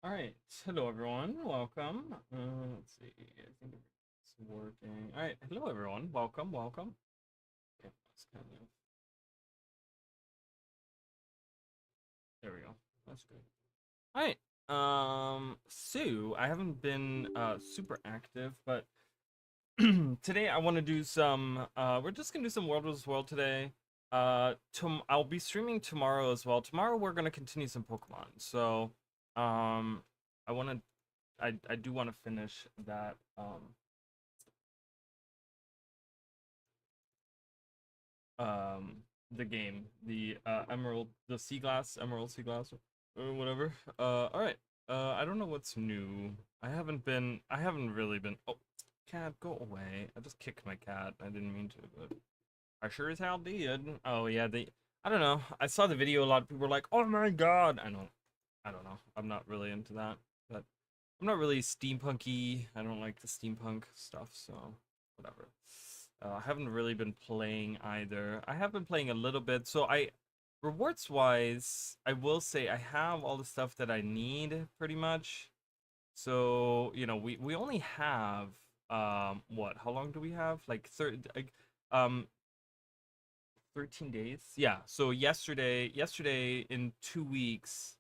All right, hello everyone, welcome. Let's see, I think it's working. All right, hello everyone, welcome. Okay, let's kind of, there we go. That's good. All right, so I haven't been super active, but today I want to do some. We're just gonna do some World vs. World today. I'll be streaming tomorrow as well. Tomorrow we're gonna continue some Pokemon. So, um, I want to. I do want to finish that. Um the game, the Emerald Sea Glass, or whatever. All right. I don't know what's new. I haven't really been. Oh, cat, go away. I just kicked my cat. I didn't mean to, but I sure as hell did. Oh yeah, I don't know. I saw the video. A lot of people were like, "Oh my god!" I don't know. I'm not really into that, but I'm not really steampunky. I don't like the steampunk stuff, so whatever. I haven't really been playing either. I have been playing a little bit, so rewards wise, I will say I have all the stuff that I need pretty much. So, we only have what? How long do we have? Um 13 days. Yeah. So yesterday in 2 weeks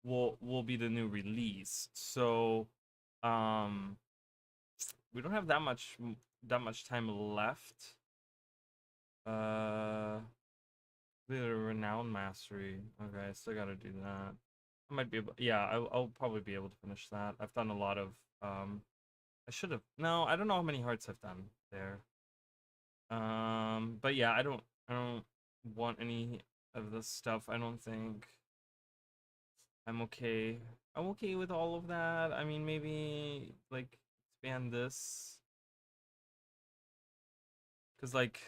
will be the new release. So, um we don't have that much time left. Uh, the renowned mastery. Okay, I still gotta do that. I might be able. Yeah, I'll probably be able to finish that. I've done a lot of. I should have. No, I don't know how many hearts I've done there. But yeah, I don't want any of this stuff. I don't think. I'm okay. I'm okay with all of that. I mean, maybe like expand this, cause like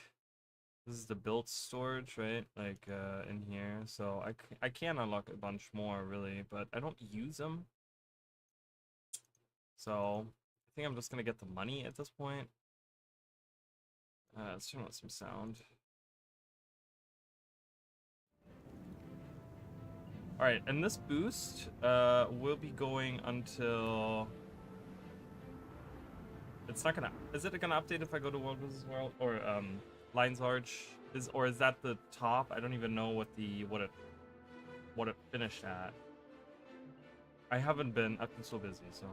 this is the built storage, right? Like in here, so I can unlock a bunch more really, but I don't use them. So I think I'm just gonna get the money at this point. Let's turn on some sound. All right, and this boost will be going until it's not gonna. Is it gonna update if I go to World vs. World or Lines Arch? Is that the top? I don't even know what it finished at. I haven't been. I've been so busy, so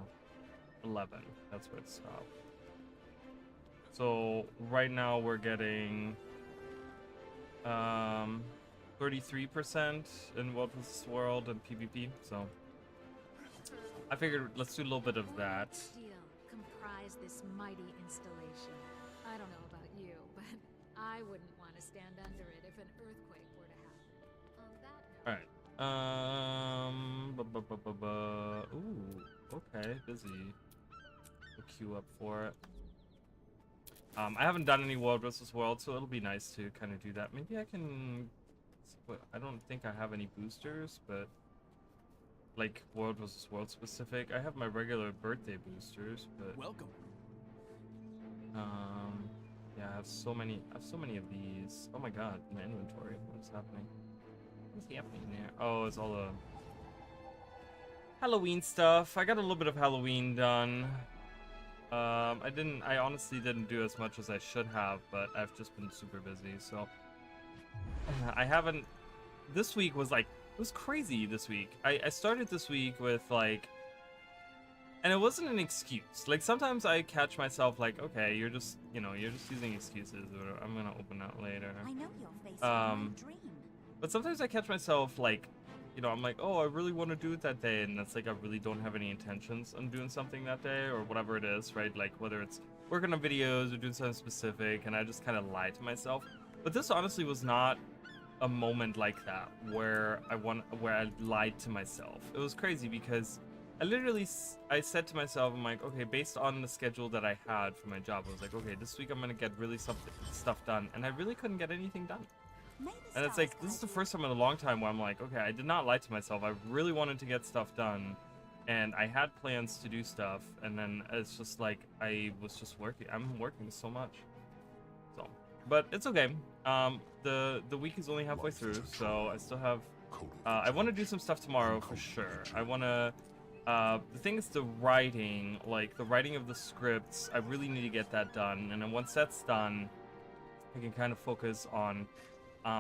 11. That's where it stopped. So right now we're getting 33% in World vs. World and PvP. So I figured let's do a little bit of that. Steel comprise this mighty installation. I don't know about you, but I wouldn't want to stand under it if an earthquake were to happen. On that note, All right. Ooh. Okay. Busy. We'll queue up for it. I haven't done any World vs. World, so it'll be nice to kind of do that. Maybe I can. I don't think I have any boosters, but like World vs. World specific. I have my regular birthday boosters, but welcome. yeah, I have so many. I have so many of these. Oh my god, my inventory. What's happening? What's happening there? Oh, it's all the Halloween stuff. I got a little bit of Halloween done. I honestly didn't do as much as I should have, but I've just been super busy, so I haven't. This week was like, it was crazy this week. I started this week with like, and it wasn't an excuse. Like sometimes I catch myself like, okay, you're just using excuses, or I'm gonna open that later. I know your face from my dream. But sometimes I catch myself like, I'm like, oh, I really want to do it that day, and it's like I really don't have any intentions on doing something that day, or whatever it is, right? Like whether it's working on videos or doing something specific, and I just kind of lie to myself. But this honestly was not a moment like that where I lied to myself. It was crazy because I said to myself, I'm like, okay, based on the schedule that I had for my job, I was like, okay, this week I'm gonna get really stuff done, and I really couldn't get anything done. And it's like, this is the first time in a long time where I'm like, okay, I did not lie to myself. I really wanted to get stuff done, and I had plans to do stuff, and then it's just like, I was just working. I'm working so much. So, but it's okay. The week is only halfway through, so I still have, I want to do some stuff tomorrow for sure. I want to The thing is the writing, like the writing of the scripts. I really need to get that done, and then once that's done, I can kind of focus on,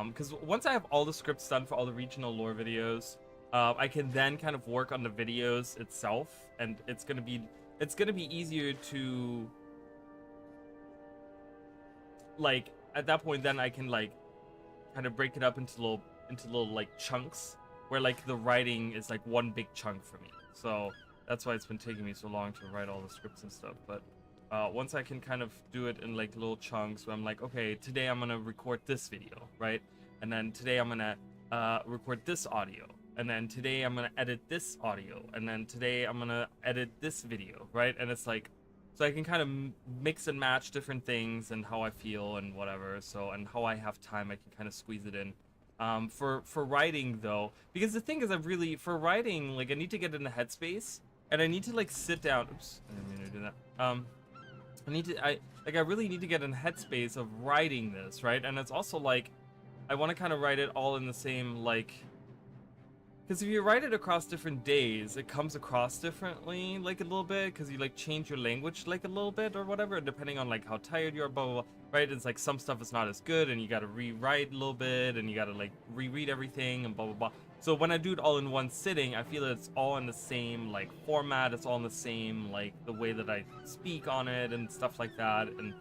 because once I have all the scripts done for all the regional lore videos, I can then kind of work on the videos itself, and it's gonna be easier to, like, at that point then I can like kind of break it up into little like chunks where like the writing is like one big chunk for me. So that's why it's been taking me so long to write all the scripts and stuff. But once I can kind of do it in like little chunks where I'm like, okay, today I'm gonna record this video, right? And then today I'm gonna record this audio, and then today I'm gonna edit this audio, and then today I'm gonna edit this video, right? And it's like, so I can kind of mix and match different things and how I feel and whatever. So, and how I have time, I can kind of squeeze it in. For writing though, because the thing is, for writing, like I need to get in the headspace, and I need to like sit down. Oops, I didn't mean to do that. I really need to get in the headspace of writing this, right? And it's also like, I want to kind of write it all in the same, like, because if you write it across different days, it comes across differently, like a little bit, because you like change your language like a little bit or whatever, depending on like how tired you are, blah, blah, blah, right? It's like some stuff is not as good, and you got to rewrite a little bit, and you got to like reread everything, and blah, blah, blah. So when I do it all in one sitting, I feel it's all in the same like format, it's all in the same like the way that I speak on it and stuff like that, and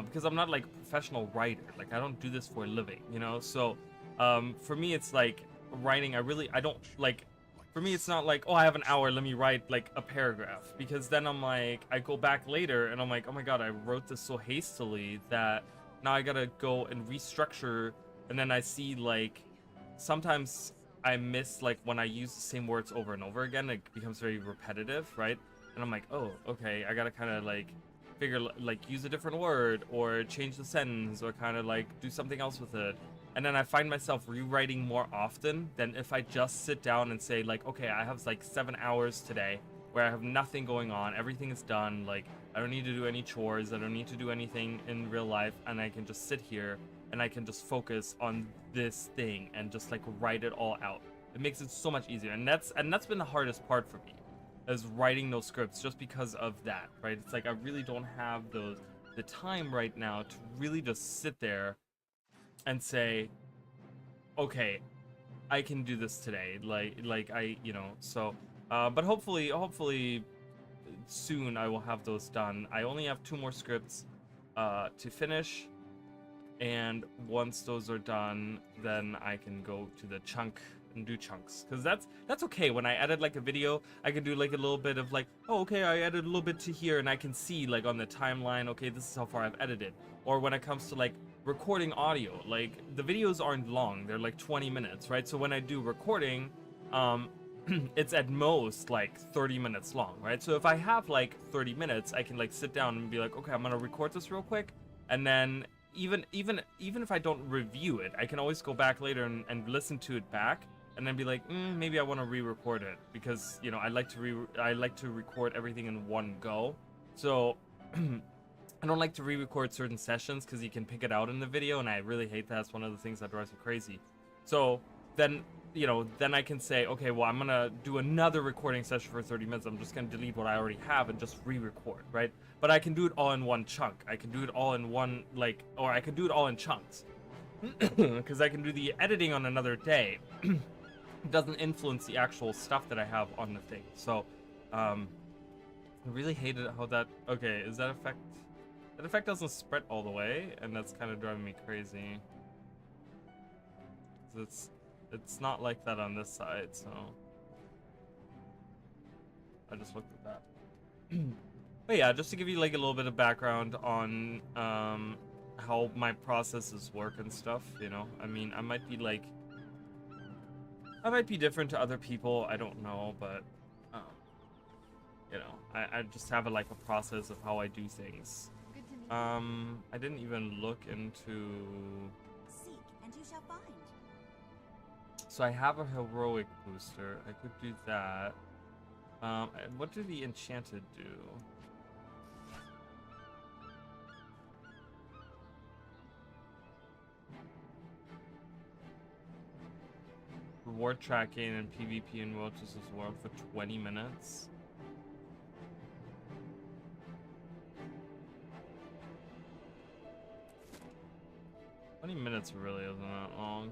because I'm not like a professional writer, like I don't do this for a living, you know? So for me, it's like writing, I don't like, for me it's not like, oh, I have an hour, let me write like a paragraph, because then I'm like, I go back later and I'm like, oh my god, I wrote this so hastily that now I gotta go and restructure. And then I see like sometimes I miss, like when I use the same words over and over again, it becomes very repetitive, right? And I'm like, oh, okay, I gotta kind of like figure, like use a different word or change the sentence or kind of like do something else with it. And then I find myself rewriting more often than if I just sit down and say like, okay, I have like 7 hours today where I have nothing going on, everything is done, like I don't need to do any chores, I don't need to do anything in real life, and I can just sit here and I can just focus on this thing and just like write it all out. It makes it so much easier, and that's been the hardest part for me, is writing those scripts, just because of that, right? It's like I really don't have the time right now to really just sit there and say, okay, I can do this today, like I, you know. So but hopefully soon I will have those done. I only have 2 more scripts to finish, and once those are done, then I can go to the chunk and do chunks, because that's okay. When I edit like a video, I can do like a little bit of like, oh, okay, I added a little bit to here, and I can see like on the timeline, okay, this is how far I've edited. Or when it comes to like recording audio, like the videos aren't long, they're like 20 minutes, right? So when I do recording, it's at most like 30 minutes long, right? So if I have like 30 minutes, I can like sit down and be like, okay, I'm gonna record this real quick, and then even if I don't review it, I can always go back later and listen to it back, and then be like, maybe I want to re-record it, because you know I like to record everything in one go. So I don't like to re-record certain sessions because you can pick it out in the video, and I really hate that. It's one of the things that drives me crazy. So then, you know, then I can say, okay, well, I'm gonna do another recording session for 30 minutes. I'm just gonna delete what I already have and just re-record, right? But I can do it all in one chunk. I can do it all in one, like, or I can do it all in chunks, because I can do the editing on another day. It doesn't influence the actual stuff that I have on the thing. So I really hated how that, okay, is that effect? That effect doesn't spread all the way, and that's kind of driving me crazy. It's not like that on this side, so I just looked at that. But yeah, just to give you like a little bit of background on how my processes work and stuff, you know. I mean, I might be different to other people, I don't know, but you know, I just have like a process of how I do things. I didn't even look into. Seek, and you shall find. So I have a heroic booster. I could do that. What do the enchanted do? war tracking and PvP in Roach's World for 20 minutes. 20 minutes really isn't that long.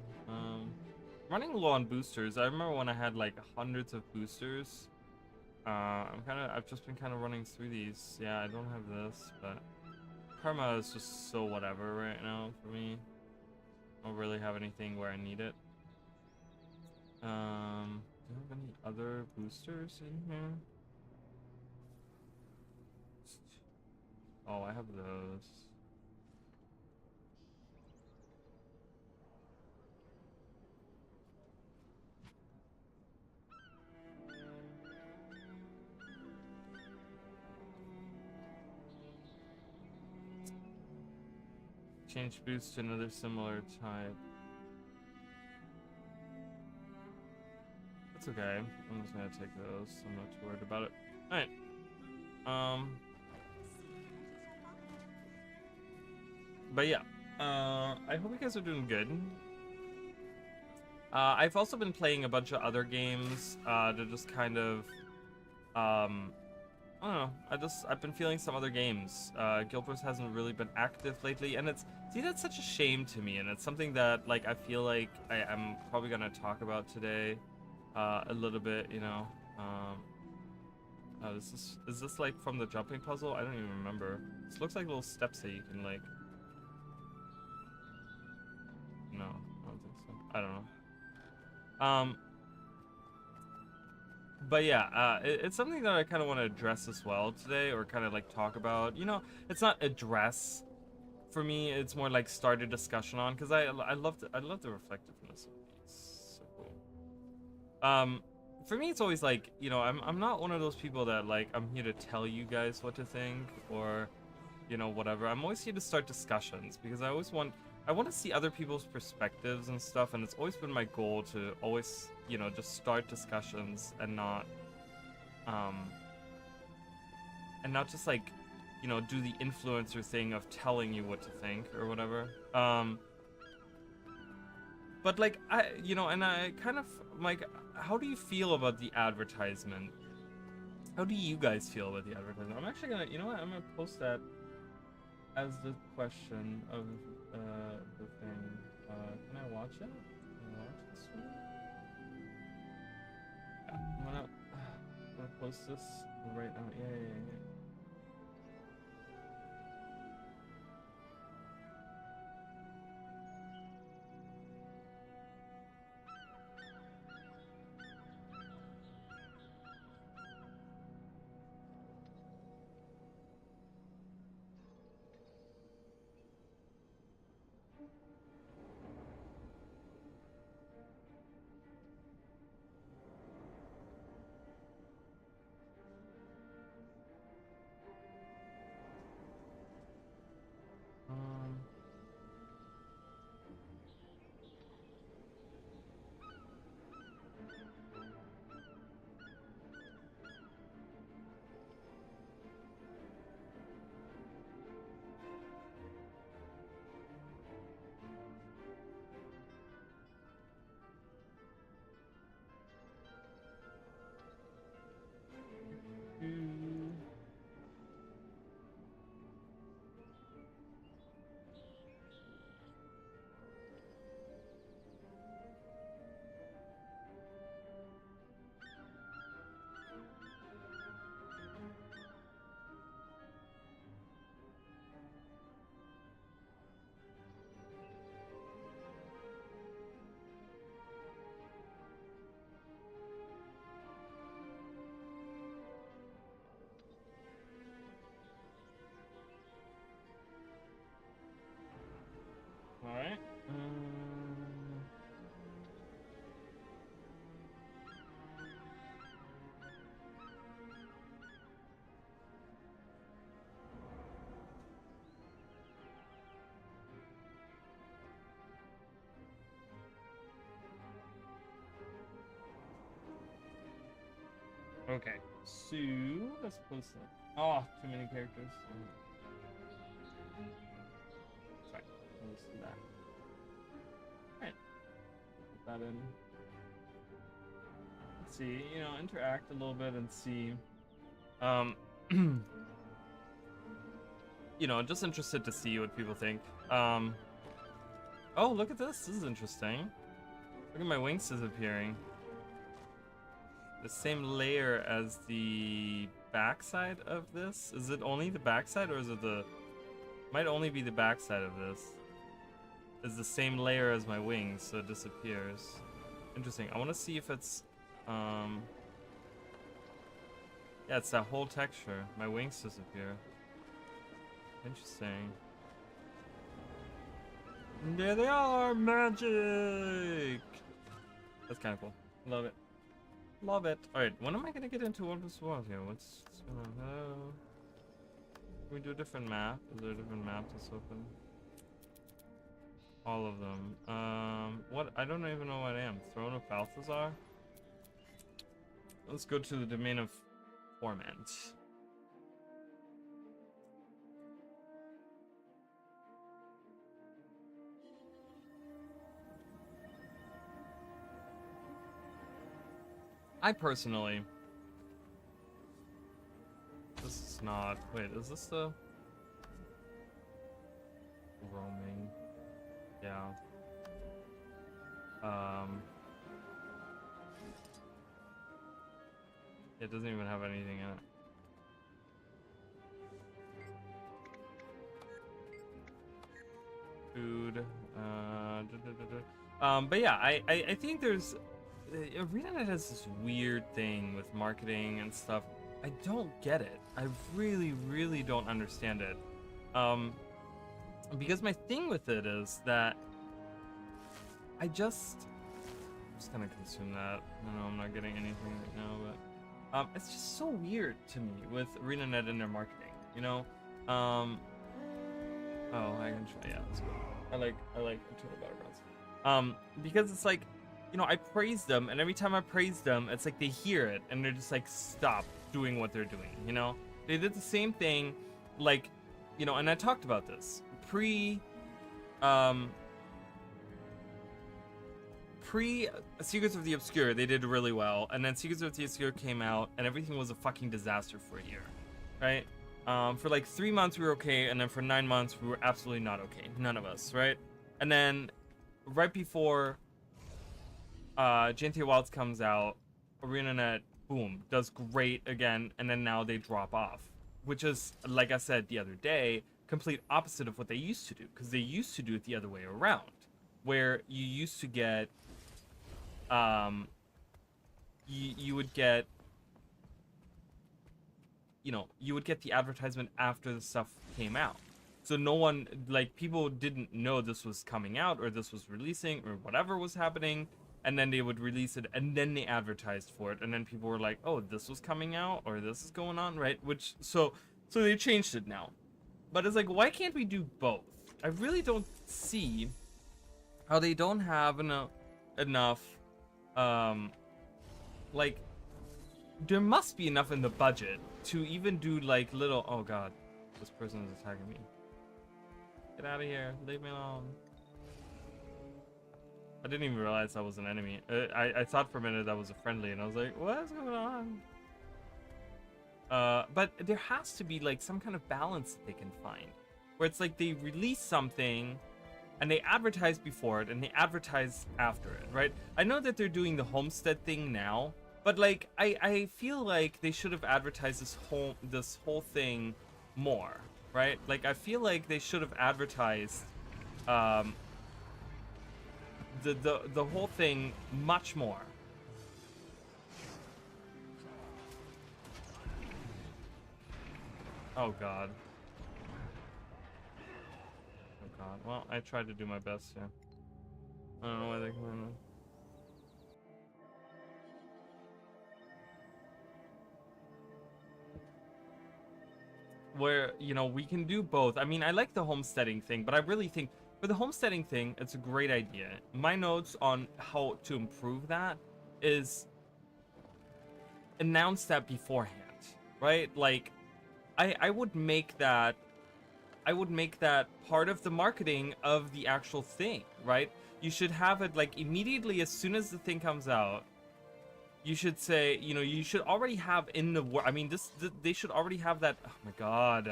Running low on boosters. I remember when I had like hundreds of boosters. I've just been kind of running through these. Yeah, I don't have this, but Karma is just so whatever right now for me. I don't really have anything where I need it. Do you have any other boosters in here? Oh, I have those. Change boost to another similar type. That's okay. I'm just gonna take those. I'm not too worried about it. Alright. But yeah. I hope you guys are doing good. I've also been playing a bunch of other games to just kind of I don't know. I've been feeling some other games. Guild Wars hasn't really been active lately, and that's such a shame to me, and it's something that like I feel like I'm probably gonna talk about today, a little bit, you know. Is this like from the jumping puzzle? I don't even remember. This looks like little steps that you can like. No, I don't think so. I don't know. But yeah, it's something that I kind of want to address as well today, or kind of like talk about. You know, it's not address for me. It's more like start a discussion on, because I love the reflectiveness of these. So cool. For me, it's always like, you know, I'm not one of those people that like I'm here to tell you guys what to think, or you know, whatever. I'm always here to start discussions, because I want to see other people's perspectives and stuff, and it's always been my goal to always, you know, just start discussions and not just like, you know, do the influencer thing of telling you what to think or whatever. But like you know, and I kind of like, how do you feel about the advertisement? How do you guys feel about the advertisement? I'm actually gonna, you know what, I'm gonna post that as the question of the thing. Can I watch it? Can I watch this one? Yeah, I'm gonna post this right now. Yeah. Um, mm, all right. Okay, so let's post it. Oh, too many characters. Sorry, let's do that. Alright, put that in. see, you know, interact a little bit and see. You know, just interested to see what people think. Oh, look at this. This is interesting. Look at my wings disappearing. The same layer as the backside of this? Is it only the backside, or is it the... Might only be the backside of this. It's the same layer as my wings, so it disappears. Interesting. I want to see if it's... Yeah, it's that whole texture. My wings disappear. Interesting. There they are! Magic! That's kind of cool. Love it. Love it. Alright, when am I gonna get into what was what here? What's gonna happen? Can we do a different map? Is there a different map that's open? All of them. What? I don't even know what I am. Throne of Balthazar? Let's go to the domain of torment. I personally... This is not... Wait, is this the... Roaming? Yeah. It doesn't even have anything in it. Food. But yeah, I think there's... ArenaNet has this weird thing with marketing and stuff. I don't get it. I really, really don't understand it. Because my thing with it is that I'm just gonna consume that. No, I'm not getting anything right now, but it's just so weird to me with ArenaNet and their marketing, you know? Oh, I can try. Yeah, that's good. I like Turtle Battlegrounds. Because it's like, you know, I praise them, and every time I praise them, it's like they hear it, and they're just like, stop doing what they're doing, you know? They did the same thing, like, you know, and I talked about this. Secrets of the Obscure, they did really well, and then Secrets of the Obscure came out, and everything was a fucking disaster for a year, right? For like 3 months we were okay, and then for 9 months we were absolutely not okay. None of us, right? And then right before GTA Wilds comes out, ArenaNet, boom, does great again, and then now they drop off. Which is, like I said the other day, complete opposite of what they used to do. Because they used to do it the other way around. Where you used to get, you would get, you know, you would get the advertisement after the stuff came out. So no one, like, people didn't know this was coming out, or this was releasing, or whatever was happening. And then they would release it, and then they advertised for it, and then people were like, oh, this was coming out, or this is going on, right? Which, so they changed it now. But it's like, why can't we do both? I really don't see how they don't have enough, like, there must be enough in the budget to even do, like, little, oh god, this person is attacking me. Get out of here, leave me alone. I didn't even realize that was an enemy. I thought for a minute that was a friendly, and I was like, what's going on? But there has to be, like, some kind of balance that they can find. Where it's like they release something, and they advertise before it, and they advertise after it, right? I know that they're doing the Homestead thing now, but, like, I feel like they should have advertised this whole thing more, right? Like, I feel like they should have advertised, the whole thing much more. Oh god. Oh god. Well, I tried to do my best here. I don't know why they come in. Where, you know, we can do both. I mean, I like the homesteading thing, but I really think for the homesteading thing, it's a great idea. My notes on how to improve that is announce that beforehand, right? Like, I would make that part of the marketing of the actual thing, right? You should have it like immediately as soon as the thing comes out. you should say, you know, you should already have in the war. I mean, they should already have that. Oh my god,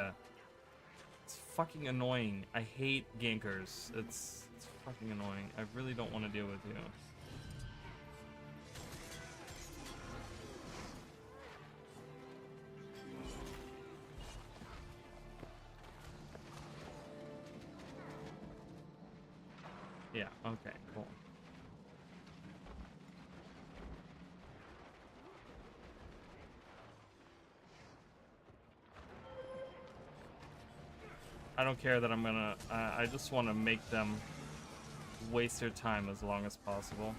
it's fucking annoying. I hate gankers. It's fucking annoying. I really don't want to deal with you. Yeah. Okay. Cool. I don't care that I'm gonna. I just want to make them waste their time as long as possible.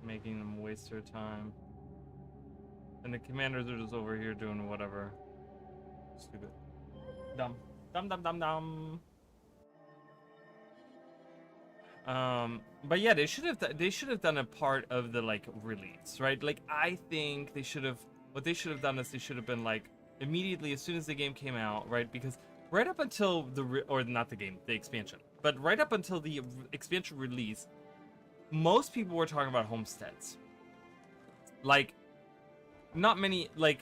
Making them waste their time. And the commanders are just over here doing whatever. Stupid. Dumb. Dumb, dumb, dumb, dumb. But yeah, they should have done a part of the like release, right? Like I think they should have. What they should have done is they should have been like immediately as soon as the game came out, right? Because right up until or not the game, the expansion, but right up until the expansion release, most people were talking about homesteads. Like, not many. Like,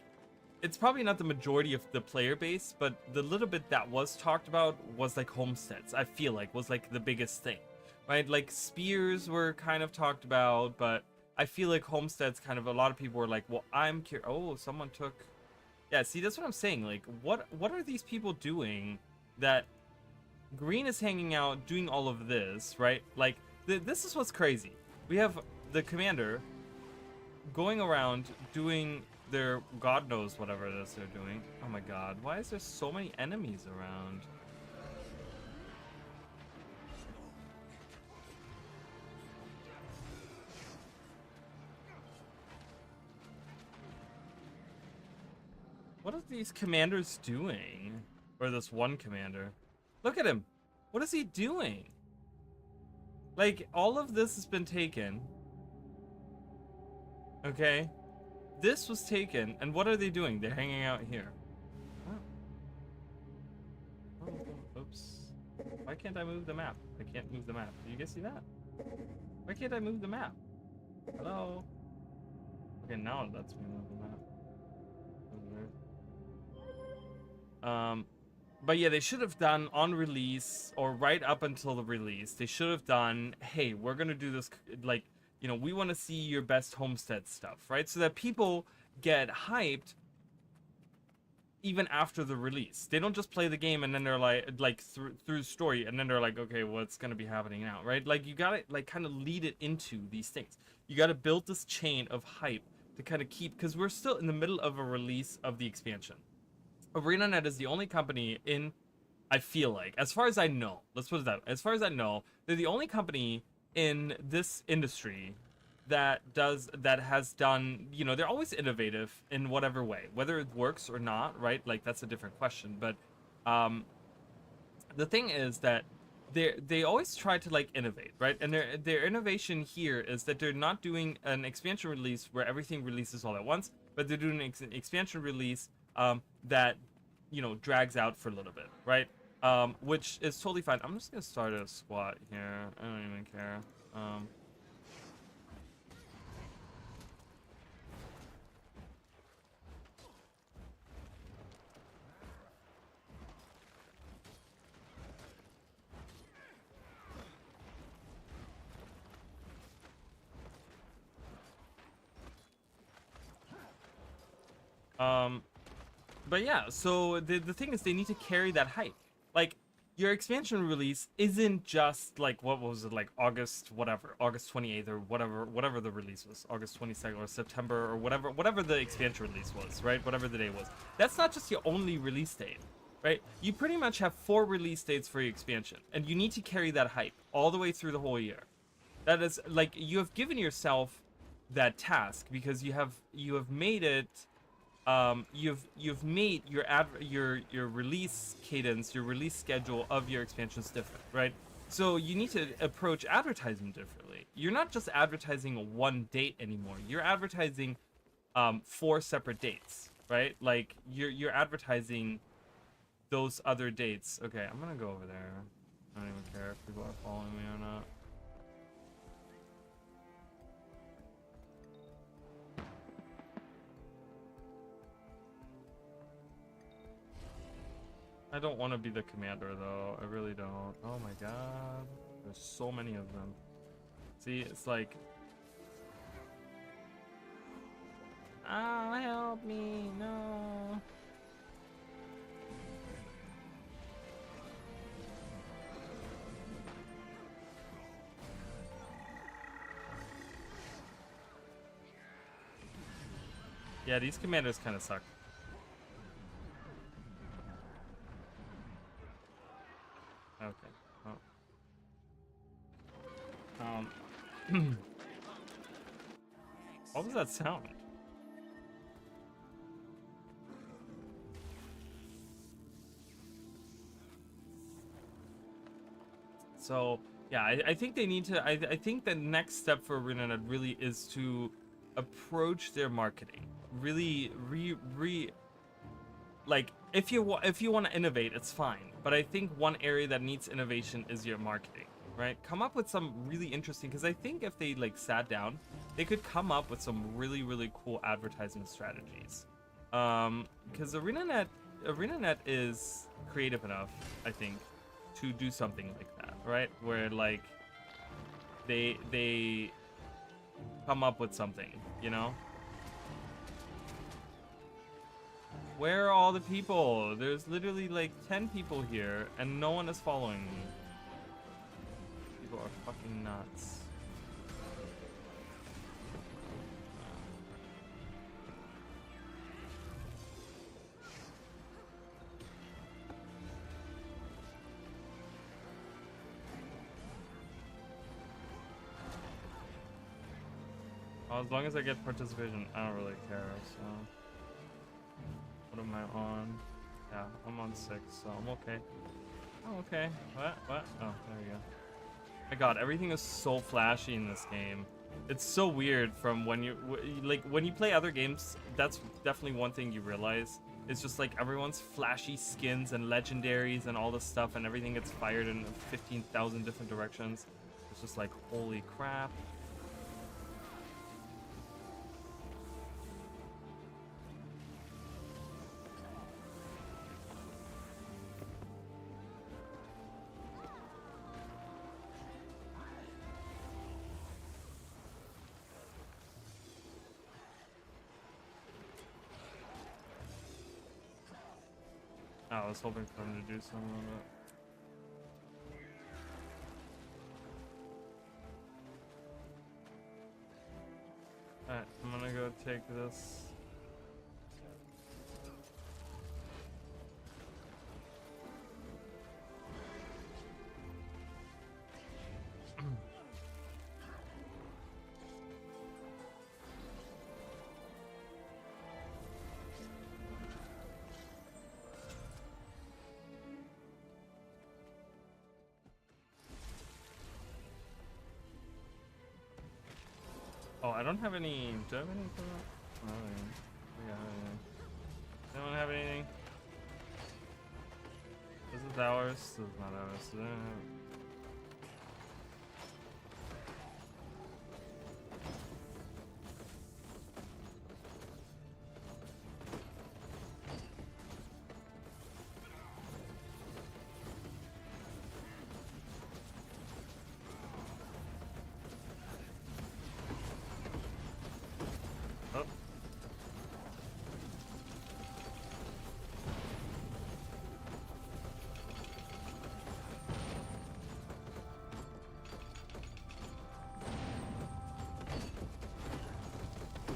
it's probably not the majority of the player base, but the little bit that was talked about was like homesteads. I feel like was like the biggest thing. Right, like spears were kind of talked about, but I feel like homesteads kind of a lot of people were like, well, I'm curious. Oh, someone took. Yeah, see, that's what I'm saying. Like, what are these people doing that Green is hanging out doing all of this, right? Like, this is what's crazy. We have the commander going around doing their God knows whatever it is they're doing. Oh my god, why is there so many enemies around? What are these commanders doing? Or this one commander? Look at him. What is he doing? Like, all of this has been taken. Okay. This was taken. And what are they doing? They're hanging out here. Oh. Oh, oops. Why can't I move the map? I can't move the map. Do you guys see that? Why can't I move the map? Hello? Okay, now it lets me move the map. But yeah, they should have done on release or right up until the release. They should have done, hey, we're gonna do this, like, you know, we want to see your best homestead stuff, right? So that people get hyped even after the release. They don't just play the game and then they're like through the story and then they're like, okay, what's gonna be happening now, right? Like you gotta like kind of lead it into these things. You gotta build this chain of hype to kind of keep, because we're still in the middle of a release of the expansion. ArenaNet is the only company in, I feel like, as far as I know, let's put it that way, as far as I know, they're the only company in this industry that has done, you know, they're always innovative in whatever way, whether it works or not, right? Like that's a different question. But the thing is that they always try to like innovate, right? And their innovation here is that they're not doing an expansion release where everything releases all at once, but they're doing an expansion release that, you know, drags out for a little bit, right? Which is totally fine. I'm just gonna start a squat here. I don't even care. But yeah, so the thing is they need to carry that hype. Like, your expansion release isn't just like, what was it, like August whatever, August 28th or whatever the release was, August 22nd or September or whatever the expansion release was, right? Whatever the day was. That's not just your only release date, right? You pretty much have 4 release dates for your expansion, and you need to carry that hype all the way through the whole year. That is like, you have given yourself that task because you have made it. You've made your release cadence, your release schedule of your expansions different, right? So you need to approach advertising differently. You're not just advertising one date anymore. You're advertising 4 separate dates, right? Like you're advertising those other dates. Okay, I'm gonna go over there. I don't even care if people are following me or not. I don't want to be the commander though. I really don't. Oh my god. There's so many of them. See, it's like... Oh, help me. No. Yeah, these commanders kind of suck. Okay. Oh. What was that sound? So yeah, I think they need to. I think the next step for ArenaNet really is to approach their marketing. Really, like if you want to innovate, it's fine. But I think one area that needs innovation is your marketing, right? Come up with some really interesting. Because I think if they like sat down, they could come up with some really cool advertising strategies. Because ArenaNet is creative enough, I think, to do something like that, right? Where like they come up with something, you know? Where are all the people? There's literally like 10 people here and no one is following me. People are fucking nuts. As long as I get participation, I don't really care, so... What am I on? Yeah, I'm on 6, so I'm okay. Oh, okay. What? Oh, there we go. My god, everything is so flashy in this game. It's so weird from when you... Like, when you play other games, that's definitely one thing you realize. It's just like everyone's flashy skins and legendaries and all this stuff, and everything gets fired in 15,000 different directions. It's just like, holy crap. I was hoping for him to do some of it. Alright, I'm gonna go take this. Oh, I don't have any. Do I have anything? Oh, yeah. Anyone have anything? This is ours. This is not ours. Oh.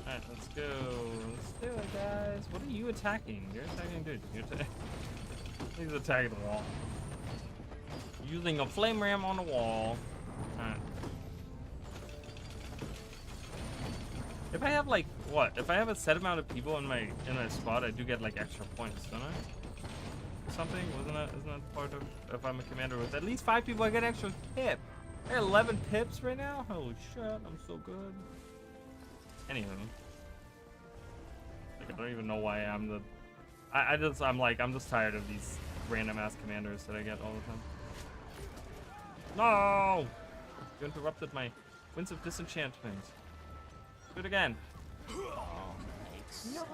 Alright, let's go. Let's do it, guys. What are you attacking? You're attacking, dude. He's attacking the wall. Using a flame ram on the wall. Alright. If I have like what? If I have a set amount of people in my squad, I do get like extra points, don't I? Something? Isn't that part of if I'm a commander with at least 5 people I get extra pip. I got 11 pips right now? Holy shit, I'm so good. Anywho. Like I don't even know why I'm the I'm just tired of these random ass commanders that I get all the time. No! You interrupted my Winds of Disenchantment. Do it again. All makes sense.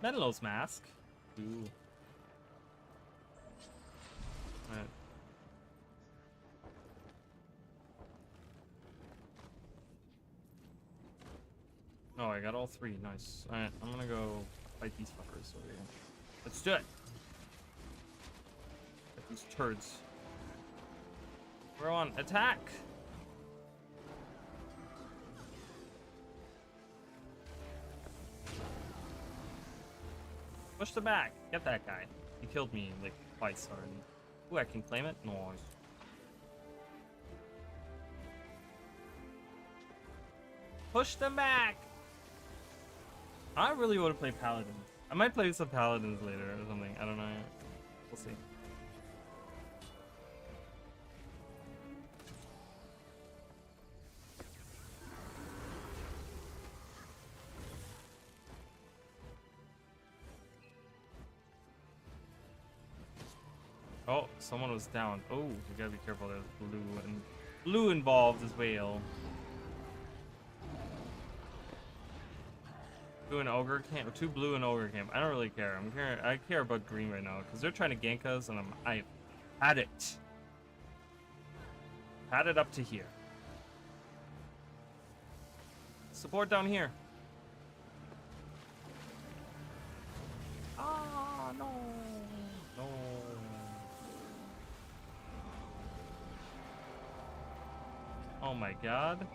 Menelos's Mask. Ooh. Alright. Oh, I got all three. Nice. Alright, I'm gonna go fight these fuckers over here. Let's do it. Get these turds. We're on attack. Push them back. Get that guy. He killed me like twice already. Ooh, I can claim it? Nice. Push them back. I really want to play Paladins. I might play some Paladins later or something. I don't know yet. We'll see. Oh, someone was down. Oh, you gotta be careful. There's blue involved as well. Blue and ogre camp. Two blue and ogre camp. I don't really care. I care about green right now because they're trying to gank us, and I've had it. Had it up to here. Support down here. Ah, no. No. Oh my god.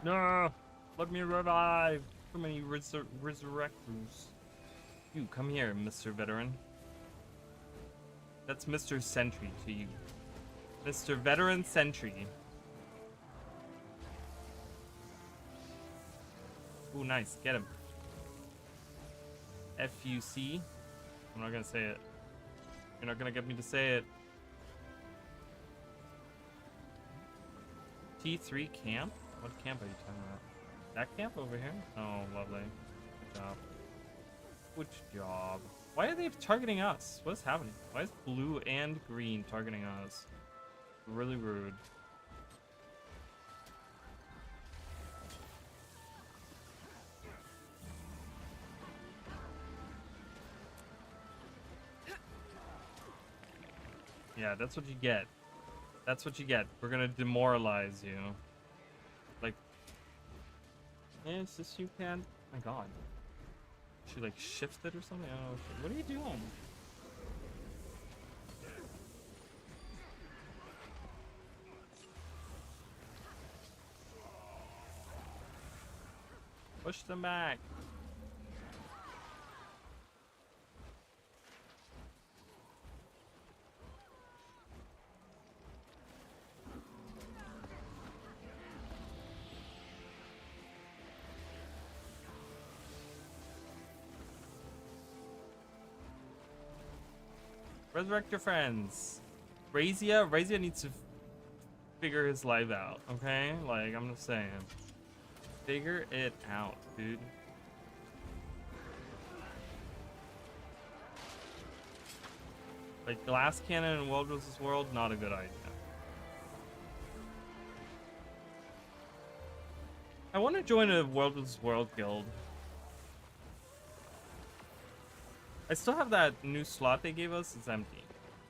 No! Let me revive! Too many resurrectors. You, come here, Mr. Veteran. That's Mr. Sentry to you. Mr. Veteran Sentry. Ooh, nice. Get him. FUC. I'm not gonna say it. You're not gonna get me to say it. T3 camp? What camp are you talking about? That camp over here? Oh, lovely. Good job. Good job. Why are they targeting us? What is happening? Why is blue and green targeting us? Really rude. Yeah, that's what you get. That's what you get. We're gonna demoralize you. Like, yes, this you can. Oh my god. She like shifted or something? I don't know. What are you doing? Push them back. Resurrect your friends. Razia needs to figure his life out, okay? Like, I'm just saying. Figure it out, dude. Like, glass cannon in World vs. World, not a good idea. I want to join a World vs. World guild. I still have that new slot they gave us. It's empty.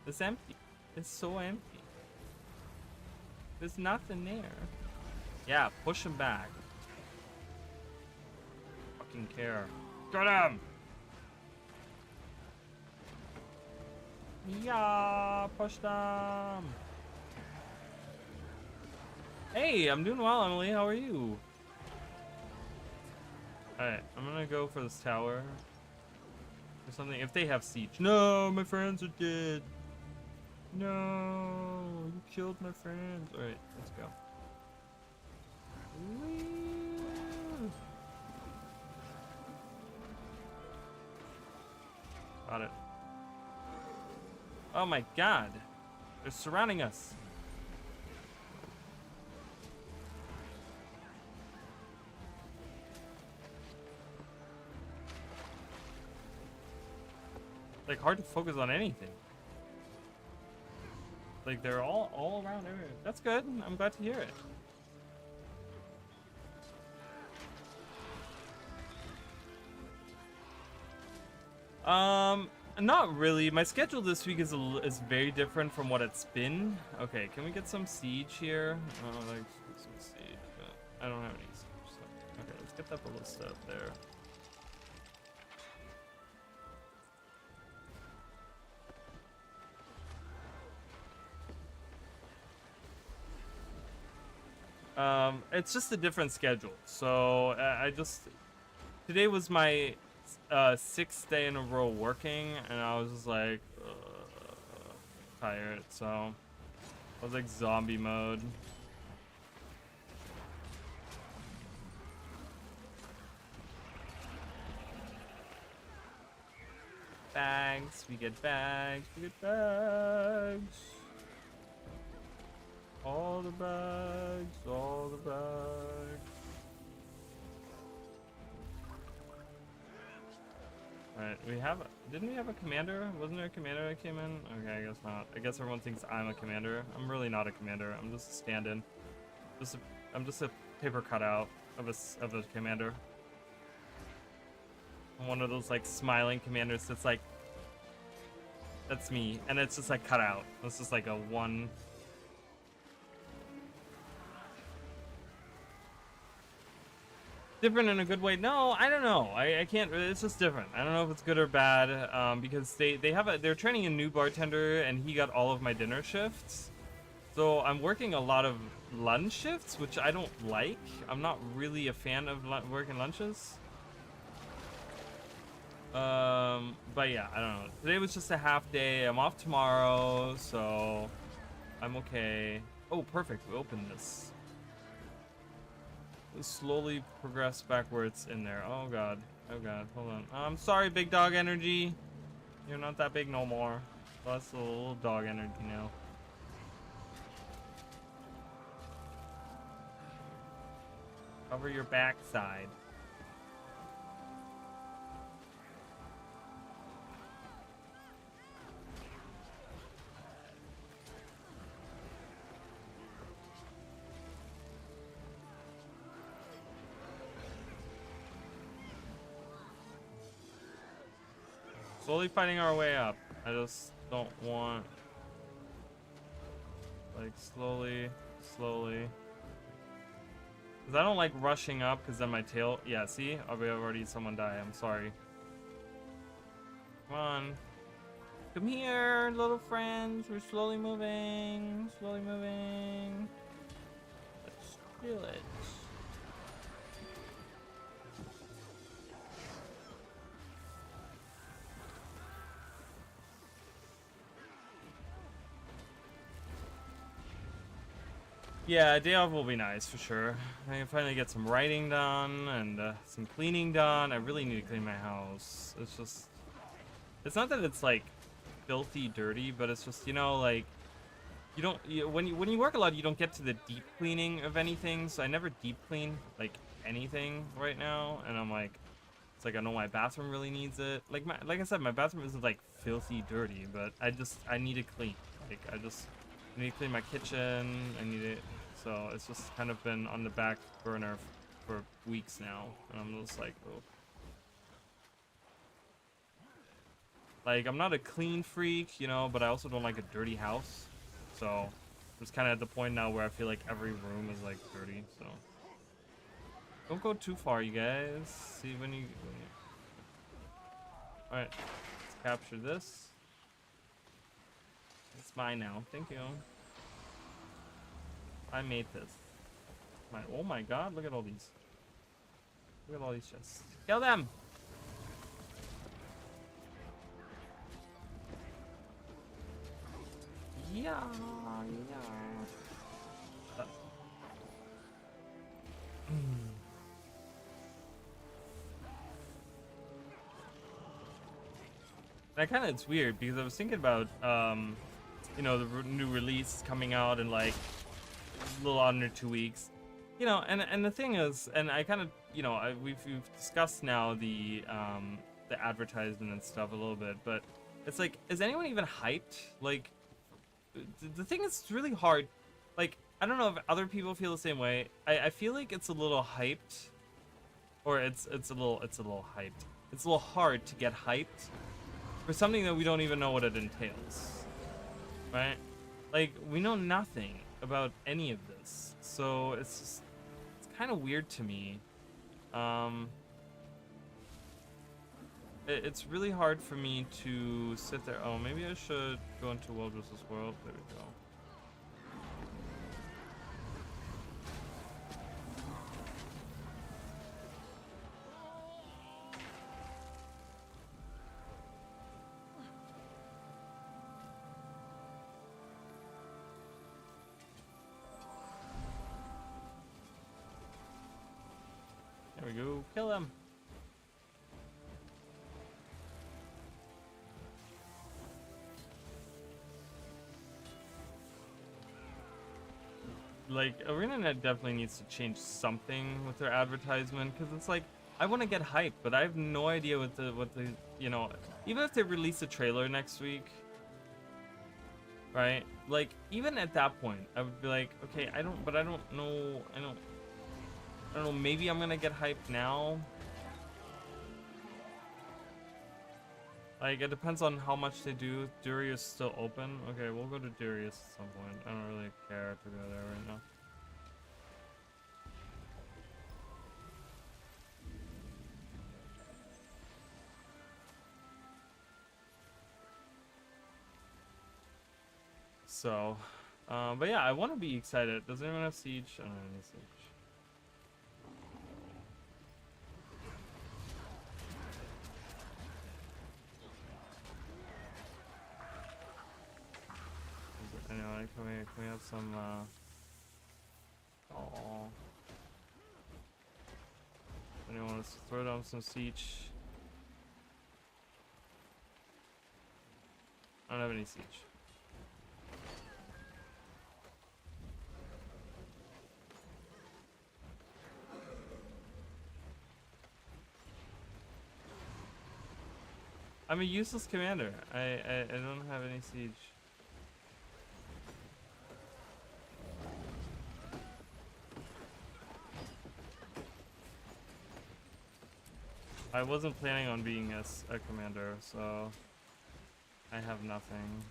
It's empty. It's so empty. There's nothing there. Yeah, push him back. Fucking care. Got him! Yeah, push them. Hey, I'm doing well, Emily. How are you? Alright, I'm gonna go for this tower. Or something, if they have siege. No, my friends are dead. No, you killed my friends. Alright, let's go. Whee! Got it. Oh my god. They're surrounding us. Like, hard to focus on anything. Like, they're all around everywhere. That's good. I'm glad to hear it. Not really. My schedule this week is very different from what it's been. Okay, can we get some siege here? Oh, like some siege, but I don't have any siege. So. Okay, let's get that ballista up there. It's just a different schedule. So today was my 6th day in a row working, and I was just like tired. So I was like zombie mode. Bags, we get bags, we get bags. All the bags, all the bags. Alright, didn't we have a commander? Wasn't there a commander that came in? Okay, I guess not. I guess everyone thinks I'm a commander. I'm really not a commander. I'm just a stand-in. I'm just a paper cutout of a commander. I'm one of those like smiling commanders that's me, and it's just like cut out. It's just like a one. Different in a good way? No, I don't know. I can't. It's just different. I don't know if it's good or bad. Because they're training a new bartender, and he got all of my dinner shifts. So I'm working a lot of lunch shifts, which I don't like. I'm not really a fan of working lunches. But yeah, I don't know. Today was just a half day. I'm off tomorrow, so I'm okay. Oh, perfect. We opened this. Slowly progress backwards in there. Oh god. Oh god. Hold on. I'm sorry, big dog energy. You're not that big no more. Well, that's a little dog energy now. Cover your backside. Slowly fighting our way up. I just don't want... Like, slowly. Because I don't like rushing up, because then my tail... Yeah, see? We have already someone die. I'm sorry. Come on. Come here, little friends. We're slowly moving. Slowly moving. Let's do it. Yeah, a day off will be nice for sure. I can finally get some writing done and some cleaning done. I really need to clean my house. It's just... It's not that it's like filthy dirty, but it's just, you know, like... When you work a lot, you don't get to the deep cleaning of anything, so I never deep clean, like, anything right now. And I'm like... It's like, I know my bathroom really needs it. Like I said, my bathroom isn't like filthy dirty, but I need to clean. Like, I need to clean my kitchen. I need it. So it's just kind of been on the back burner for weeks now. And I'm just like, oh. Like, I'm not a clean freak, you know, but I also don't like a dirty house. So I'm just kind of at the point now where I feel like every room is like dirty, so. Don't go too far, you guys. See when you... Alright, let's capture this. It's mine now. Thank you. I made this. Oh my god, look at all these. Look at all these chests. Kill them! Yeah. And I kind of, it's weird because I was thinking about, you know, the new release coming out in like a little under 2 weeks. You know, and the thing is, and I kind of, you know, we've discussed now the advertisement and stuff a little bit, but it's like, is anyone even hyped? Like, the thing is, it's really hard. Like, I don't know if other people feel the same way. I feel like it's a little hyped, or it's a little hyped. It's a little hard to get hyped for something that we don't even know what it entails, right? Like, we know nothing about any of this, so it's just, it's kind of weird to me. It's really hard for me to sit there. Oh, maybe I should go into World vs. World. There we go. There we go. Kill him. Like, ArenaNet definitely needs to change something with their advertisement, because it's like, I want to get hyped, but I have no idea what the you know, even if they release a trailer next week, right? Like, even at that point, I would be like, okay, I don't know, I don't know, maybe I'm gonna get hyped now. Like, it depends on how much they do. Durius still open. Okay, we'll go to Durius at some point. I don't really care to go there right now. So, but yeah, I want to be excited. Does anyone have Siege? I don't have any Siege. Anyway, can we have some, oh. Anyone wants to throw down some Siege? I don't have any Siege. I'm a useless commander. I don't have any Siege. I wasn't planning on being a commander, so I have nothing.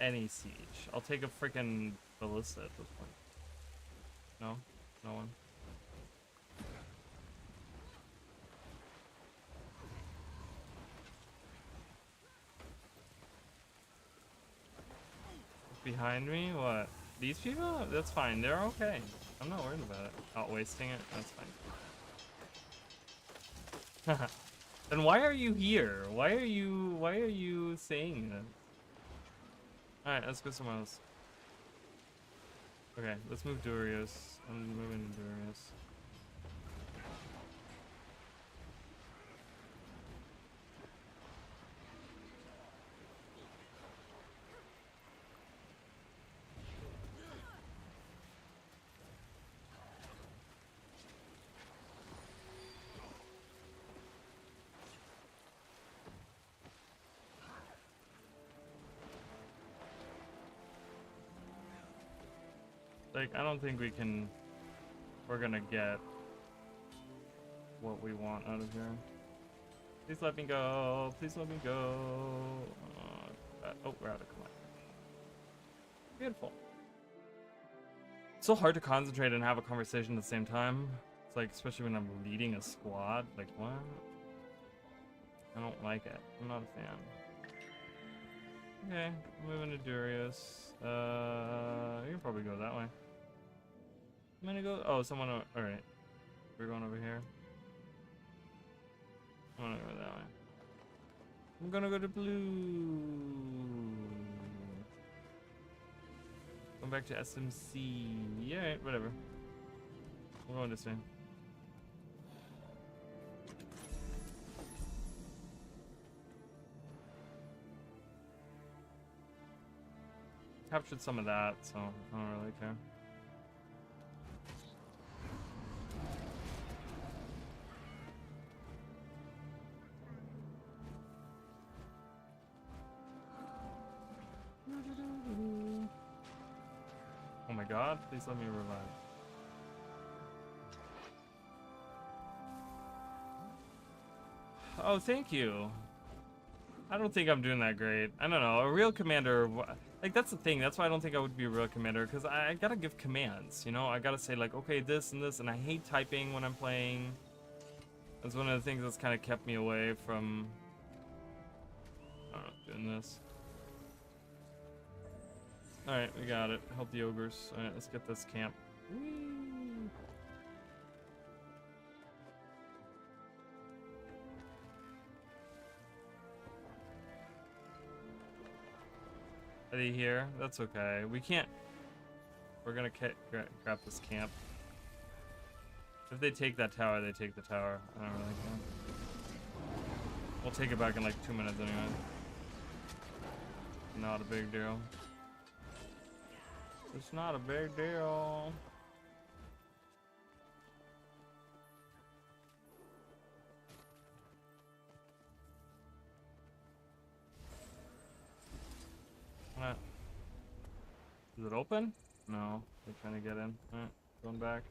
Any siege. I'll take a freaking ballista at this point. No? No one? Behind me? What? These people? That's fine. They're okay. I'm not worried about it. Not wasting it. That's fine. Then why are you here? Why are you saying this? Alright, let's go somewhere else. Okay, let's move Durius. I'm moving Durius. Like, I don't think we're gonna get what we want out of here. Please let me go. Please let me go. Oh, we're out of command. Beautiful. It's so hard to concentrate and have a conversation at the same time. It's like, especially when I'm leading a squad. Like, what? I don't like it. I'm not a fan. Okay, moving to Durius. You can probably go that way. I'm gonna go. Oh, someone. Alright. We're going over here. I'm gonna go that way. I'm gonna go to blue. Going back to SMC. Yeah, whatever. We're going this way. captured some of that, so I don't really care. Oh my god, please let me revive. Oh, thank you. I don't think I'm doing that great. I don't know. A real commander, like, that's the thing. That's why I don't think I would be a real commander, because I gotta give commands, you know? I gotta say, like, okay, this and this, and I hate typing when I'm playing. That's one of the things that's kind of kept me away from, I don't know, doing this. Alright, we got it. Help the ogres. Alright, let's get this camp. Whee! Are they here? That's okay. We can't. We're gonna grab this camp. If they take that tower, they take the tower. I don't really care. We'll take it back in like 2 minutes anyway. Not a big deal. It's not a big deal. What? Is it open? No. They're trying to get in. Alright, going back.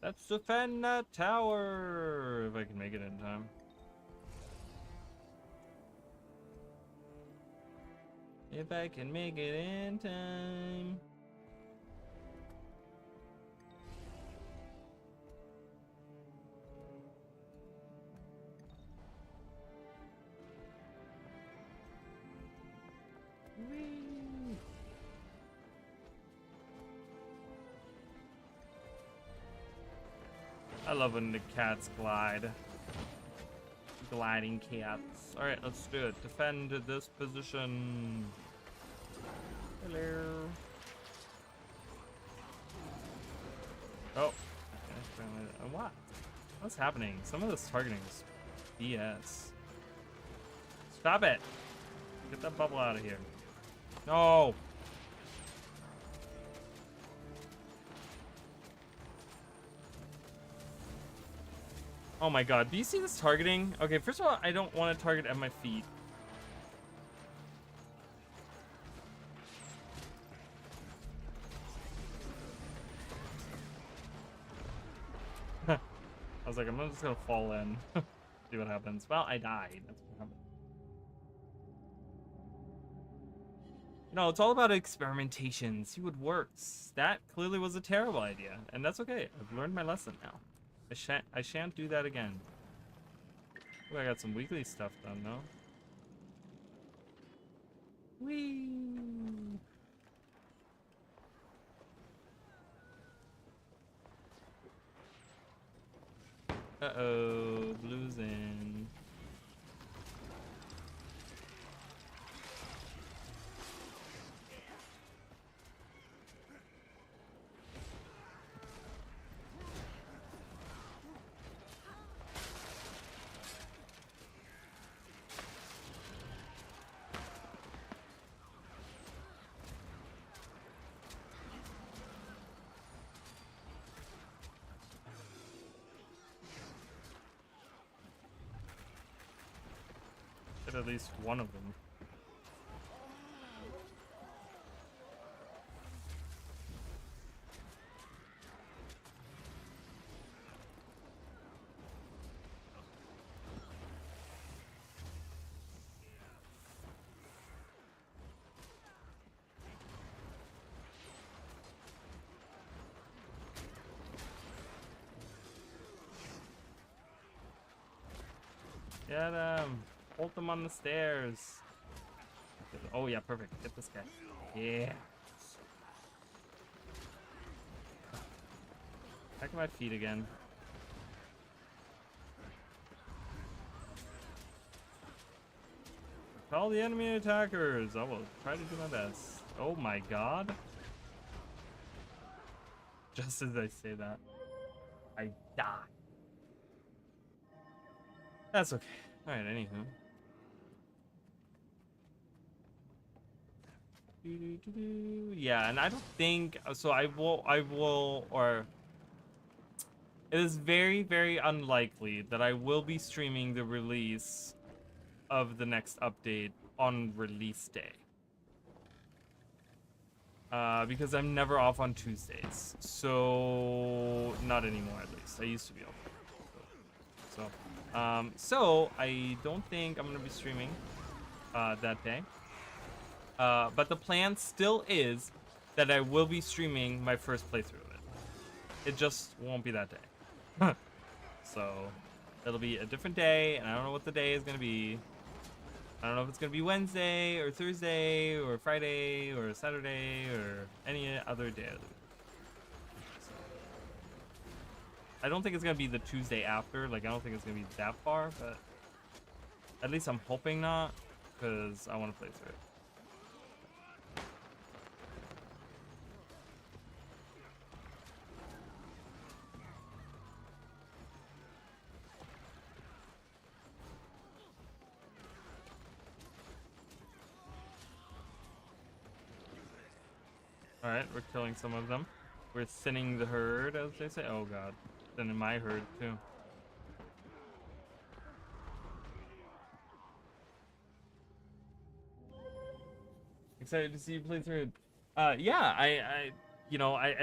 Let's defend that tower! If I can make it in time. If I can make it in time. Whee! I love when the cats glide. Gliding cats. Alright, let's do it. Defend this position. Hello. Oh. What? What's happening? Some of this targeting is BS. Stop it! Get that bubble out of here. No! Oh my god, do you see this targeting? Okay, first of all, I don't want to target at my feet. I was like, I'm just gonna fall in. See what happens. Well, I died. That's what happened. You know, it's all about experimentation. See what works. That clearly was a terrible idea, and that's okay. I've learned my lesson now. I shan't do that again. Ooh, I got some weekly stuff done, no? Whee! Uh-oh, blues in. At least one of them. Get him! Hold them on the stairs. Oh yeah, perfect. Get this guy. Yeah. Back at my feet again. Call the enemy attackers. I will try to do my best. Oh my god. Just as I say that, I die. That's okay. Alright, anywho. Yeah, and I don't think so. Or it is very, very unlikely that I will be streaming the release of the next update on release day. Because I'm never off on Tuesdays. So, not anymore at least. I used to be off. So I don't think I'm gonna be streaming that day. But the plan still is that I will be streaming my first playthrough of it. It just won't be that day. So it'll be a different day, and I don't know what the day is gonna be. I don't know if it's gonna be Wednesday or Thursday or Friday or Saturday or any other day of the week. So, I don't think it's gonna be the Tuesday after. Like, I don't think it's gonna be that far, but at least I'm hoping not, because I want to play through it. Alright, we're killing some of them. We're thinning the herd, as they say. Oh god. Thinning my herd, too. Excited to see you play through it. Yeah, I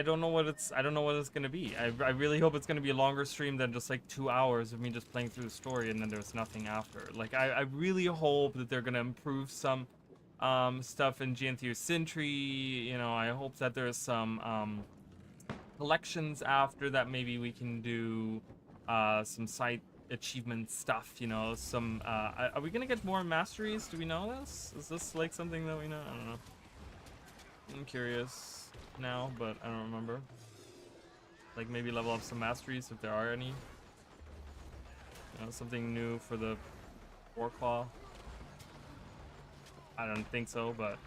don't know what it's gonna be. I really hope it's gonna be a longer stream than just like 2 hours of me just playing through the story and then there's nothing after. Like, I really hope that they're gonna improve some stuff in GNTU Sentry. You know, I hope that there's some collections after that. Maybe we can do some side achievement stuff, you know. Some are we gonna get more masteries? Do we know this? Is this like something that we know? I don't know. I'm curious now, but I don't remember. Like, maybe level up some masteries if there are any. You know, something new for the Warclaw. I don't think so, but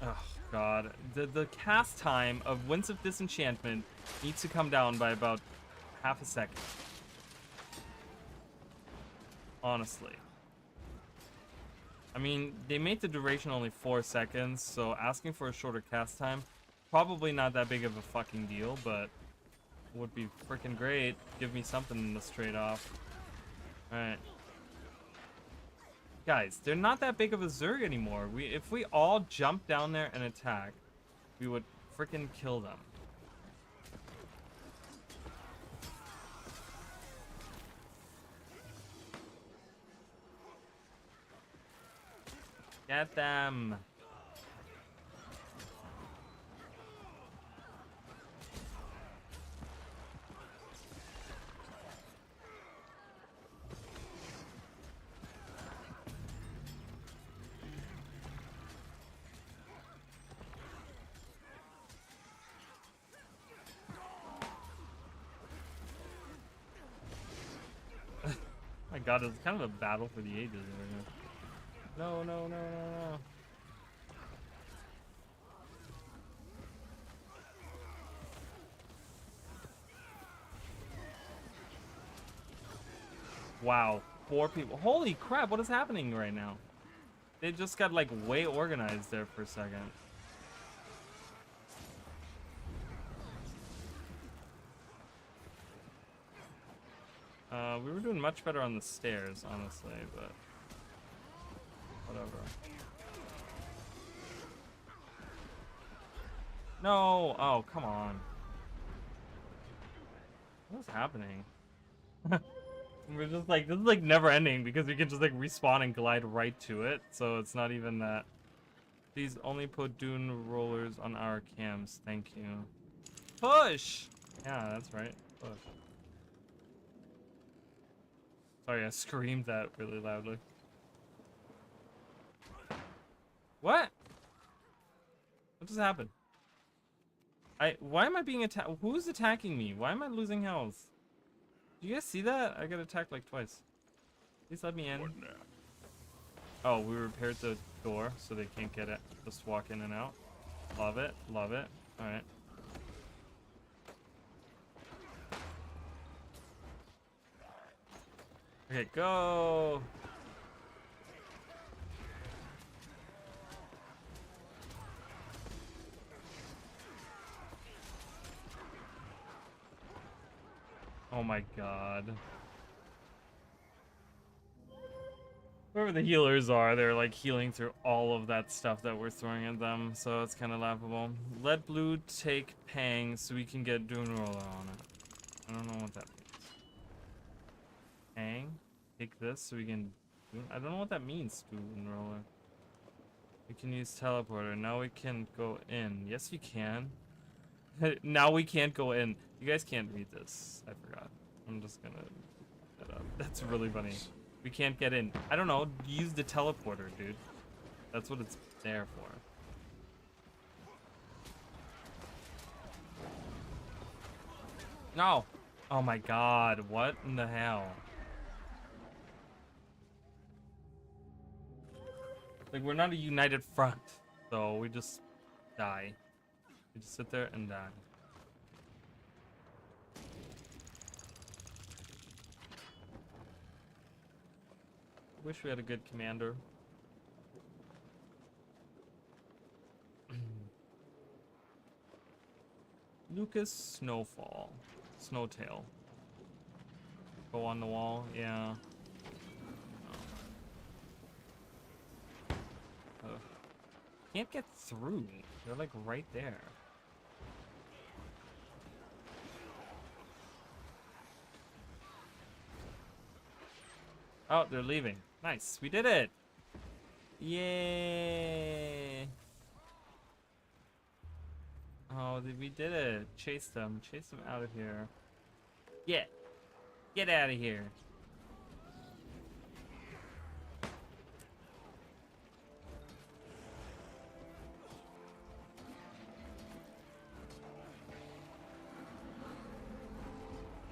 oh god, the cast time of Winds of Disenchantment needs to come down by about half a second. Honestly. I mean, they made the duration only 4 seconds, so asking for a shorter cast time, probably not that big of a fucking deal, but would be freaking great. Give me something to trade off. Alright. Guys, they're not that big of a Zerg anymore. If we all jump down there and attack, we would freaking kill them. Get them. My god, it's kind of a battle for the ages over here. No, no, no, no, no. Wow, 4 people. Holy crap, what is happening right now? They just got like way organized there for a second. We were doing much better on the stairs, honestly, but whatever. No! Oh, come on. What's happening? We're just like, this is like never ending because we can just like respawn and glide right to it, so it's not even that. Please only put dune rollers on our cams, thank you. Push! Yeah, that's right, push. Sorry, I screamed that really loudly. What? What just happened? Why am I being attacked? Who's attacking me? Why am I losing health? Do you guys see that? I got attacked like twice. Please let me in. Oh, we repaired the door so they can't get it. Just walk in and out. Love it. Love it. Alright. Okay, go. Oh my god. Whoever the healers are, they're like healing through all of that stuff that we're throwing at them, so it's kind of laughable. Let blue take Pang so we can get Dune Roller on it. I don't know what that means. Pang? Take this so we can... I don't know what that means, Dune Roller. We can use teleporter. Now we can go in. Yes, you can. Now we can't go in. You guys can't read this. I forgot. I'm just gonna look that up. That's really funny. We can't get in. I don't know. Use the teleporter, dude. That's what it's there for. No. Oh my god. What in the hell? Like, we're not a united front. So we just die. We just sit there and die. Wish we had a good commander. Lucas Snowfall. Snowtail. Go on the wall, yeah. Oh. Can't get through. They're like right there. Oh, they're leaving. Nice, we did it! Yay! Oh, we did it. Chase them out of here. Yeah, get out of here.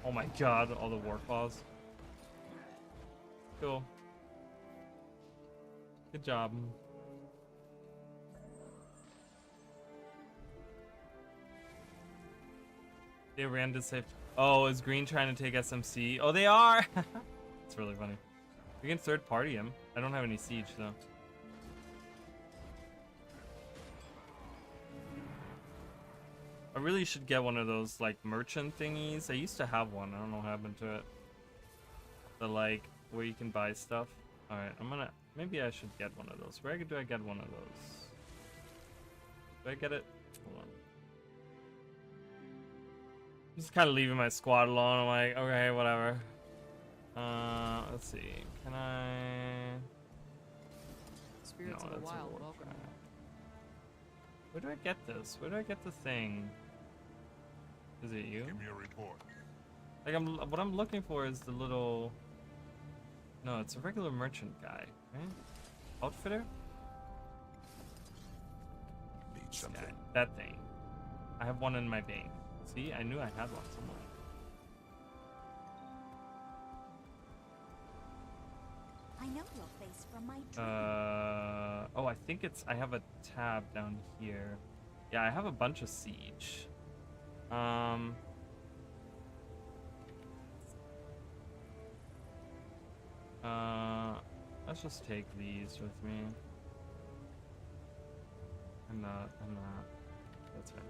Oh my god, all the war claws. Cool. Good job. They ran to save. Oh, is Green trying to take SMC? Oh, they are! It's really funny. We can third party him. I don't have any siege though. I really should get one of those like merchant thingies. I used to have one. I don't know what happened to it. The like where you can buy stuff. Alright, maybe I should get one of those. Where do I get one of those? Do I get it? Hold on. I'm just kind of leaving my squad alone. I'm like, okay, whatever. Let's see. Can I? Spirits No, of the that's a wild, war welcome. cry. Where do I get this? Where do I get the thing? Is it you? Give me a report. Like what I'm looking for is the little. No, it's a regular merchant guy, right? Outfitter? Need This something. guy. That thing. I have one in my bank. See, I knew I had one somewhere. I know your face from my dream. Oh, I think I have a tab down here. Yeah, I have a bunch of siege. Let's just take these with me. I'm not. That's fine.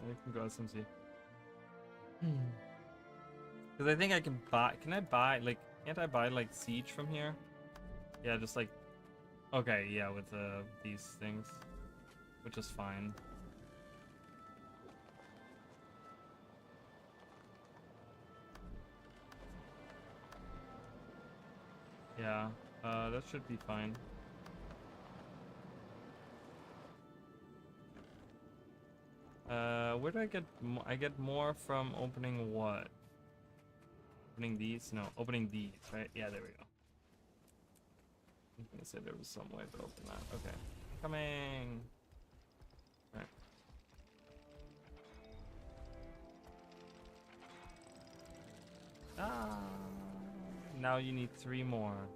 We can go SMC. Because I think I can buy. Can I buy like? Can't I buy like siege from here? Yeah, just like. Okay, yeah, with these things, which is fine. Yeah, that should be fine. Where do I get I get more from opening what? Opening these? No, opening these, right? Yeah, there we go. I was gonna say there was some way to open that. Okay. Coming! Alright. Ah! Now you need 3 more.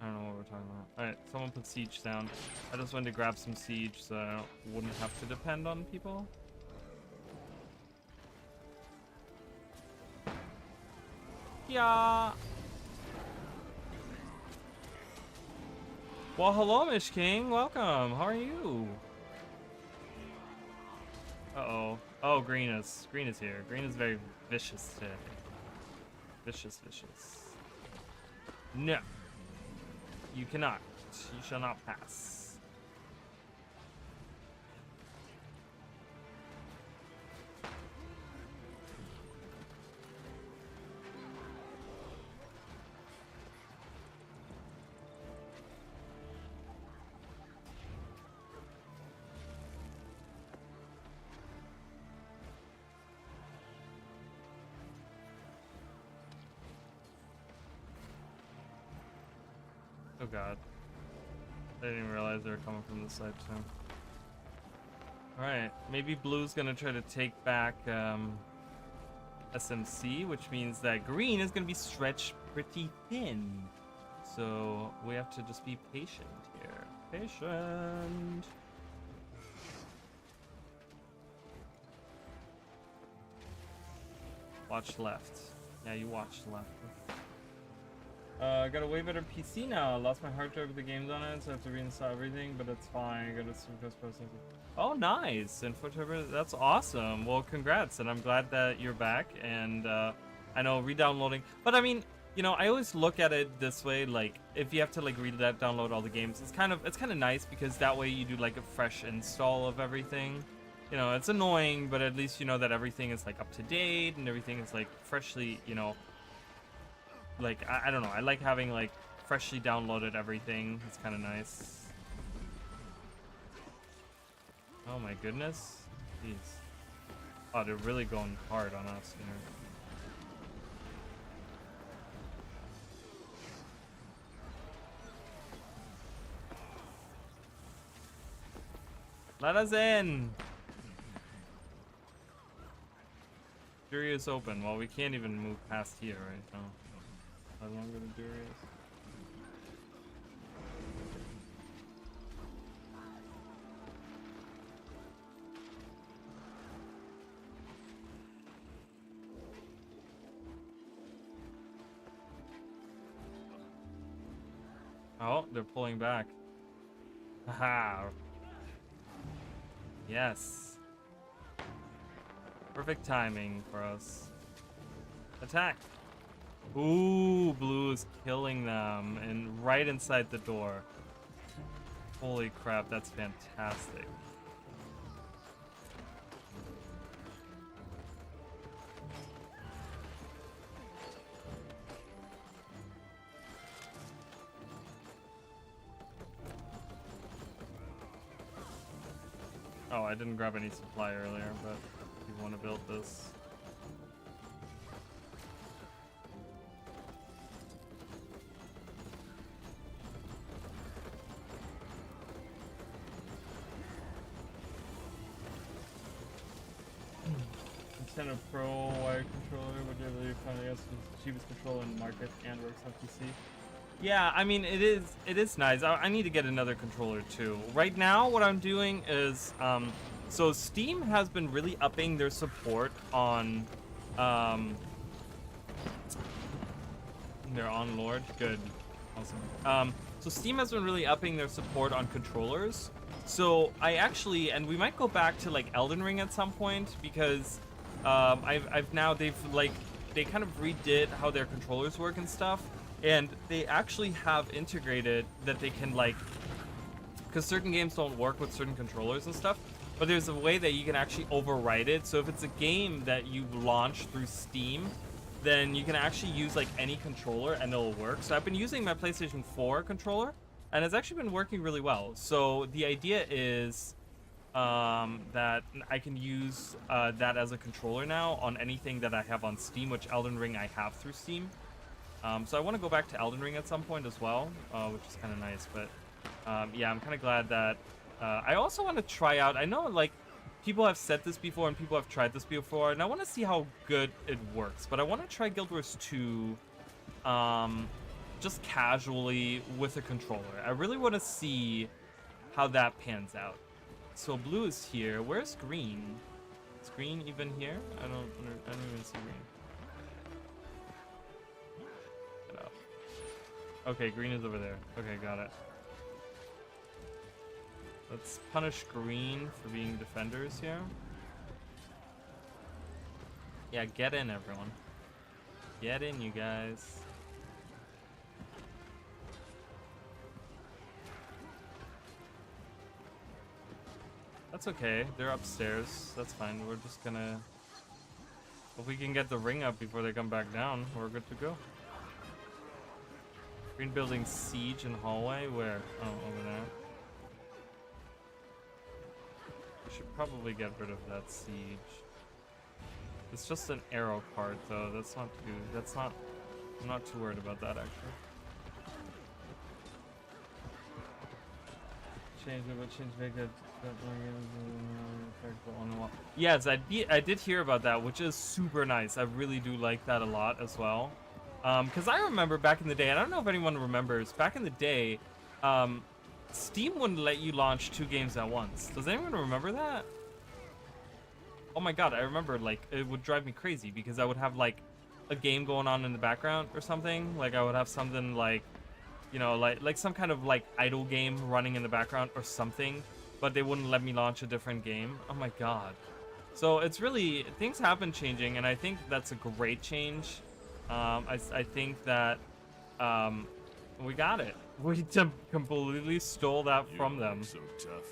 I don't know what we're talking about. Alright, someone put siege down. I just wanted to grab some siege so I wouldn't have to depend on people. Yeah. Well, hello, Mish King. Welcome. How are you? Uh-oh. Oh, green is here. Green is very vicious today. Vicious. No. You cannot. You shall not pass. Oh god. I didn't even realize they were coming from this side too. Alright, maybe blue's gonna try to take back SMC, which means that green is gonna be stretched pretty thin. So we have to just be patient here. Patient. Watch left. Yeah, you watch left. Got a way better PC now. Lost my hard drive with the games on it, so I have to reinstall everything, but it's fine. I got a super fast processor. Oh, nice! And that's awesome. Well, congrats, and I'm glad that you're back. And I know re-downloading, but I mean, you know, I always look at it this way. Like, if you have to like download all the games, it's kind of nice because that way you do like a fresh install of everything. You know, it's annoying, but at least you know that everything is like up to date and everything is like freshly, you know. Like, I don't know, I like having like freshly downloaded everything. It's kind of nice. Oh my goodness. Jeez. Oh, they're really going hard on us, you know. Let us in. Jury is open. Well, we can't even move past here right now. How long the jury is? Oh, they're pulling back. Haha. Yes. Perfect timing for us. Attack. Ooh, blue is killing them and right inside the door. Holy crap, that's fantastic. Oh, I didn't grab any supply earlier, but if you want to build this. Nintendo Pro wired controller, whichever you find the cheapest controller in the market and works on PC. Yeah, I mean it is nice. I need to get another controller too. Right now, what I'm doing is so Steam has been really upping their support on they're on Lord. Good, awesome. So Steam has been really upping their support on controllers. So I actually, and we might go back to like Elden Ring at some point because I've now they kind of redid how their controllers work and stuff, and they actually have integrated that they can like, because certain games don't work with certain controllers and stuff, but there's a way that you can actually override it. So if it's a game that you launch through Steam, then you can actually use like any controller and it'll work. So I've been using my PlayStation 4 controller and it's actually been working really well. So the idea is that I can use that as a controller now on anything that I have on Steam, which Elden Ring I have through Steam. So I want to go back to Elden Ring at some point as well, which is kind of nice. But yeah, I'm kind of glad that I also want to try out. I know like people have said this before and people have tried this before, and I want to see how good it works. But I want to try Guild Wars 2, just casually with a controller. I really want to see how that pans out. So blue is here. Where's green? Is green even here? I don't even see green. Get out. Okay, green is over there. Okay, got it. Let's punish green for being defenders here. Yeah, get in, everyone. Get in, you guys. That's okay. They're upstairs. That's fine. We're just gonna... If we can get the ring up before they come back down, we're good to go. Green building siege and hallway. Where? Oh, over there. We should probably get rid of that siege. It's just an arrow card, though. That's not too... That's not... I'm not too worried about that, actually. Change it, but change make it... Yes, I did hear about that, which is super nice. I really do like that a lot as well. Because I remember back in the day, and I don't know if anyone remembers, back in the day, Steam wouldn't let you launch 2 games at once. Does anyone remember that? Oh my god, I remember, like, it would drive me crazy because I would have, like, a game going on in the background or something. Like, I would have something like, you know, like some kind of, like, idle game running in the background or something, but they wouldn't let me launch a different game. Oh my god. So it's really, things have been changing, and I think that's a great change. I think that we got it. We completely stole that from them. So tough.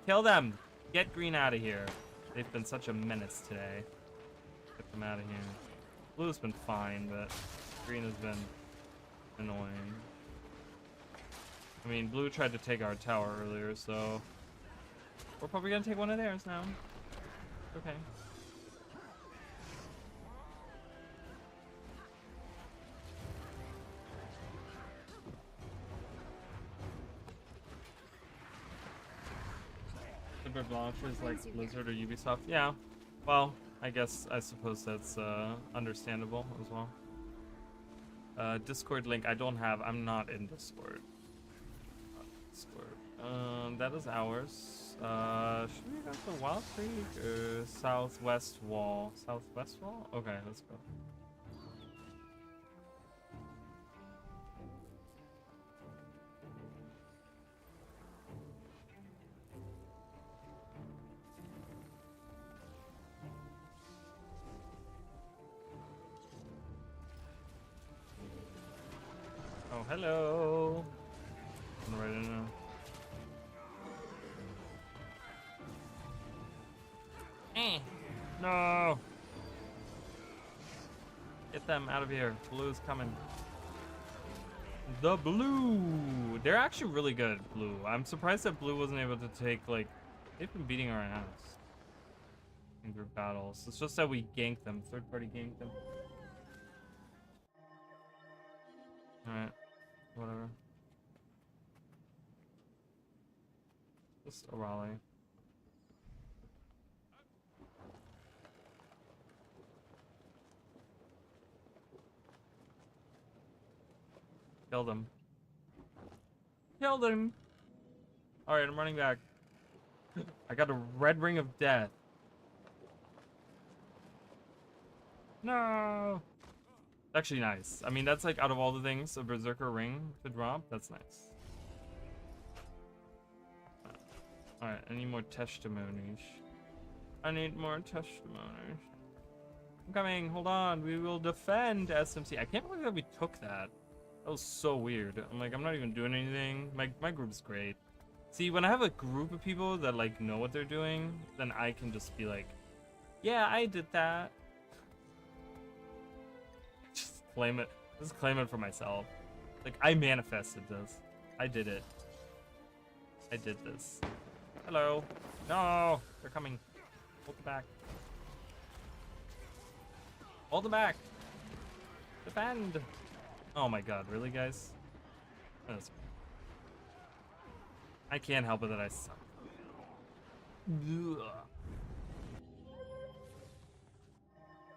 Kill them. Get green out of here. They've been such a menace today. Get them out of here. Blue's been fine, but green has been annoying. I mean, blue tried to take our tower earlier, so we're probably gonna take one of theirs now. Okay. Super launchers like Blizzard or Ubisoft. Yeah. Well, I suppose that's understandable as well. Discord link I don't have. I'm not in Discord. That is ours. Should we go to Wild Creek or Southwest Wall? Southwest Wall? Okay, let's go. Oh, hello. I'm right in now. No! Get them out of here. Blue's coming. The blue! They're actually really good, blue. I'm surprised that blue wasn't able to take, like... They've been beating our ass in group battles. It's just that we ganked them. Third party ganked them. Alright. Whatever. Just a rally. Killed him. Killed him! Alright, I'm running back. I got a red ring of death. No! Actually nice. I mean, that's like out of all the things a Berserker ring to drop, that's nice. Alright, I need more testimonies. I need more testimonies. I'm coming, hold on. We will defend SMC. I can't believe that we took that. That was so weird. I'm like, I'm not even doing anything. My group's great. See, when I have a group of people that like know what they're doing, then I can just be like, yeah, I did that. Just claim it. Just claim it for myself. Like, I manifested this. I did it. I did this. Hello. No, they're coming. Hold them back. Hold them back. Defend. Oh my god, really, guys? That's... I can't help it that I suck. Ugh.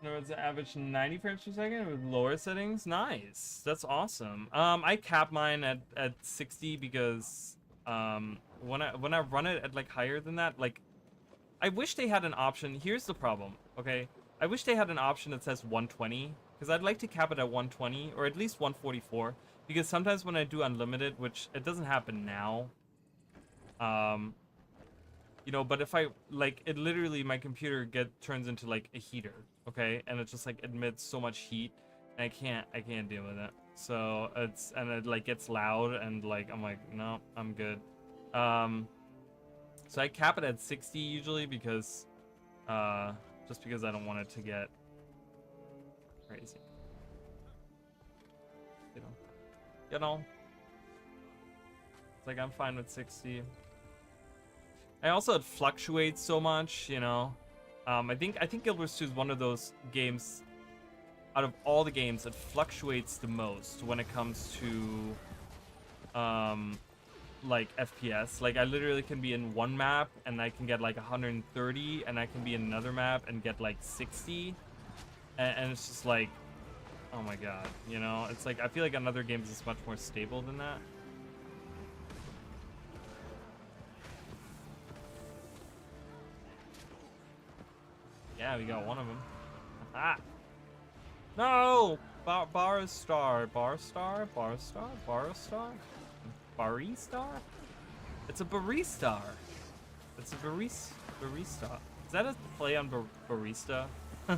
No, it's an average 90 frames per second with lower settings. Nice. That's awesome. I cap mine at 60 because when I run it at like higher than that, like I wish they had an option. Here's the problem, okay? I wish they had an option that says 120 because I'd like to cap it at 120 or at least 144 because sometimes when I do unlimited, which it doesn't happen now, you know, but if I like it, literally my computer turns into like a heater, okay, and it just like emits so much heat, and I can't deal with it. So it like gets loud, and like I'm like, no, I'm good. So I cap it at 60 usually because just because I don't want it to get crazy. You know, it's like I'm fine with 60. I also, it fluctuates so much, you know. I think Guild Wars 2 is one of those games out of all the games that fluctuates the most when it comes to like FPS. Like I literally can be in one map and I can get like 130, and I can be in another map and get like 60, and it's just like, oh my god, you know. It's like I feel like in other games it's much more stable than that. Yeah, we got one of them. Ah! No! Baristar. Baristar? Baristar? Baristar? Baristar? It's a Baristar. It's a Barista. Is that a play on barista? Or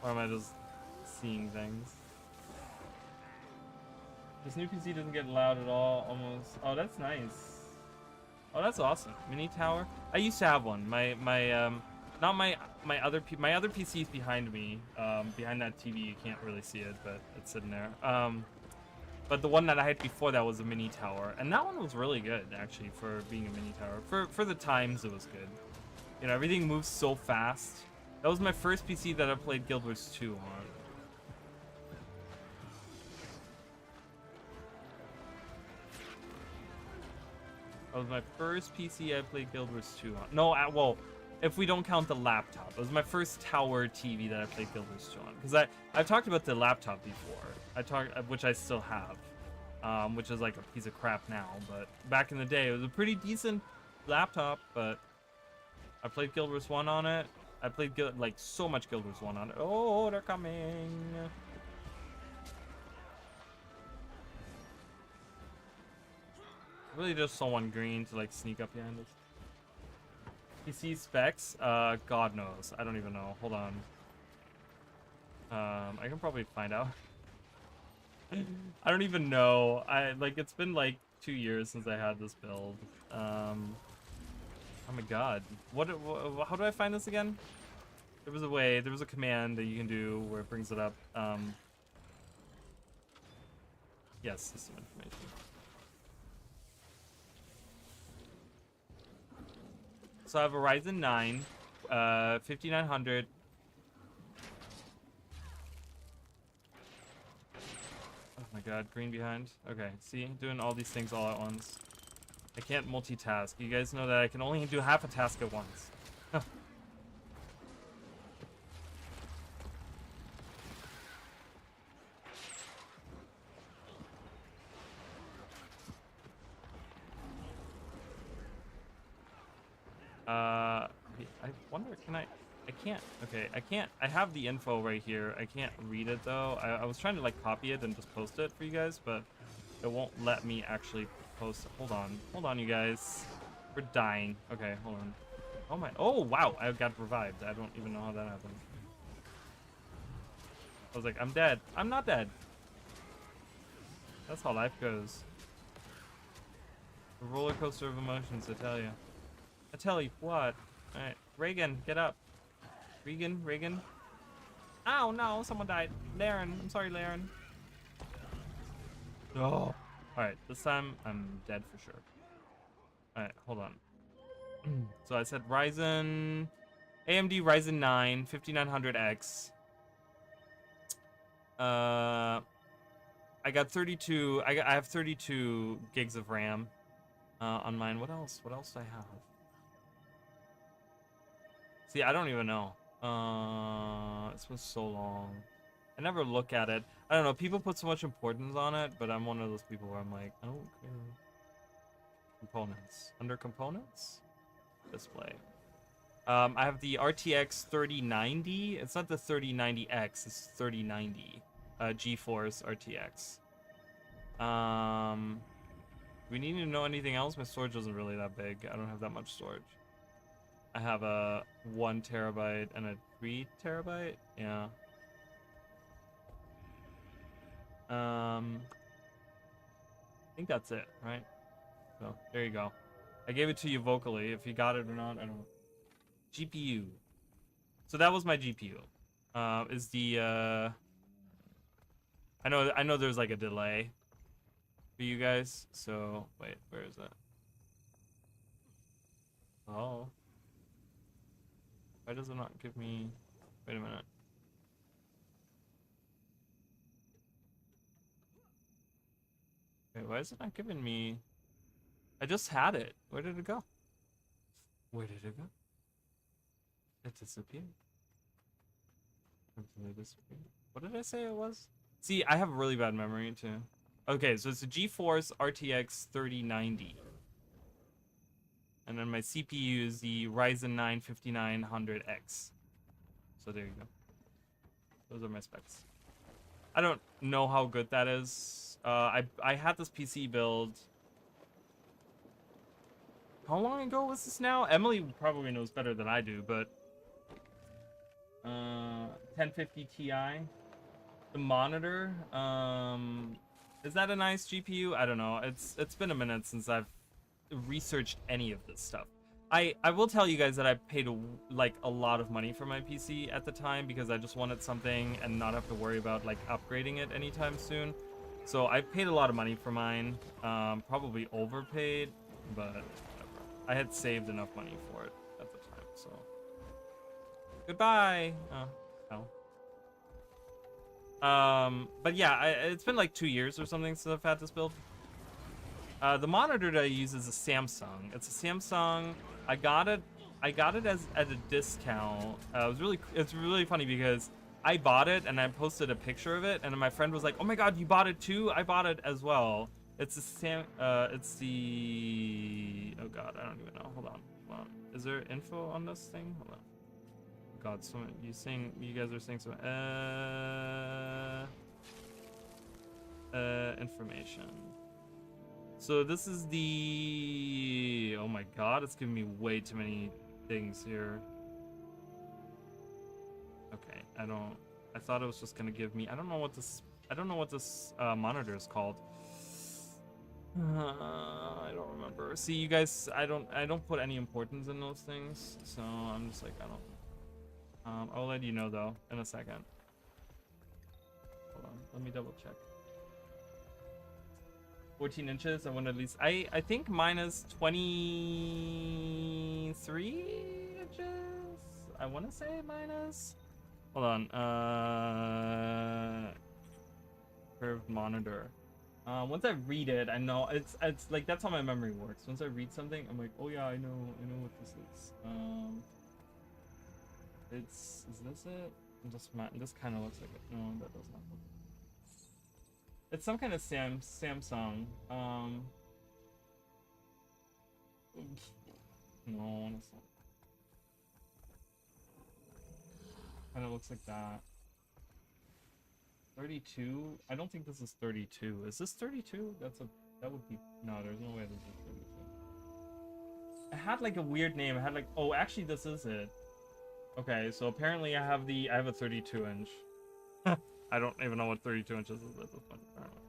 am I just seeing things? This new PC doesn't get loud at all, almost. Oh, that's nice. Oh, that's awesome. Mini tower? I used to have one. Not my other PC is behind me. Behind that TV, you can't really see it, but it's sitting there. But the one that I had before that was a mini tower, and that one was really good actually for being a mini tower. For the times, it was good. You know, everything moves so fast. That was my first PC that I played Guild Wars 2 on. That was my first PC I played Guild Wars 2 on. No, well, if we don't count the laptop. It was my first tower TV that I played Guild Wars 2 on. Because I've talked about the laptop before. Which I still have. Which is like a piece of crap now. But back in the day, it was a pretty decent laptop. But I played Guild Wars 1 on it. I played like so much Guild Wars 1 on it. Oh, they're coming. Really just someone green to like sneak up behind us. PC specs? God knows. I don't even know. Hold on. I can probably find out. I don't even know. It's been like 2 years since I had this build. Oh my god. How do I find this again? There was a command that you can do where it brings it up. Yes, system information. So I have a Ryzen 9, 5900. Oh my god, green behind. Okay, see, doing all these things all at once. I can't multitask. You guys know that I can only do half a task at once. I wonder, I can't, okay, I have the info right here. I can't read it though. I was trying to like copy it and just post it for you guys, but it won't let me actually post it. Hold on, you guys. We're dying. Okay, hold on. Oh my, oh wow, I got revived. I don't even know how that happened. I was like, I'm dead. I'm not dead. That's how life goes. The roller coaster of emotions, I tell you. I tell you what. Alright, Reagan, get up. Reagan. Oh no, someone died. Laren, I'm sorry, Laren. Oh. Alright, this time I'm dead for sure. Alright, hold on. So I said AMD Ryzen 9, 5900X. I got 32, I have 32 gigs of RAM on mine. What else do I have? See, I don't even know. It's been so long. I never look at it. I don't know. People put so much importance on it, but I'm one of those people where I'm like, I don't care. Components. Under components? Display. I have the RTX 3090. It's not the 3090X. It's 3090. GeForce RTX. We need to know anything else? My storage isn't really that big. I don't have that much storage. I have a 1 terabyte and a 3 terabyte. Yeah. I think that's it, right? So there you go. I gave it to you vocally. If you got it or not, I don't know. GPU. So that was my GPU. Is the I know there's like a delay for you guys. So wait, where is that? Oh. Why does it not give me? Wait a minute. Wait, why is it not giving me? I just had it. Where did it go? Where did it go? It disappeared. It disappeared. What did I say it was? See, I have really bad memory too. Okay, so it's a GeForce RTX 3090. And then my CPU is the Ryzen 9 5900X. So there you go. Those are my specs. I don't know how good that is. I had this PC build. How long ago was this now? Emily probably knows better than I do, but 1050 Ti. The monitor, is that a nice GPU? I don't know. It's been a minute since I've researched any of this stuff. I will tell you guys that I paid like a lot of money for my PC at the time because I just wanted something and not have to worry about like upgrading it anytime soon. So I paid a lot of money for mine, probably overpaid, but whatever. I had saved enough money for it at the time, so. Goodbye. Oh. But yeah, it's been like 2 years or something since I've had this build. The monitor that I use is a Samsung. It's a Samsung. I got it as at a discount. It's really funny because I bought it and I posted a picture of it, and then my friend was like, "Oh my God, you bought it too? I bought it as well." It's the oh God, I don't even know. Hold on. Is there info on this thing? Hold on. God, you guys are saying some information. So this is the, oh my God, it's giving me way too many things here. Okay, I thought it was just gonna give me, I don't know what this monitor is called. I don't remember. See, you guys, I don't put any importance in those things, so I'm just like, I don't. I'll let you know though in a second. Hold on, let me double check. 14 inches. I want at least. I think mine is 23 inches. I want to say mine is. Hold on. Curved monitor. Once I read it, I know it's like that's how my memory works. Once I read something, I'm like, oh yeah, I know what this is. Is this it? This kind of looks like it. No, that does not look. It's some kind of Samsung. No, it's not. Kind of looks like that. 32? I don't think this is 32. Is this 32? That would be, no, there's no way this is 32. It had like a weird name. It had like, oh, actually this is it. Okay, so apparently I have a 32 inch. I don't even know what 32 inches is at this point, apparently.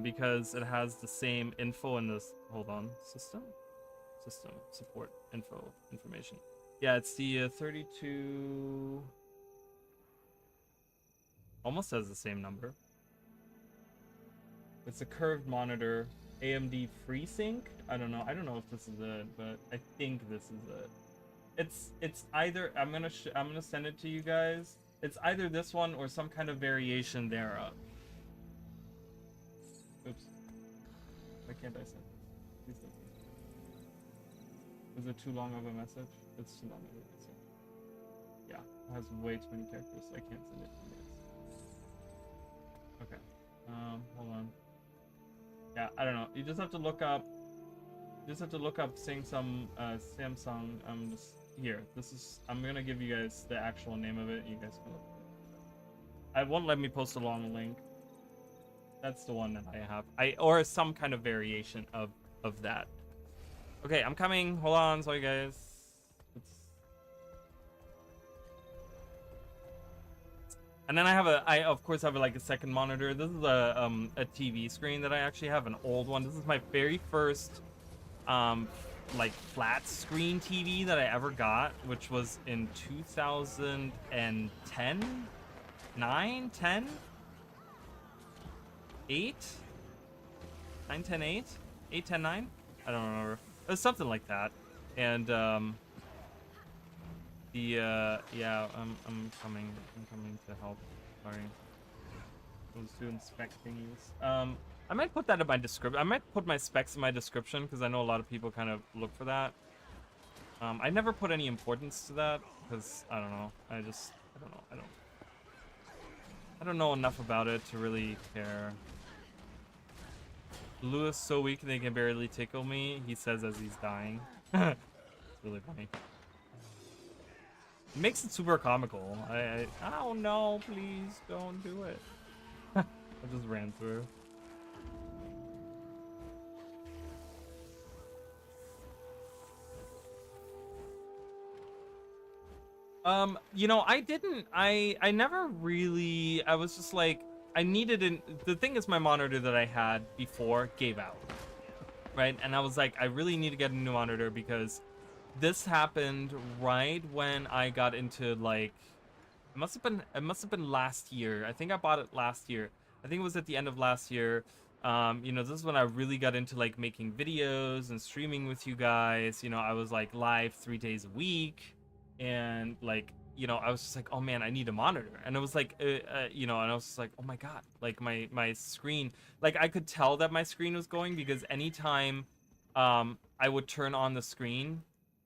Because it has the same info in this, hold on, system support information. Yeah, it's the 32, almost has the same number. It's a curved monitor, AMD FreeSync. I don't know if this is it, but I think this is it. It's either, I'm gonna send it to you guys. It's either this one or some kind of variation thereof. Oops. Why can't I send this? Please don't. Is it too long of a message? It's too long of a message. It has way too many characters. I can't send it to you guys. Okay. Hold on. Yeah, I don't know. You just have to look up. You just have to look up Samsung. I'm just here. This is. I'm gonna give you guys the actual name of it. You guys can look. It won't let me post a long link. That's the one that I have. Or some kind of variation of that. Okay, I'm coming. Hold on, sorry guys. And then I of course have like a second monitor. This is a TV screen that I actually have, an old one. This is my very first like flat screen TV that I ever got, which was in 2010, 9, 10, 8, 9, 10, 8, 8, 10, 9. I don't remember. It was something like that. And yeah, I'm coming to help. Sorry. I was doing spec thingies. I might put that in my description. I might put my specs in my description because I know a lot of people kind of look for that. I never put any importance to that because I don't know. I don't know. I don't know enough about it to really care. Lewis so weak they can barely tickle me, he says as he's dying. It's really funny. It makes it super comical. Oh no, please don't do it. I just ran through. You know, I never really, I was just like, the thing is my monitor that I had before gave out, right? And I was like, I really need to get a new monitor because this happened right when I got into like, it must have been last year. I think I bought it last year. I think it was at the end of last year. You know, this is when I really got into like making videos and streaming with you guys. You know, I was like live 3 days a week. And like, you know, I was just like, oh man, I need a monitor. And it was like, you know, and I was just like, oh my god, like my screen, like I could tell that my screen was going because anytime I would turn on the screen,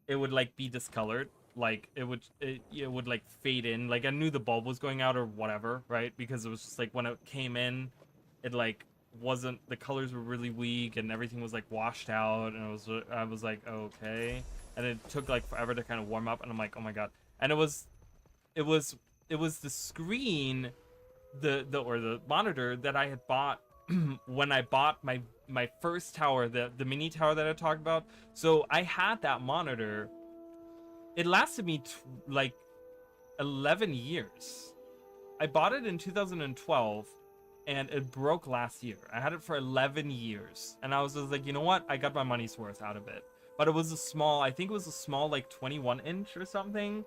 it would like be discolored, like it would like fade in, like I knew the bulb was going out or whatever, right? Because it was just like when it came in, it like wasn't, the colors were really weak and everything was like washed out, and I was like, okay. And it took like forever to kind of warm up, and I'm like, oh my god. And it was the screen, the monitor that I had bought when I bought my first tower, the mini tower that I talked about. So I had that monitor. It lasted me like 11 years. I bought it in 2012 and it broke last year. I had it for 11 years, and I was just like, you know what? I got my money's worth out of it. But it was a small, I think it was a small like 21 inch or something.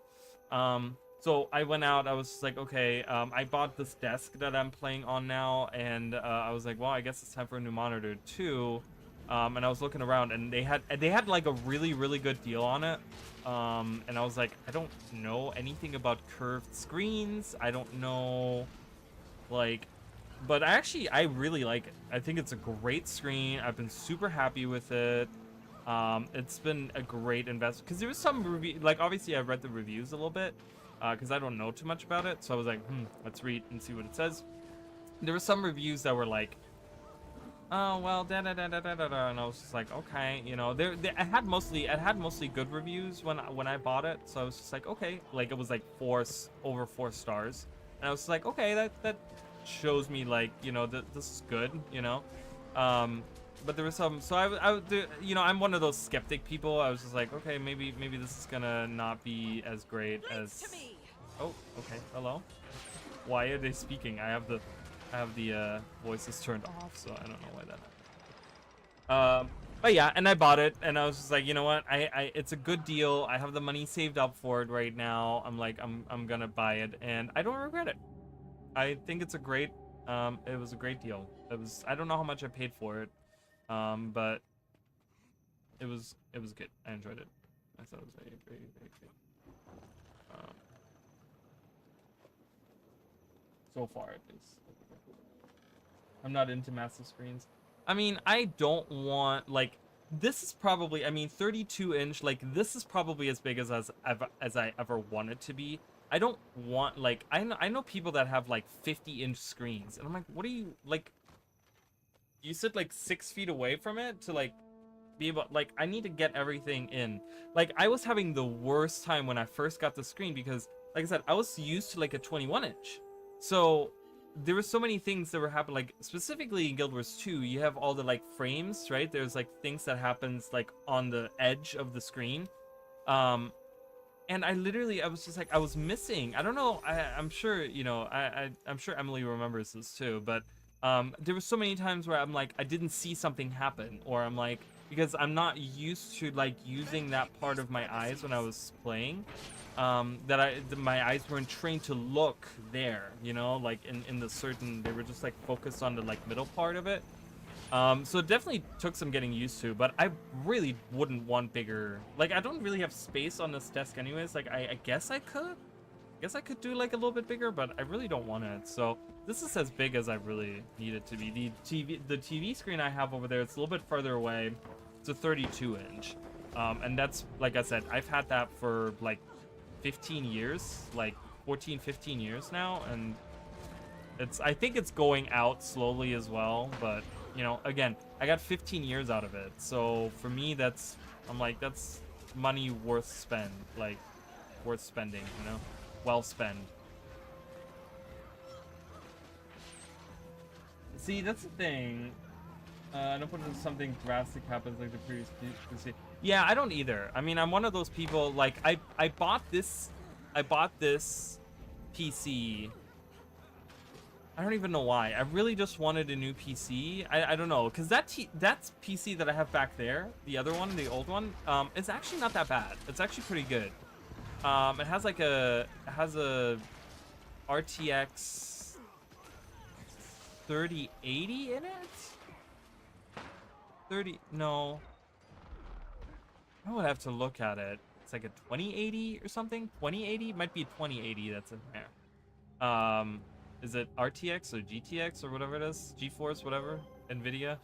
So I went out, I was just like, okay, I bought this desk that I'm playing on now, and I was like, well, I guess it's time for a new monitor too. And I was looking around, and they had like a really good deal on it. And I was like, I don't know anything about curved screens. I don't know, like, but I really like it. I think it's a great screen. I've been super happy with it. It's been a great investment because there was some review, like obviously I've read the reviews a little bit because I don't know too much about it, so I was like, let's read and see what it says. There were some reviews that were like, oh well, and I was just like, okay, you know, it had mostly good reviews when I bought it, so I was just like, okay, like it was like over 4 stars, and I was like, okay, that shows me like, you know, that this is good, you know. But there was some, so you know, I'm one of those skeptic people. I was just like, okay, maybe this is gonna not be as great as. Oh, okay. Hello. Why are they speaking? I have the voices turned off, so I don't know why that happened. But yeah, and I bought it, and I was just like, you know what? It's a good deal. I have the money saved up for it right now. I'm like, I'm gonna buy it, and I don't regret it. I think it's a great. It was a great deal. I don't know how much I paid for it. But it was good. I enjoyed it. I thought it was very good. So far, at least. I'm not into massive screens. I mean, I don't want, like, this is probably, I mean, 32 inch, like, this is probably as big as I ever want it to be. I don't want, like, I know people that have like 50-inch screens, and I'm like, what are you, like, you sit like 6 feet away from it to like be able, like, I need to get everything in. Like, I was having the worst time when I first got the screen because, like I said, I was used to like a 21-inch. So there were so many things that were happening, like specifically in Guild Wars 2, you have all the like frames, right? There's like things that happens like on the edge of the screen. Um, and I was just like, I was missing. I don't know. I'm sure, you know, I'm sure Emily remembers this too, but there were so many times where I'm like, I didn't see something happen, or I'm like, because I'm not used to like using that part of my eyes when I was playing, my eyes weren't trained to look there, you know, like in the certain, they were just like focused on the like middle part of it. So it definitely took some getting used to, but I really wouldn't want bigger. Like, I don't really have space on this desk anyways. Like, I guess I could. I guess I could do, like, a little bit bigger, but I really don't want it. So this is as big as I really need it to be. The TV screen I have over there, it's a little bit further away. It's a 32-inch. And that's, like I said, I've had that for, like, 15 years. Like, 14, 15 years now. And I think it's going out slowly as well, but... You know, again, I got 15 years out of it. So for me, I'm like, that's money worth worth spending, you know? Well spent. See, that's the thing. I don't put it something drastic happens like the previous PC. Yeah, I don't either. I mean, I'm one of those people, like, I bought this PC. I don't even know why. I really just wanted a new PC. I don't know, because that's PC that I have back there, the other one, the old one, it's actually not that bad. It's actually pretty good. It has like a RTX 3080 in it. No. I would have to look at it. It's like a 2080 or something. 2080 might be a 2080 that's in there. Is it RTX or GTX or whatever it is? GeForce, whatever? NVIDIA?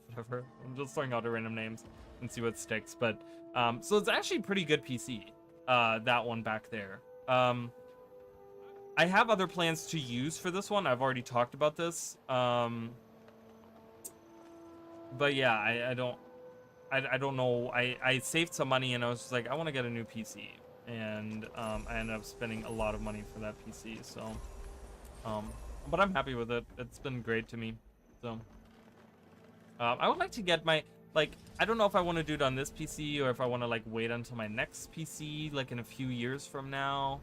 Whatever. I'm just throwing out the random names and see what sticks. But, so it's actually a pretty good PC. That one back there. I have other plans to use for this one. I've already talked about this. But yeah, I don't know. I saved some money and I was just like, I want to get a new PC. And, I ended up spending a lot of money for that PC, so... but I'm happy with it. It's been great to me. So, I would like to get my, like, I don't know if I want to do it on this PC or if I want to, like, wait until my next PC, like, in a few years from now.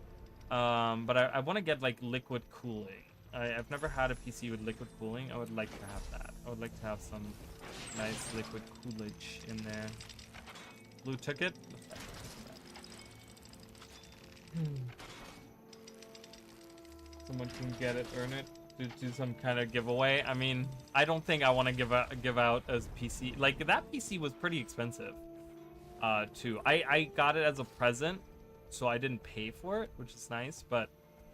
But I want to get, like, liquid cooling. I've never had a PC with liquid cooling. I would like to have that. I would like to have some nice liquid coolage in there. Blue took it. Someone can get it, earn it, do some kind of giveaway. I mean, I don't think I want to give out as PC. Like, that PC was pretty expensive, too. I got it as a present, so I didn't pay for it, which is nice. But,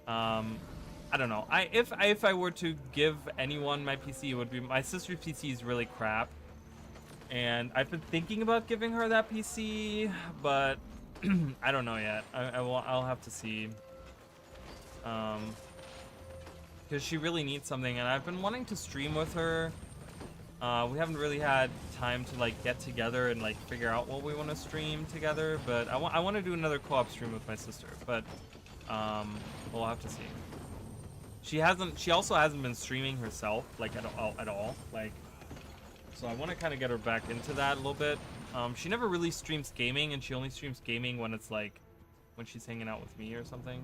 I don't know. If I were to give anyone my PC, it would be my sister's PC is really crap, and I've been thinking about giving her that PC, but I don't know yet. I'll have to see. Because she really needs something, and I've been wanting to stream with her. We haven't really had time to like get together and like figure out what we want to stream together, but I want to do another co-op stream with my sister, but we'll have to see. She also hasn't been streaming herself like at all, like, so I want to kind of get her back into that a little bit. She never really streams gaming, and she only streams gaming when it's like when she's hanging out with me or something.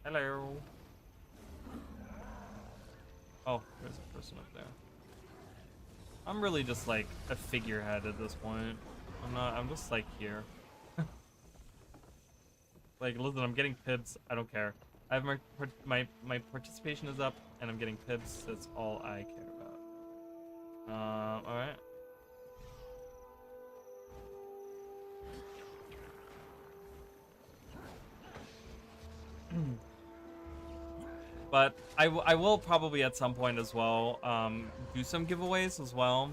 Hello. Oh, there's a person up there. I'm really just like a figurehead at this point. I'm just like here. Like, listen, I'm getting pibs. I don't care. I have my participation is up, and I'm getting pibs. That's all I care about. All right. But I will probably at some point as well do some giveaways as well.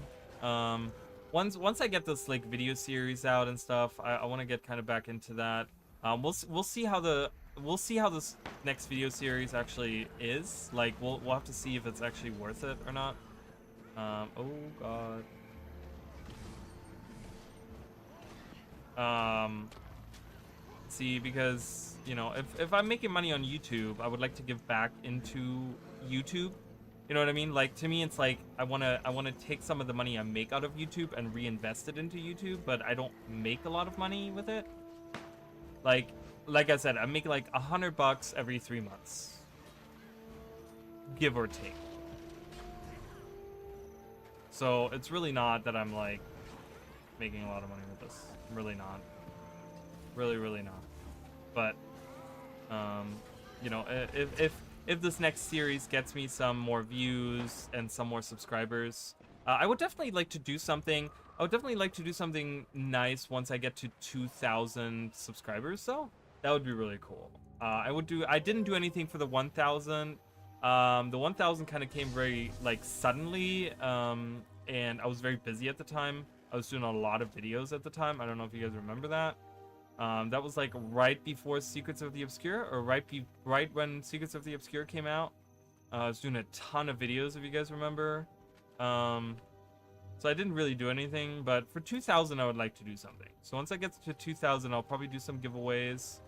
Once I get this like video series out and stuff, I want to get kind of back into that. We'll see how the we'll see how this next video series actually is. Like, we'll have to see if it's actually worth it or not. Oh god. See, because, you know, if I'm making money on YouTube, I would like to give back into YouTube. You know what I mean? Like, to me, it's like I wanna take some of the money I make out of YouTube and reinvest it into YouTube, but I don't make a lot of money with it. Like I said, I make like $100 every 3 months, give or take. So it's really not that I'm like making a lot of money with this. I'm really not. Really not. But you know, if this next series gets me some more views and some more subscribers, I would definitely like to do something. I would definitely like to do something nice once I get to 2,000 subscribers. So that would be really cool. I didn't do anything for the 1,000. The 1,000 kind of came very like suddenly, and I was very busy at the time. I was doing a lot of videos at the time. I don't know if you guys remember that. That was like right before Secrets of the Obscure, or right when Secrets of the Obscure came out. I was doing a ton of videos, if you guys remember. So I didn't really do anything, but for 2,000 I would like to do something. So once I get to 2,000, I'll probably do some giveaways.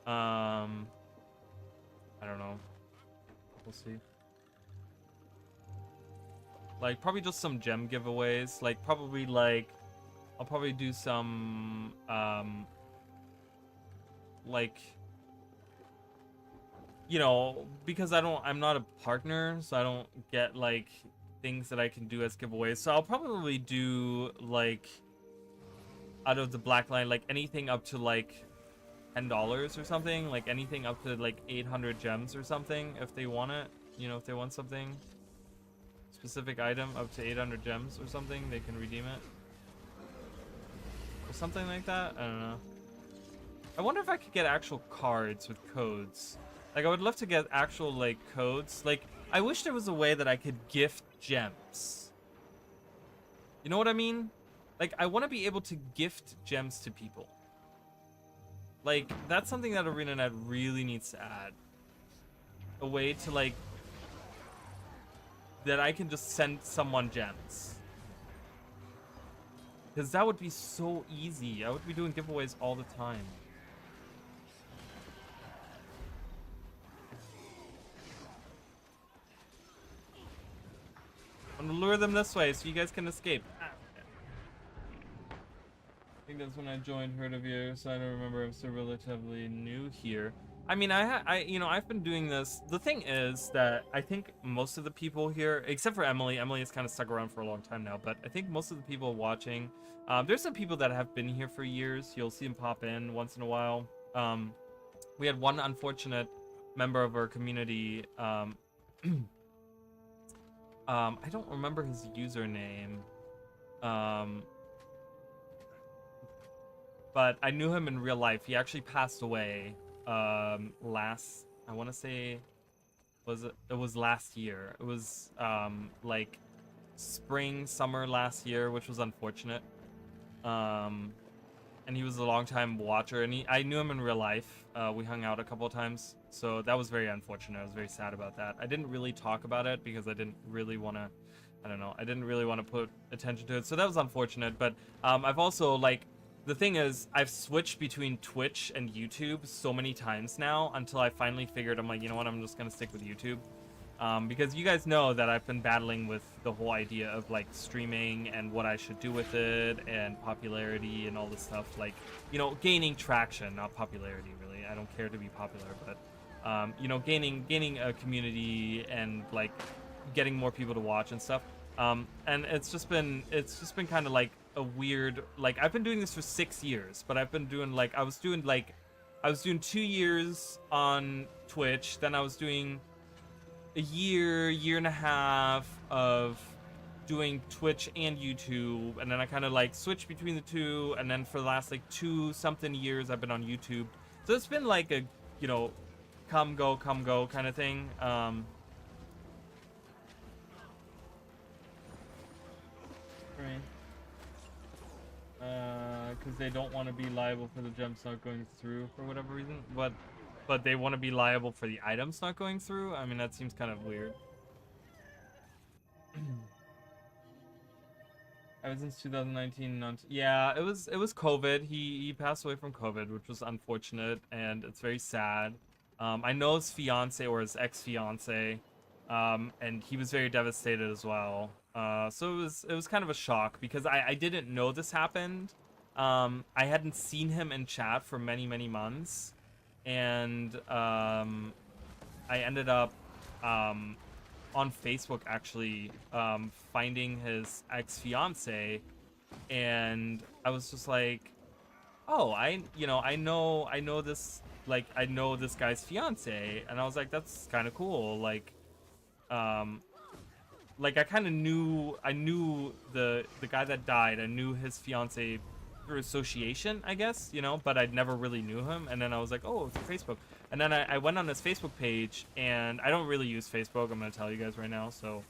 I don't know. We'll see. Like probably just some gem giveaways. Like probably like I'll probably do some like, you know, because I'm not a partner, so I don't get like things that I can do as giveaways. So I'll probably do like out of the black line, like anything up to like $10 or something, like anything up to like 800 gems or something if they want it. You know, if they want something specific item up to 800 gems or something, they can redeem it or something like that. I don't know. I wonder if I could get actual cards with codes. Like, I would love to get actual, like, codes. Like, I wish there was a way that I could gift gems. You know what I mean? Like, I want to be able to gift gems to people. Like, that's something that ArenaNet really needs to add. A way to, like, that I can just send someone gems. Because that would be so easy. I would be doing giveaways all the time. I'm gonna lure them this way so you guys can escape. I think that's when I joined Herd of You, so I don't remember. I'm still relatively new here. I mean, you know, I've been doing this. The thing is that I think most of the people here, except for Emily has kind of stuck around for a long time now, but I think most of the people watching, there's some people that have been here for years. You'll see them pop in once in a while. We had one unfortunate member of our community, I don't remember his username. But I knew him in real life. He actually passed away last, I want to say, it was last year. It was like spring, summer last year, which was unfortunate. And he was a long-time watcher, and I knew him in real life. We hung out a couple of times, so that was very unfortunate. I was very sad about that. I didn't really talk about it because I didn't really want to, I don't know, I didn't really want to put attention to it, so that was unfortunate. But I've also, like, the thing is, I've switched between Twitch and YouTube so many times now until I finally figured, I'm like, you know what, I'm just going to stick with YouTube. Because you guys know that I've been battling with the whole idea of like streaming and what I should do with it and popularity and all this stuff, like, you know, gaining traction, not popularity really. I don't care to be popular, but you know, gaining a community and like getting more people to watch and stuff. And it's just been kind of like a weird, like, I've been doing this for 6 years, but I've been doing like, I was doing 2 years on Twitch, then I was doing a year and a half of doing Twitch and YouTube, and then I kind of like switched between the two, and then for the last like 2-something years I've been on YouTube. So it's been like a, you know, come go kind of thing. Right. Because they don't want to be liable for the jumps not going through for whatever reason. But but they want to be liable for the items not going through. I mean, that seems kind of weird. Ever since 2019, yeah, it was COVID. He passed away from COVID, which was unfortunate, and it's very sad. I know his fiance or his ex-fiance, and he was very devastated as well. So it was kind of a shock because I didn't know this happened. I hadn't seen him in chat for many months, and I ended up on Facebook actually finding his ex-fiance, and I was just like, oh, I know this, like, I know this guy's fiance, and I was like, that's kind of cool. Um like I kind of knew the guy that died. I knew his fiance through association, I guess, but I'd never really knew him. And then I was like, oh, through Facebook. And then I went on his Facebook page, and I don't really use Facebook, I'm gonna tell you guys right now. So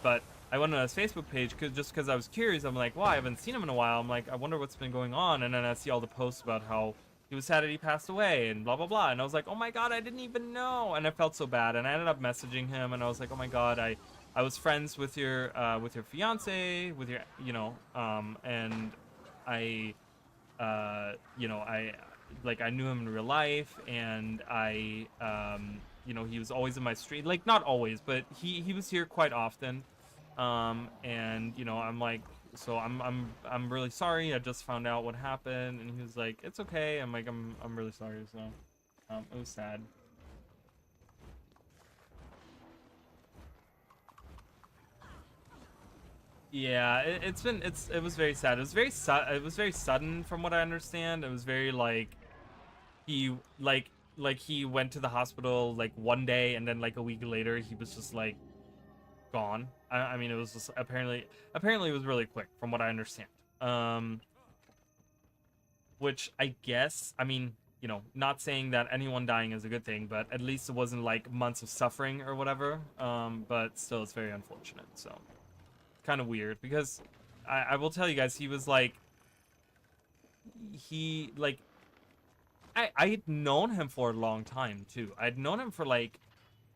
but I went on his Facebook page just because I was curious. I'm like, wow, I haven't seen him in a while. I'm like, I wonder what's been going on. And then I see all the posts about how he was sad that he passed away and blah blah blah. And I was like, oh my god, I didn't even know. And I felt so bad. And I ended up messaging him, and I was like, oh my god, I was friends with your fiance, with your, and I, I knew him in real life, and he was always in my street, like not always, but he was here quite often, and I'm like, so I'm really sorry. I just found out what happened, and he was like, it's okay. I'm like, I'm really sorry. So, it was sad. Yeah, it was very sad. It was very sudden from what I understand. It was very he he went to the hospital like one day, and then like a week later he was just like gone. I mean, it was just apparently it was really quick from what I understand. Which I guess, I mean, not saying that anyone dying is a good thing, but at least it wasn't like months of suffering or whatever. But still, it's very unfortunate. So kind of weird because I will tell you guys, he was like, I had known him for a long time too. I'd known him for like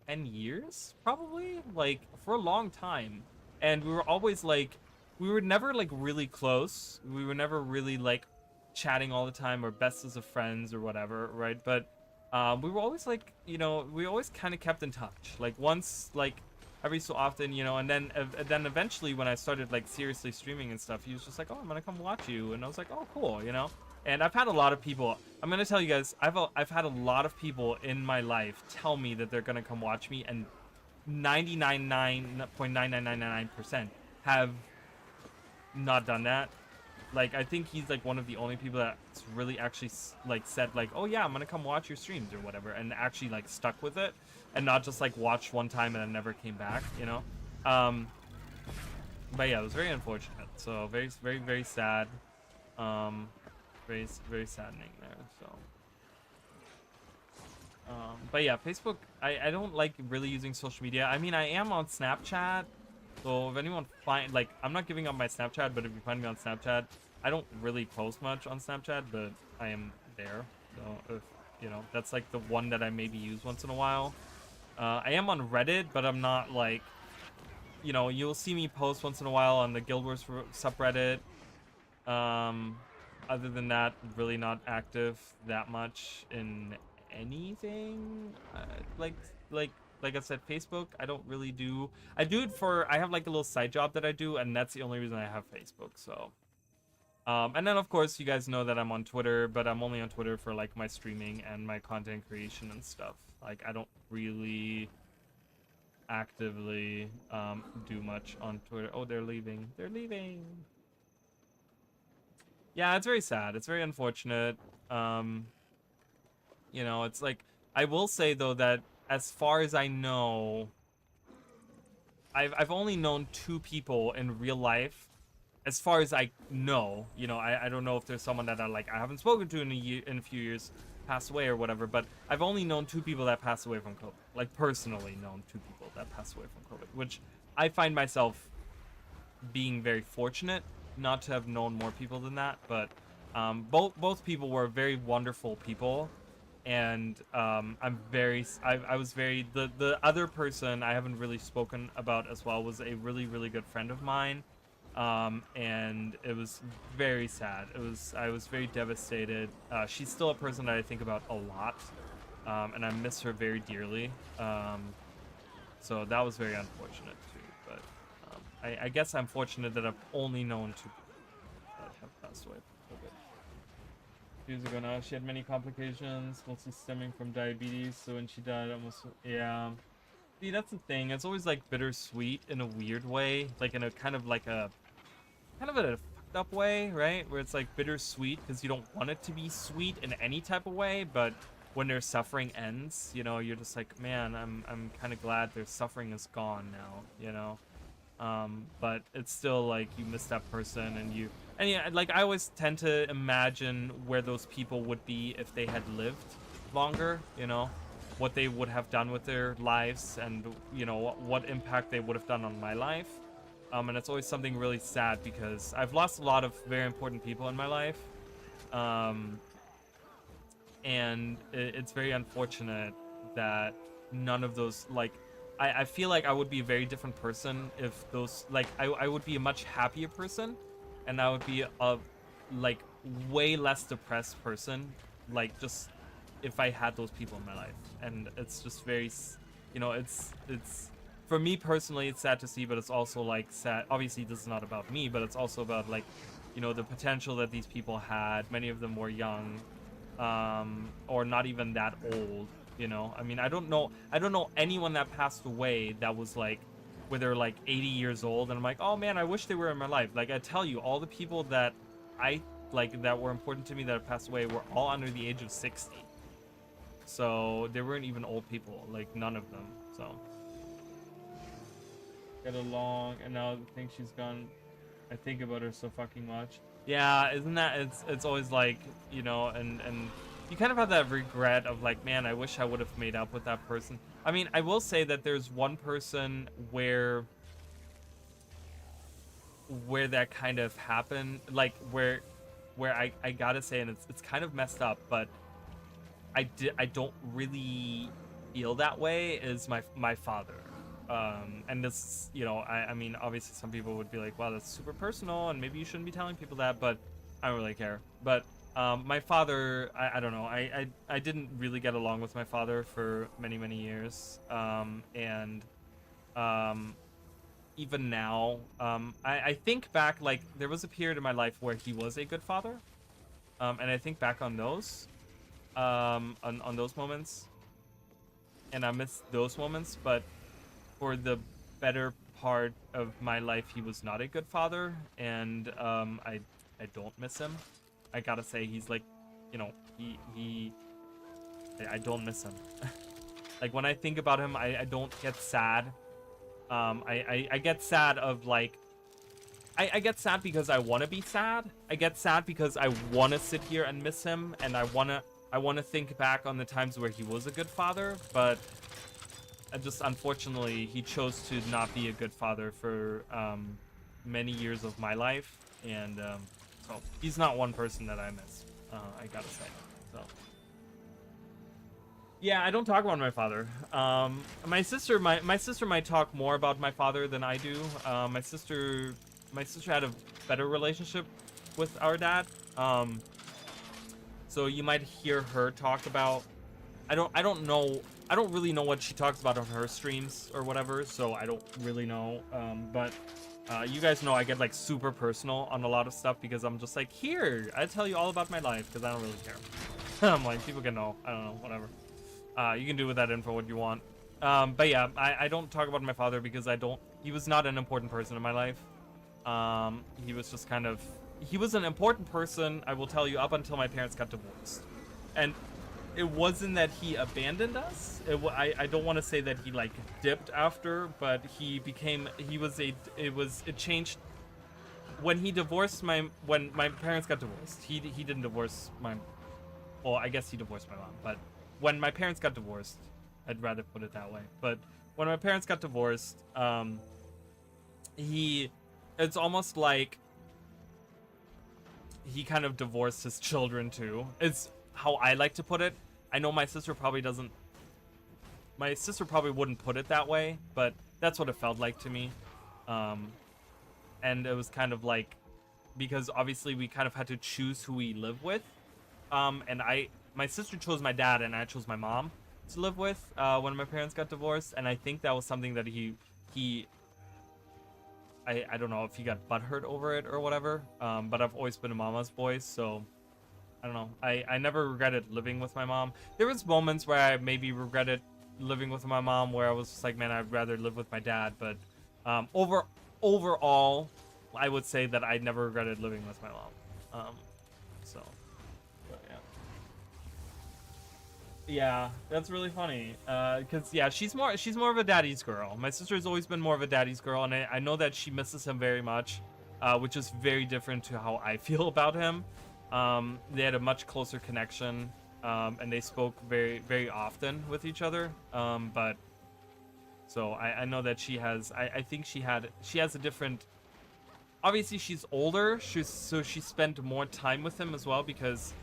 10 years probably, like for a long time, and we were always like, we were never like really close. We were never really like chatting all the time or best as of friends or whatever, right? But we were always like, we always kind of kept in touch, like once, like every so often, and then eventually when I started like seriously streaming and stuff, he was just like, oh, I'm gonna come watch you, and I was like, oh, cool, And I've had a lot of people, I'm gonna tell you guys, I've had a lot of people in my life tell me that they're gonna come watch me, and 99.9999% have not done that. Like, I think he's like one of the only people that's really actually like said like, oh yeah, I'm gonna come watch your streams or whatever, and actually like stuck with it, and not just like watched one time and then never came back, But yeah, it was very unfortunate. So very sad. Very saddening there. So but yeah, Facebook, I don't like really using social media. I mean, I am on Snapchat, so if anyone I'm not giving up my Snapchat, but if you find me on Snapchat, I don't really post much on Snapchat, but I am there. So if that's like the one that I maybe use once in a while. I am on Reddit, but I'm not like, you'll see me post once in a while on the Guild Wars subreddit. Other than that, really not active that much in anything. Like I said, Facebook, I don't really do. I do it I have like a little side job that I do, and that's the only reason I have Facebook. So, and then of course you guys know that I'm on Twitter, but I'm only on Twitter for like my streaming and my content creation and stuff. Like, I don't really actively do much on Twitter. Oh, they're leaving. They're leaving. Yeah, it's very sad. It's very unfortunate. It's like, I will say though that as far as I know, I've only known 2 people in real life, as far as I know. I don't know if there's someone that I haven't spoken to in a few years passed away or whatever, but I've only known 2 people that passed away from COVID. Like, personally known 2 people that passed away from COVID, which I find myself being very fortunate not to have known more people than that. But both people were very wonderful people, and I was very the other person I haven't really spoken about as well was a really good friend of mine, and it was very sad. I was very devastated. She's still a person that I think about a lot, and I miss her very dearly. So that was very unfortunate too. But I guess I'm fortunate that I've only known two people that have passed away from COVID. Years ago now, she had many complications, mostly stemming from diabetes. So when she died, almost yeah. See, that's the thing. It's always like bittersweet in a weird way, like in a kind of a fucked up way, right? Where it's like bittersweet because you don't want it to be sweet in any type of way, but when their suffering ends, you know, you're just like, man, I'm kind of glad their suffering is gone now, you know. But it's still like you miss that person, and yeah, like I always tend to imagine where those people would be if they had lived longer, you know, what they would have done with their lives, and you know what impact they would have done on my life. And it's always something really sad because I've lost a lot of very important people in my life. And it's very unfortunate that none of those, like, I feel like I would be a very different person if those, like, I would be a much happier person, and I would be a, like, way less depressed person, like, just if I had those people in my life. And it's just very, you know, it's for me personally, it's sad to see, but it's also like sad. Obviously, this is not about me, but it's also about, like, you know, the potential that these people had. Many of them were young, or not even that old. You know, I mean, I don't know anyone that passed away that was like, where they're like 80 years old, and I'm like, oh man, I wish they were in my life. Like, I tell you, all the people that I like that were important to me that have passed away were all under the age of 60. So they weren't even old people, like none of them. So get along, and now I think she's gone. I think about her so fucking much. Yeah, isn't that, it's always like, you know, and you kind of have that regret of like, man, I wish I would have made up with that person. I mean, I will say that there's one person where that kind of happened, like where I gotta say, and it's kind of messed up, but I don't really feel that way, is my father. And this, you know, I mean, obviously some people would be like, wow, that's super personal, and maybe you shouldn't be telling people that, but I don't really care. But my father, I don't know, I didn't really get along with my father for many years. And even now, I think back, like, there was a period in my life where he was a good father. And I think back on those, on those moments, and I miss those moments, but for the better part of my life, he was not a good father, and I don't miss him. I gotta say, he's like, you know, I don't miss him. Like, when I think about him, I don't get sad. I get sad of like, I get sad because I want to be sad. I get sad because I want to sit here and miss him, and I want to think back on the times where he was a good father, but just unfortunately, he chose to not be a good father for many years of my life, and so he's not one person that I miss. I gotta say. So yeah, I don't talk about my father. My sister might talk more about my father than I do. My sister had a better relationship with our dad. So you might hear her talk about. I don't really know what she talks about on her streams or whatever, so I don't really know. But you guys know I get like super personal on a lot of stuff because I'm just like, here, I tell you all about my life because I don't really care. I'm like, people can know. I don't know, whatever. You can do with that info what you want. But yeah, I don't talk about my father because he was not an important person in my life. He was just kind of, he was an important person, I will tell you, up until my parents got divorced. And it wasn't that he abandoned us. I don't want to say that he like dipped after, but it changed when he divorced when my parents got divorced. He didn't divorce well, I guess he divorced my mom, but when my parents got divorced, I'd rather put it that way. But when my parents got divorced, it's almost like he kind of divorced his children too. It's how I like to put it. I know my sister probably doesn't. My sister probably wouldn't put it that way, but that's what it felt like to me. And it was kind of like, because obviously we kind of had to choose who we live with. And my sister chose my dad and I chose my mom to live with when my parents got divorced. And I think that was something that I don't know if he got butthurt over it or whatever. But I've always been a mama's boy, so I don't know. I never regretted living with my mom. There was moments where I maybe regretted living with my mom where I was just like, man, I'd rather live with my dad. But overall, I would say that I never regretted living with my mom. So, but yeah, that's really funny. Cause yeah, she's more of a daddy's girl. My sister's always been more of a daddy's girl, and I know that she misses him very much, which is very different to how I feel about him. They had a much closer connection, and they spoke very, very often with each other. But so I know that she has. I think she has a different. Obviously, she's older, so she spent more time with him as well, because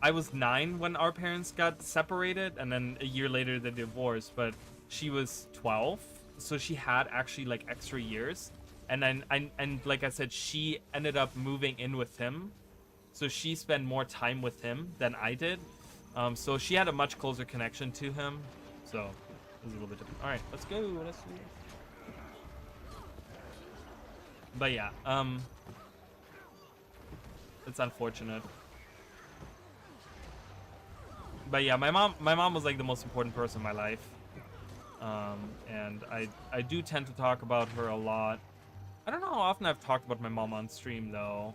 I was 9 when our parents got separated, and then a year later they divorced. But she was 12, so she had actually like extra years. And then and like I said, she ended up moving in with him, so she spent more time with him than I did. So she had a much closer connection to him. So it was a little bit different. All right, let's go. Let's do it. But yeah, it's unfortunate. But yeah, my mom was like the most important person in my life. And I do tend to talk about her a lot. I don't know how often I've talked about my mom on stream though.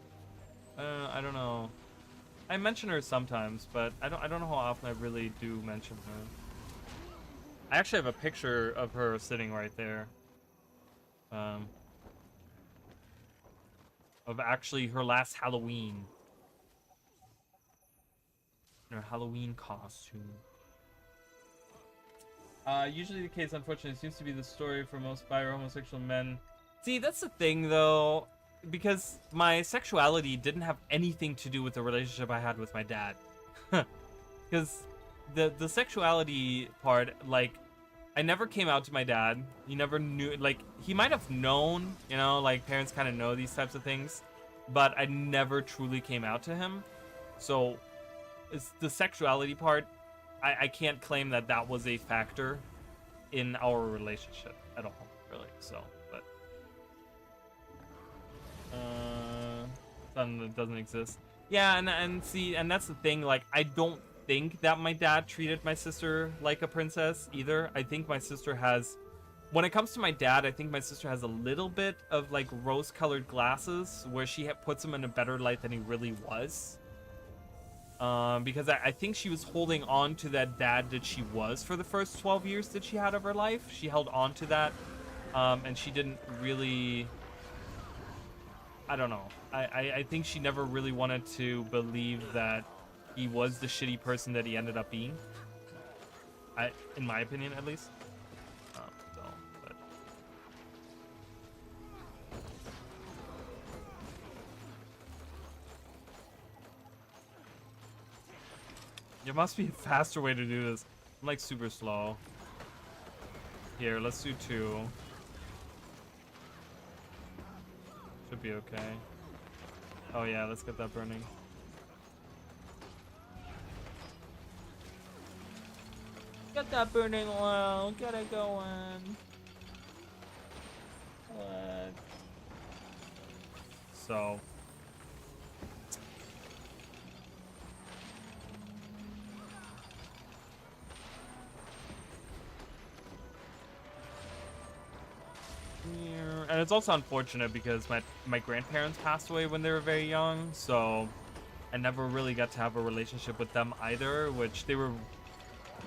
I don't know. I mention her sometimes, but I don't know how often I really do mention her. I actually have a picture of her sitting right there. Of actually her last Halloween. Her Halloween costume. Usually the case, unfortunately, seems to be the story for most bi or homosexual men. See, that's the thing, though, because my sexuality didn't have anything to do with the relationship I had with my dad. Because the sexuality part, like, I never came out to my dad. He never knew, like, he might have known, you know, like, parents kind of know these types of things, but I never truly came out to him. So, it's the sexuality part, I can't claim that that was a factor in our relationship at all, really. So, but something that doesn't exist. Yeah, and see, and that's the thing. Like, I don't think that my dad treated my sister like a princess either. I think my sister has, when it comes to my dad, I think my sister has a little bit of like rose-colored glasses where she puts him in a better light than he really was. Because I think she was holding on to that dad that she was for the first 12 years that she had of her life. She held on to that, and she didn't really, I don't know. I think she never really wanted to believe that he was the shitty person that he ended up being. In my opinion, at least. But there must be a faster way to do this. I'm like super slow. Here, let's do 2. Should be okay. Oh yeah, let's get that burning. Get that burning oil. Get it going. What? So. And it's also unfortunate because my grandparents passed away when they were very young, so I never really got to have a relationship with them either, which they were,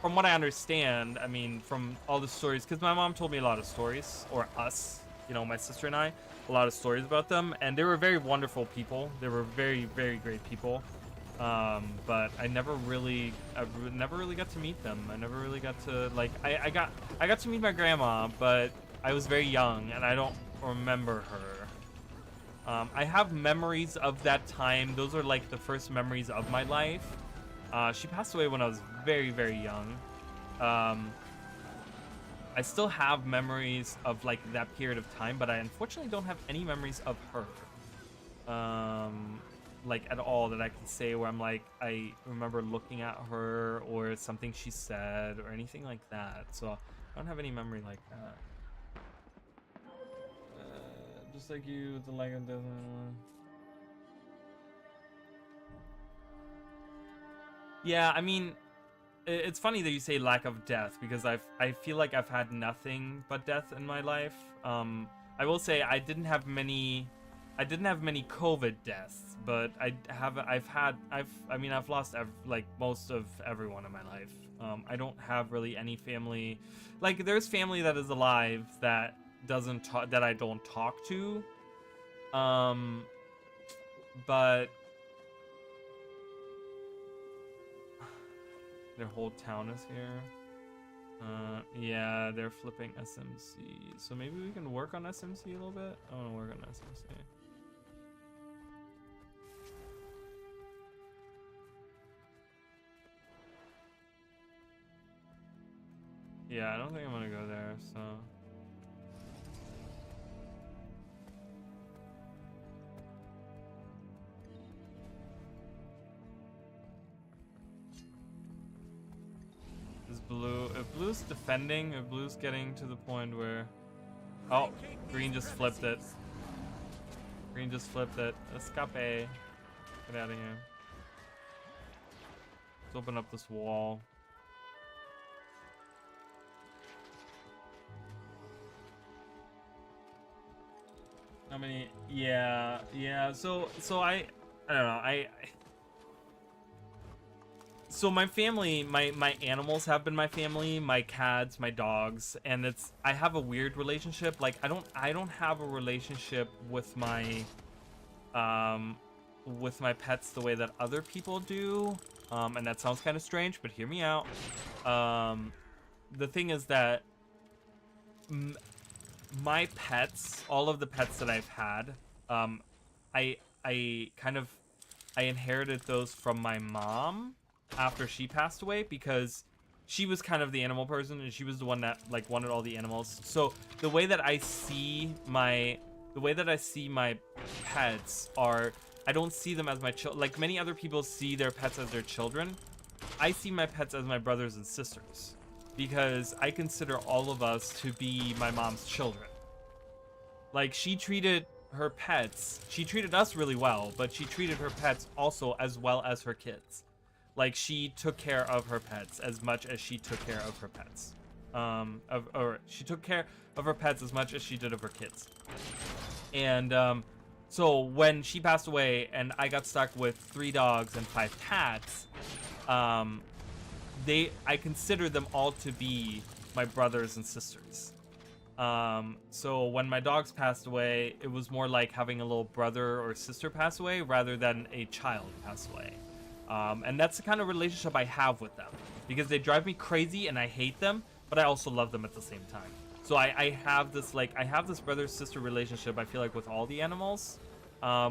from what I understand, I mean, from all the stories, because my mom told me a lot of stories, or us, you know, my sister and I, a lot of stories about them, and they were very wonderful people. They were very, very great people. But I never really got to meet them. I never really got to, like, I got to meet my grandma, but I was very young, and I don't remember her. I have memories of that time. Those are like the first memories of my life. She passed away when I was very, very young. I still have memories of like that period of time, but I unfortunately don't have any memories of her. Like at all that I can say where I'm like, I remember looking at her or something she said or anything like that. So I don't have any memory like that. Just like you, the Lego doesn't. Yeah, I mean, it's funny that you say lack of death because I feel like I've had nothing but death in my life. I will say I didn't have many COVID deaths, but I've lost like most of everyone in my life. I don't have really any family. Like there's family that is alive that that I don't talk to. But their whole town is here. Yeah, they're flipping SMC. So maybe we can work on SMC a little bit. I want to work on SMC. Yeah, I don't think I'm gonna go there, so. Is blue, if blue's defending, if blue's getting to the point where, oh, green just flipped it. Green just flipped it. Escape. Get out of here. Let's open up this wall. How many? Yeah. So I don't know. So my family, my animals have been my family, my cats, my dogs, and I have a weird relationship. Like I don't have a relationship with my pets the way that other people do. And that sounds kind of strange, but hear me out. The thing is that my pets, all of the pets that I've had, I inherited those from my mom after she passed away because she was kind of the animal person and she was the one that like wanted all the animals. So the way that I see my pets are, I don't see them as my children. Like many other people see their pets as their children, I see my pets as my brothers and sisters because I consider all of us to be my mom's children. Like she treated us really well, but she treated her pets also as well as her kids. Like she took care of her pets as much as she took care of her pets. She took care of her pets as much as she did of her kids. And so when she passed away and I got stuck with 3 dogs and 5 cats, I consider them all to be my brothers and sisters. So when my dogs passed away, it was more like having a little brother or sister pass away rather than a child pass away. And that's the kind of relationship I have with them because they drive me crazy and I hate them, but I also love them at the same time. So I have this brother-sister relationship, I feel like, with all the animals,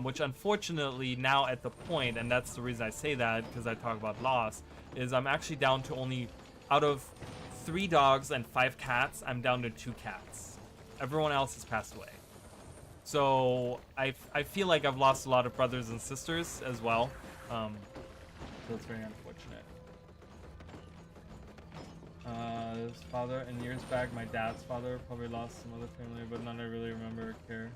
which unfortunately now at the point, and that's the reason I say that because I talk about loss, is I'm actually down to only, out of 3 dogs and 5 cats, I'm down to 2 cats. Everyone else has passed away. So I feel like I've lost a lot of brothers and sisters as well. So it's very unfortunate. His father, and years back, my dad's father probably lost some other family, but none I really remember or care.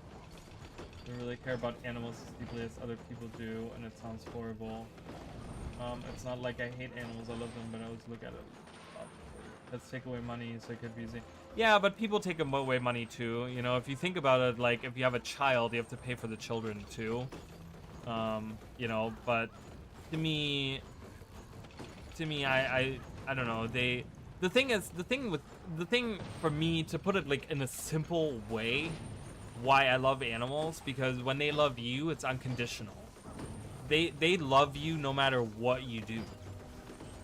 I don't really care about animals as deeply as other people do, and it sounds horrible. It's not like I hate animals, I love them, but I always look at it. Let's take away money so it could be easy. Yeah, but people take away money too. You know, if you think about it, like if you have a child, you have to pay for the children too. You know, but to me, I don't know. The thing for me, to put it like in a simple way, why I love animals, because when they love you, it's unconditional. They love you no matter what you do.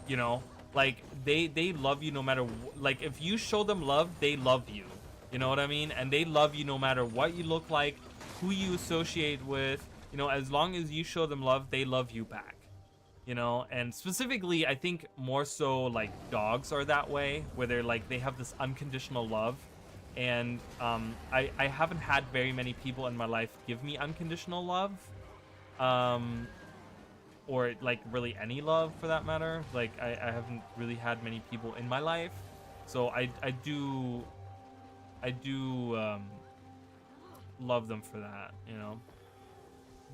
You know, like they love you no matter like if you show them love, they love you. You know what I mean? And they love you no matter what you look like, who you associate with. You know, as long as you show them love, they love you back. you know, and specifically I think more so like dogs are that way, where they're like they have this unconditional love. And I haven't had very many people in my life give me unconditional love, or like really any love for that matter. Like I haven't really had many people in my life, so I do love them for that, you know.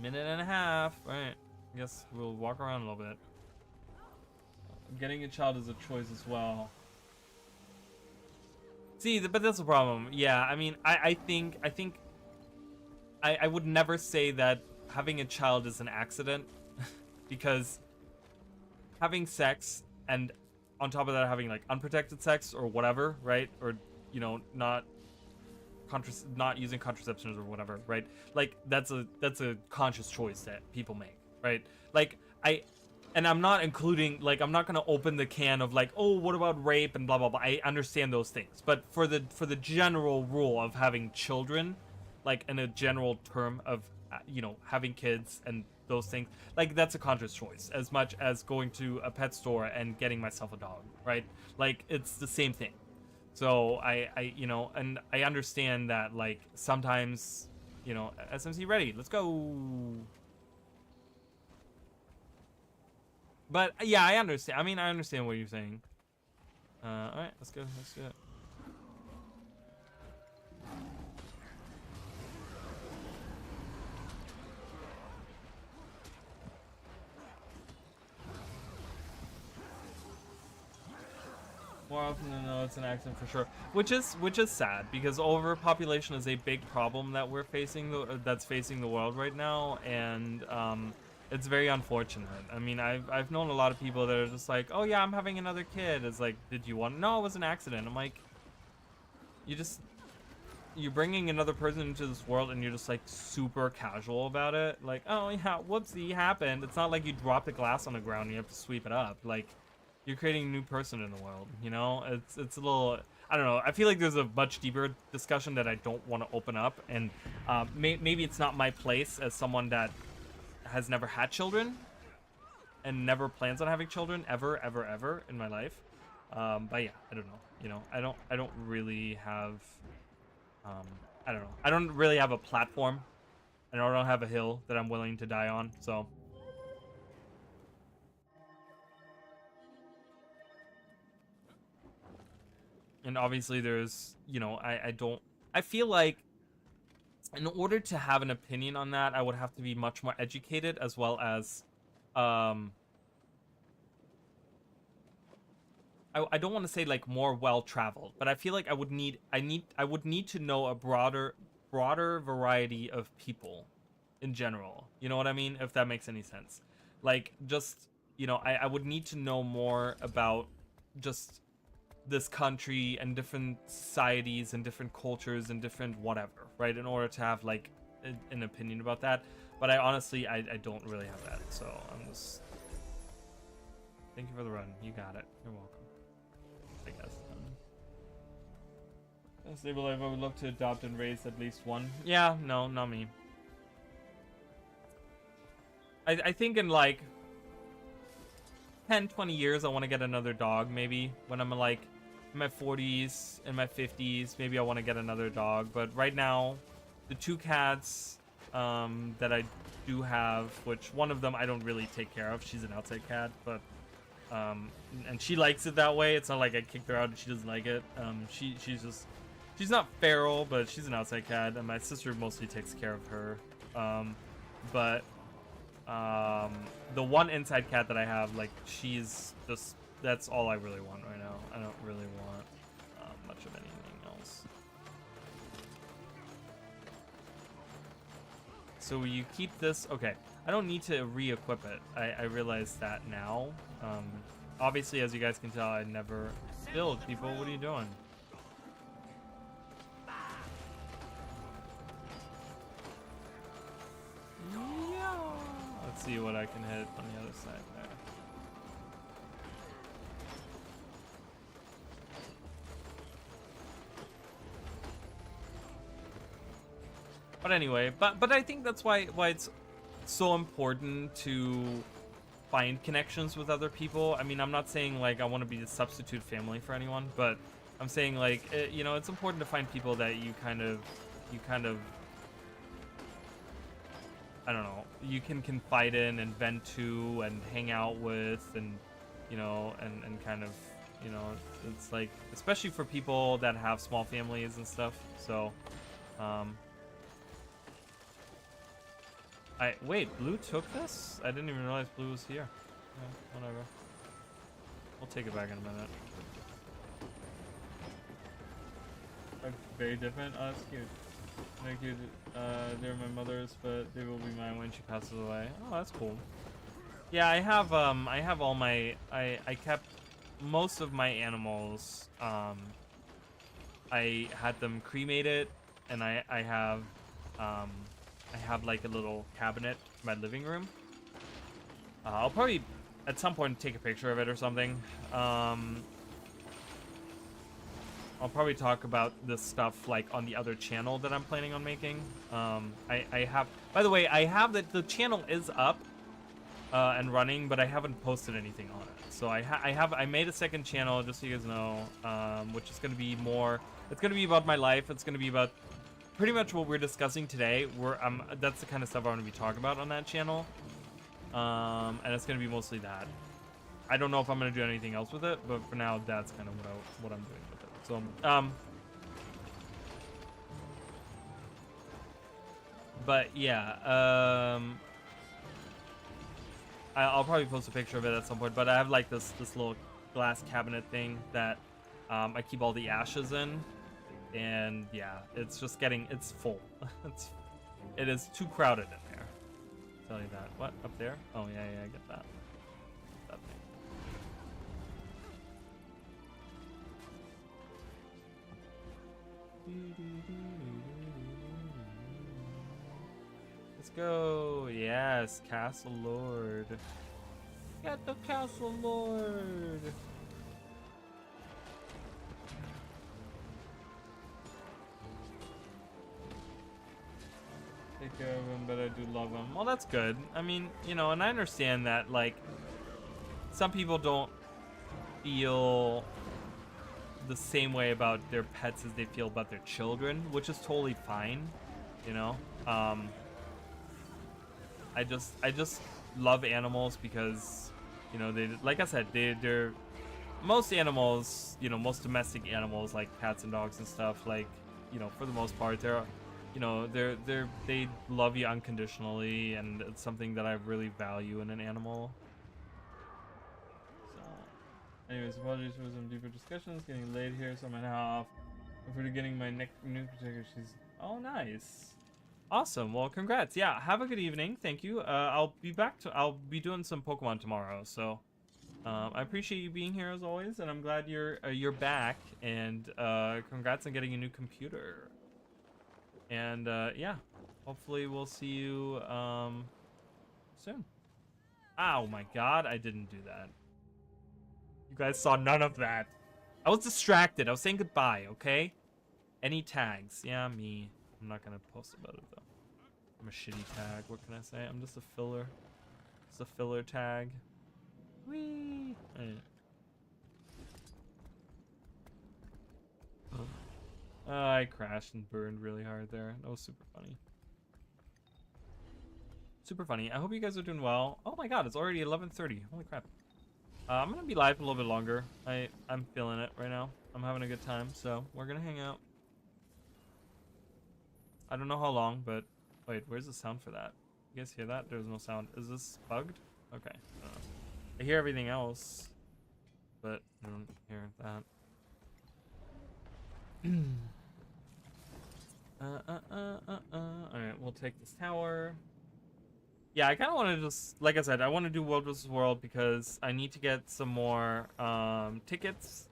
Minute and a half. All right, I guess we'll walk around a little bit. Getting a child is a choice as well. See, but that's the problem. Yeah, I mean, I think I would never say that having a child is an accident, because having sex and on top of that having like unprotected sex or whatever, right? Or you know, not using contraceptions or whatever, right? Like that's a conscious choice that people make, right? Like and I'm not including, like, I'm not gonna open the can of like, oh, what about rape and blah blah blah. I understand those things, but for the general rule of having children, like in a general term of you know, having kids and those things, like that's a conscious choice as much as going to a pet store and getting myself a dog, right? Like it's the same thing. So I you know, and I understand that like sometimes, you know, SMC ready, let's go. But yeah, I understand. I mean, I understand what you're saying. All right, let's go. Let's do it. More often than not, it's an accident for sure. Which is sad, because overpopulation is a big problem that we're facing. That's facing the world right now, and it's very unfortunate. I mean, I've known a lot of people that are just like, oh yeah, I'm having another kid. It's like, did you want? No, it was an accident. I'm like, you're bringing another person into this world and you're just like super casual about it. Like, oh yeah, whoopsie, happened. It's not like you dropped a glass on the ground and you have to sweep it up. Like, you're creating a new person in the world, you know? It's a little, I don't know. I feel like there's a much deeper discussion that I don't want to open up, and maybe it's not my place as someone that has never had children and never plans on having children ever in my life. But yeah, I don't know. You know, I don't really have, I don't know. I don't really have a platform, and I don't have a hill that I'm willing to die on. So. And obviously there's, you know, I feel like in order to have an opinion on that, I would have to be much more educated, as well as, I don't want to say like more well-traveled, but I feel like I would need to know a broader variety of people in general. You know what I mean? If that makes any sense. Like, just, you know, I would need to know more about just this country and different societies and different cultures and different whatever, right, in order to have like an opinion about that. But I honestly I don't really have that, so I'm just, thank you for the run, you got it, you're welcome, I guess. Stable life, I would love to adopt and raise at least one. Yeah, no, not me. I think in like 10-20 years I want to get another dog, maybe when I'm like in my 40s, in my 50s, maybe I want to get another dog. But right now, the two cats that I do have, which one of them I don't really take care of, she's an outside cat, but and she likes it that way. It's not like I kicked her out and she doesn't like it. She's not feral, but she's an outside cat, and my sister mostly takes care of her. But the one inside cat that I have, like, she's just, that's all I really want right now. I don't really want much of anything else. So you keep this, okay. I don't need to re-equip it. I realize that now. Obviously, as you guys can tell, I never build people. What are you doing? Let's see what I can hit on the other side there. But anyway, but I think that's why it's so important to find connections with other people. I mean, I'm not saying like I want to be the substitute family for anyone, but I'm saying like you know, it's important to find people that you kind of I don't know, you can confide in and vent to and hang out with, and you know, and kind of, you know, it's like, especially for people that have small families and stuff. So wait, Blue took this? I didn't even realize Blue was here. Yeah, whatever. We'll take it back in a minute. Very different. Oh, that's cute. Very cute. They're my mother's, but they will be mine when she passes away. Oh, that's cool. Yeah, I have all my, I kept most of my animals. I had them cremated, and I have like a little cabinet in my living room. I'll probably at some point take a picture of it or something. I'll probably talk about this stuff like on the other channel that I'm planning on making. I have, by the way, I have the channel is up and running, but I haven't posted anything on it. So I made a second channel, just so you guys know, which is going to be more. It's going to be about my life. It's going to be about pretty much what we're discussing today. That's the kind of stuff I want to be talking about on that channel. And it's going to be mostly that. I don't know if I'm going to do anything else with it, but for now, that's kind of what I'm doing with it. So, but yeah, I'll probably post a picture of it at some point. But I have like this little glass cabinet thing that I keep all the ashes in, and yeah, it's full. It is too crowded in there. I'll tell you that. What, up there? Oh yeah, I get that. That thing. Let's go. Yes, Castle Lord. Get the Castle Lord. Take care of him, but I do love him. Well, that's good. I mean, you know, and I understand that, like, some people don't feel the same way about their pets as they feel about their children, which is totally fine, you know. I just love animals because, you know, they, like I said, they're most animals, you know, most domestic animals like cats and dogs and stuff, like, you know, for the most part, they're, you know, they love you unconditionally, and it's something that I really value in an animal. Anyways, apologies for some deeper discussions. Getting late here, so I'm gonna off. Before getting my new particular, she's oh nice, awesome. Well, congrats. Yeah, have a good evening. Thank you. I'll be doing some Pokemon tomorrow. So, I appreciate you being here as always, and I'm glad you're back. And congrats on getting a new computer. And yeah, hopefully we'll see you soon. Oh my God, I didn't do that. You guys saw none of that. I was distracted. I was saying goodbye, okay? Any tags? Yeah, me. I'm not gonna post about it though. I'm a shitty tag. What can I say? I'm just a filler. It's a filler tag. Whee! I crashed and burned really hard there. That was super funny. Super funny. I hope you guys are doing well. Oh my God, it's already 11:30. Holy crap. I'm gonna be live a little bit longer. I'm feeling it right now. I'm having a good time, so we're gonna hang out. I don't know how long, but wait, where's the sound for that? You guys hear that? There's no sound. Is this bugged? Okay. I don't know. I hear everything else, but I don't hear that. Alright, we'll take this tower. Yeah, I kind of want to just, like I said, I want to do World vs. World because I need to get some more tickets.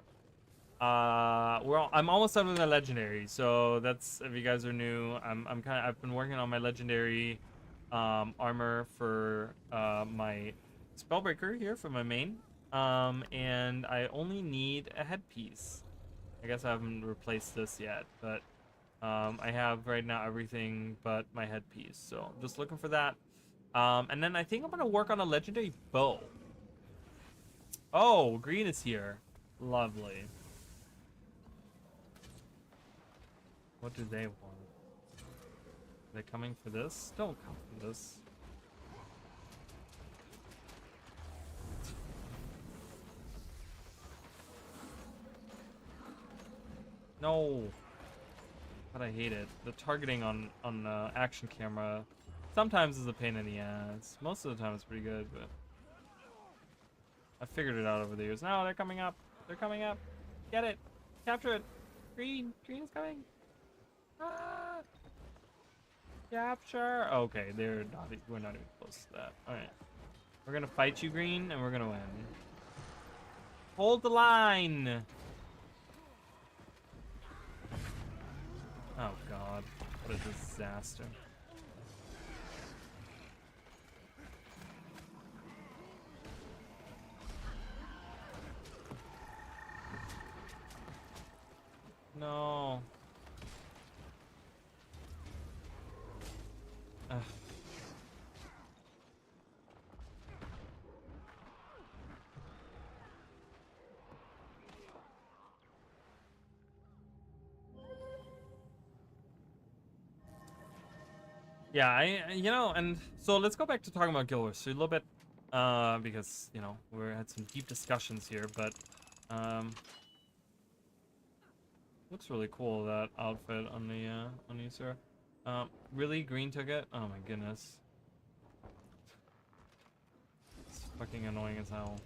I'm almost done with my legendary, so that's, if you guys are new, I've been working on my legendary armor for my Spellbreaker here for my main, and I only need a headpiece. I guess I haven't replaced this yet, but I have right now everything but my headpiece, so I'm just looking for that. And then I think I'm gonna work on a legendary bow. Oh, green is here. Lovely. What do they want? Are they coming for this? Don't come for this. No. But I hate it. The targeting on action camera sometimes is a pain in the ass. Most of the time it's pretty good, but I figured it out over the years. No, they're coming up. They're coming up. Get it. Capture it. Green. Green is coming. Ah. Capture. Okay, they're not. We're not even close to that. All right. We're gonna fight you, Green, and we're gonna win. Hold the line. Oh God, what a disaster. No. Ugh. Yeah, you know, and so let's go back to talking about Guild Wars a little bit, because you know we had some deep discussions here, but looks really cool, that outfit on the user. Really, Green took it? Oh my goodness, it's fucking annoying as hell.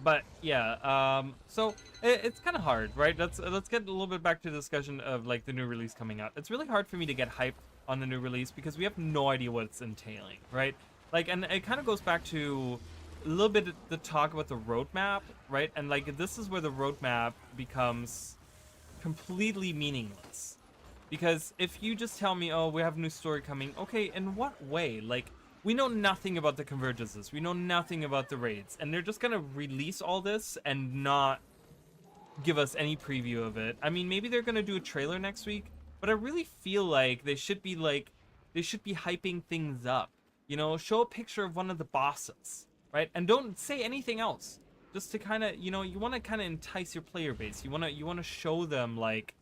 But yeah, so it's kind of hard, right? Let's get a little bit back to the discussion of like the new release coming out. It's really hard for me to get hyped on the new release because we have no idea what it's entailing, right? Like, and it kind of goes back to a little bit the talk about the roadmap, right? And like this is where the roadmap becomes completely meaningless. Because if you just tell me, oh, we have a new story coming, okay, in what way? Like, we know nothing about the convergences. We know nothing about the raids. And they're just gonna release all this and not give us any preview of it. I mean, maybe they're gonna do a trailer next week, but I really feel like they should be hyping things up. You know, show a picture of one of the bosses, right? And don't say anything else. Just to kind of, you know, you want to kind of entice your player base. You want to show them like,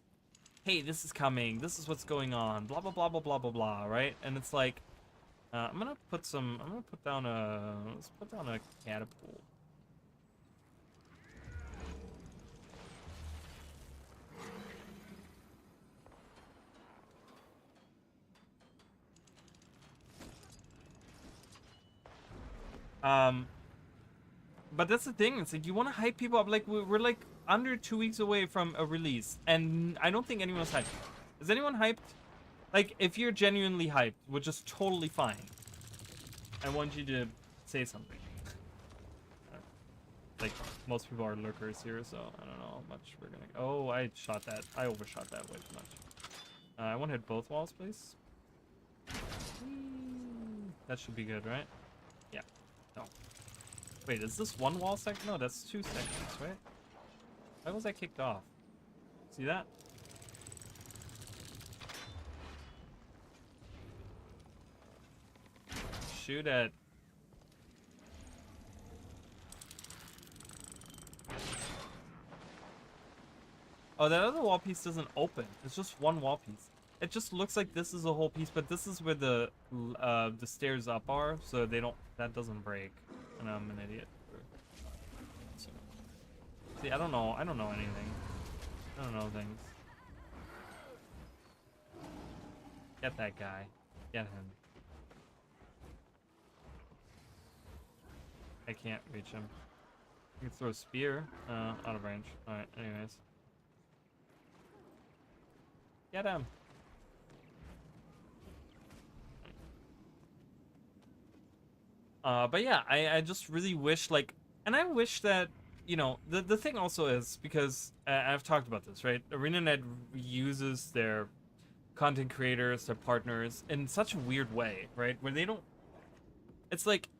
hey, this is coming, this is what's going on, blah blah blah blah blah blah blah, right? And it's like, I'm gonna put down let's put down a catapult. But that's the thing, it's like you want to hype people up. Like we're like under 2 weeks away from a release, and I don't think anyone's hyped. Is anyone hyped? Like, if you're genuinely hyped, which is totally fine, I want you to say something. Like, most people are lurkers here, so I don't know how much we're gonna... Oh, I shot that. I overshot that way too much. I want to hit both walls, please. That should be good, right? Yeah. No. Wait, is this one wall section? No, that's 2 sections, right? Why was I kicked off? See that? Shoot it. Oh, that other wall piece doesn't open. It's just one wall piece. It just looks like this is a whole piece, but this is where the stairs up are, so they don't. That doesn't break. And I'm an idiot. See, I don't know. I don't know anything. I don't know things. Get that guy. Get him. I can't reach him. You can throw a spear. Out of range. Alright, anyways. Get him. But yeah, I just really wish, like, and I wish that, you know, the thing also is, because I've talked about this, right? ArenaNet uses their content creators, their partners, in such a weird way, right? Where they don't, it's like,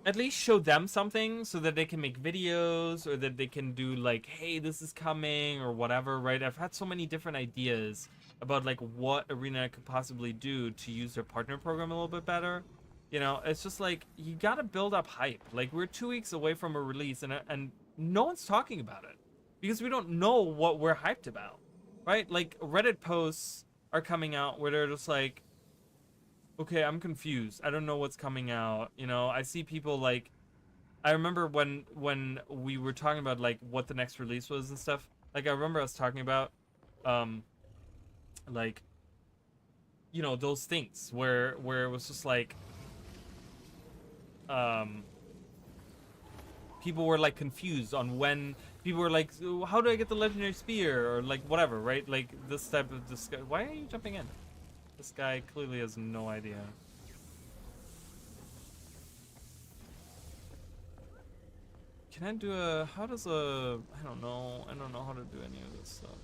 at least show them something so that they can make videos or that they can do like, hey, this is coming or whatever, right? I've had so many different ideas about like what Arena could possibly do to use their partner program a little bit better. You know, it's just like you gotta build up hype. Like we're 2 weeks away from a release and no one's talking about it because we don't know what we're hyped about, right? Like Reddit posts are coming out where they're just like, okay, I'm confused. I don't know what's coming out. You know, I see people like I remember when we were talking about like what the next release was and stuff. Like I remember us talking about um like you know those things where it was just like um people were like confused on when people were like, "So how do I get the legendary spear?" or like whatever, right? Like this type of discussion. Why are you jumping in? This guy clearly has no idea. Can I do a, how does a, I don't know how to do any of this stuff.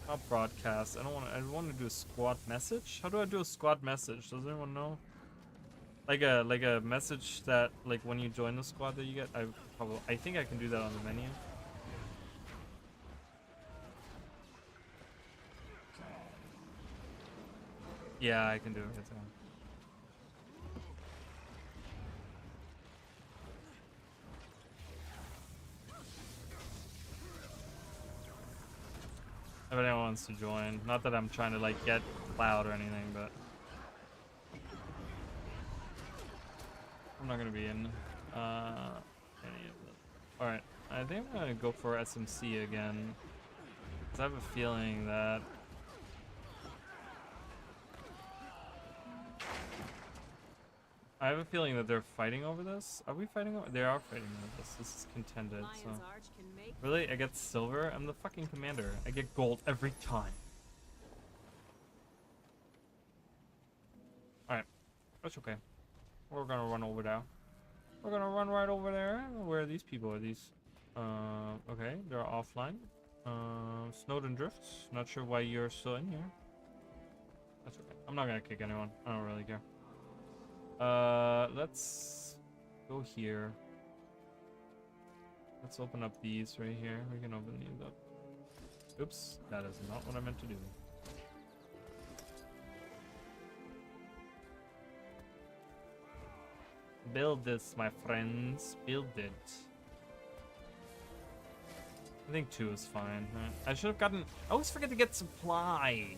I'll broadcast. I want to do a squad message. How do I do a squad message? Does anyone know? Like a message that like when you join the squad that you get. I think I can do that on the menu. Yeah, I can do it right now. If anyone wants to join. Not that I'm trying to like get cloud or anything, but I'm not gonna be in any of it. Alright, I think I'm gonna go for SMC again. Cause I have a feeling that they're fighting over this. Are we fighting over? They are fighting over this. This is contended, so. Really? I get silver? I'm the fucking commander. I get gold every time. Alright. That's okay. We're gonna run over there. We're gonna run right over there. Where are these people? Are these... okay. They're offline. Snowden Drifts. Not sure why you're still in here. That's okay. I'm not gonna kick anyone. I don't really care. Let's go here. Let's open up these right here. We can open these up. Oops, that is not what I meant to do. Build this, my friends. Build it. I think 2 is fine. Right? I should have gotten... I always forget to get supply.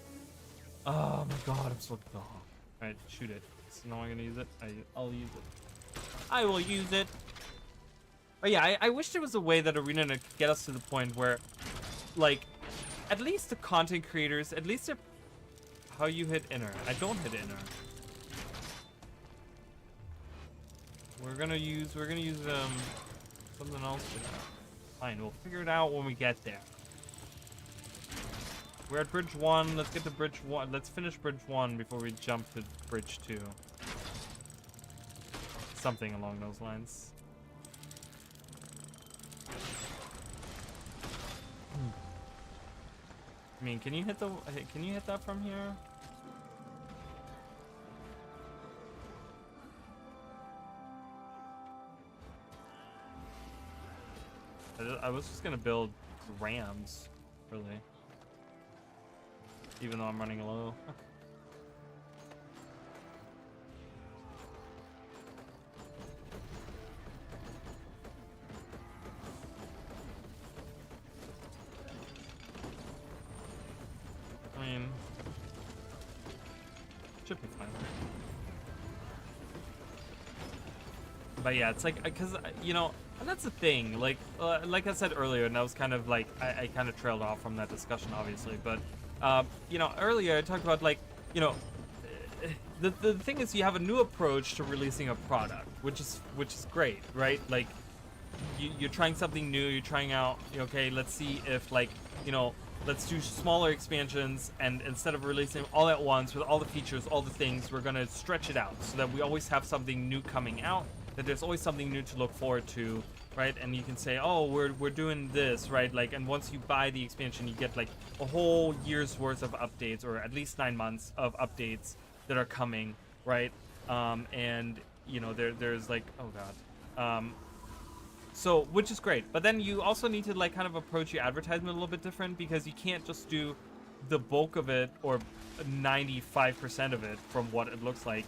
Oh my god, I'm so dumb. Alright, shoot it. So now I'm gonna use it. I'll use it. I will use it. But yeah, I wish there was a way that Arena could get us to the point where, like, at least the content creators, at least how you hit inner. I don't hit inner. We're gonna use something else for that. Fine, we'll figure it out when we get there. We're at bridge 1. Let's get to bridge 1. Let's finish bridge 1 before we jump to bridge 2. Something along those lines. I mean, can you hit that from here? I was just gonna build rams, really. Even though I'm running low. I mean, should be fine. But yeah, it's like, because, you know, and that's the thing, like I said earlier, and I was kind of like, I kind of trailed off from that discussion, obviously, but, you know, earlier I talked about, like, you know, the thing is you have a new approach to releasing a product, which is great, right? Like, you're trying something new, you're trying out, okay, let's see if, like, you know, let's do smaller expansions, and instead of releasing them all at once with all the features, all the things, we're gonna stretch it out so that we always have something new coming out, that there's always something new to look forward to, right? And you can say, oh, we're doing this, right? Like, and once you buy the expansion, you get like a whole year's worth of updates, or at least 9 months of updates that are coming, right? And you know, there's like, oh god, so which is great, but then you also need to like kind of approach your advertisement a little bit different, because you can't just do the bulk of it or 95% of it from what it looks like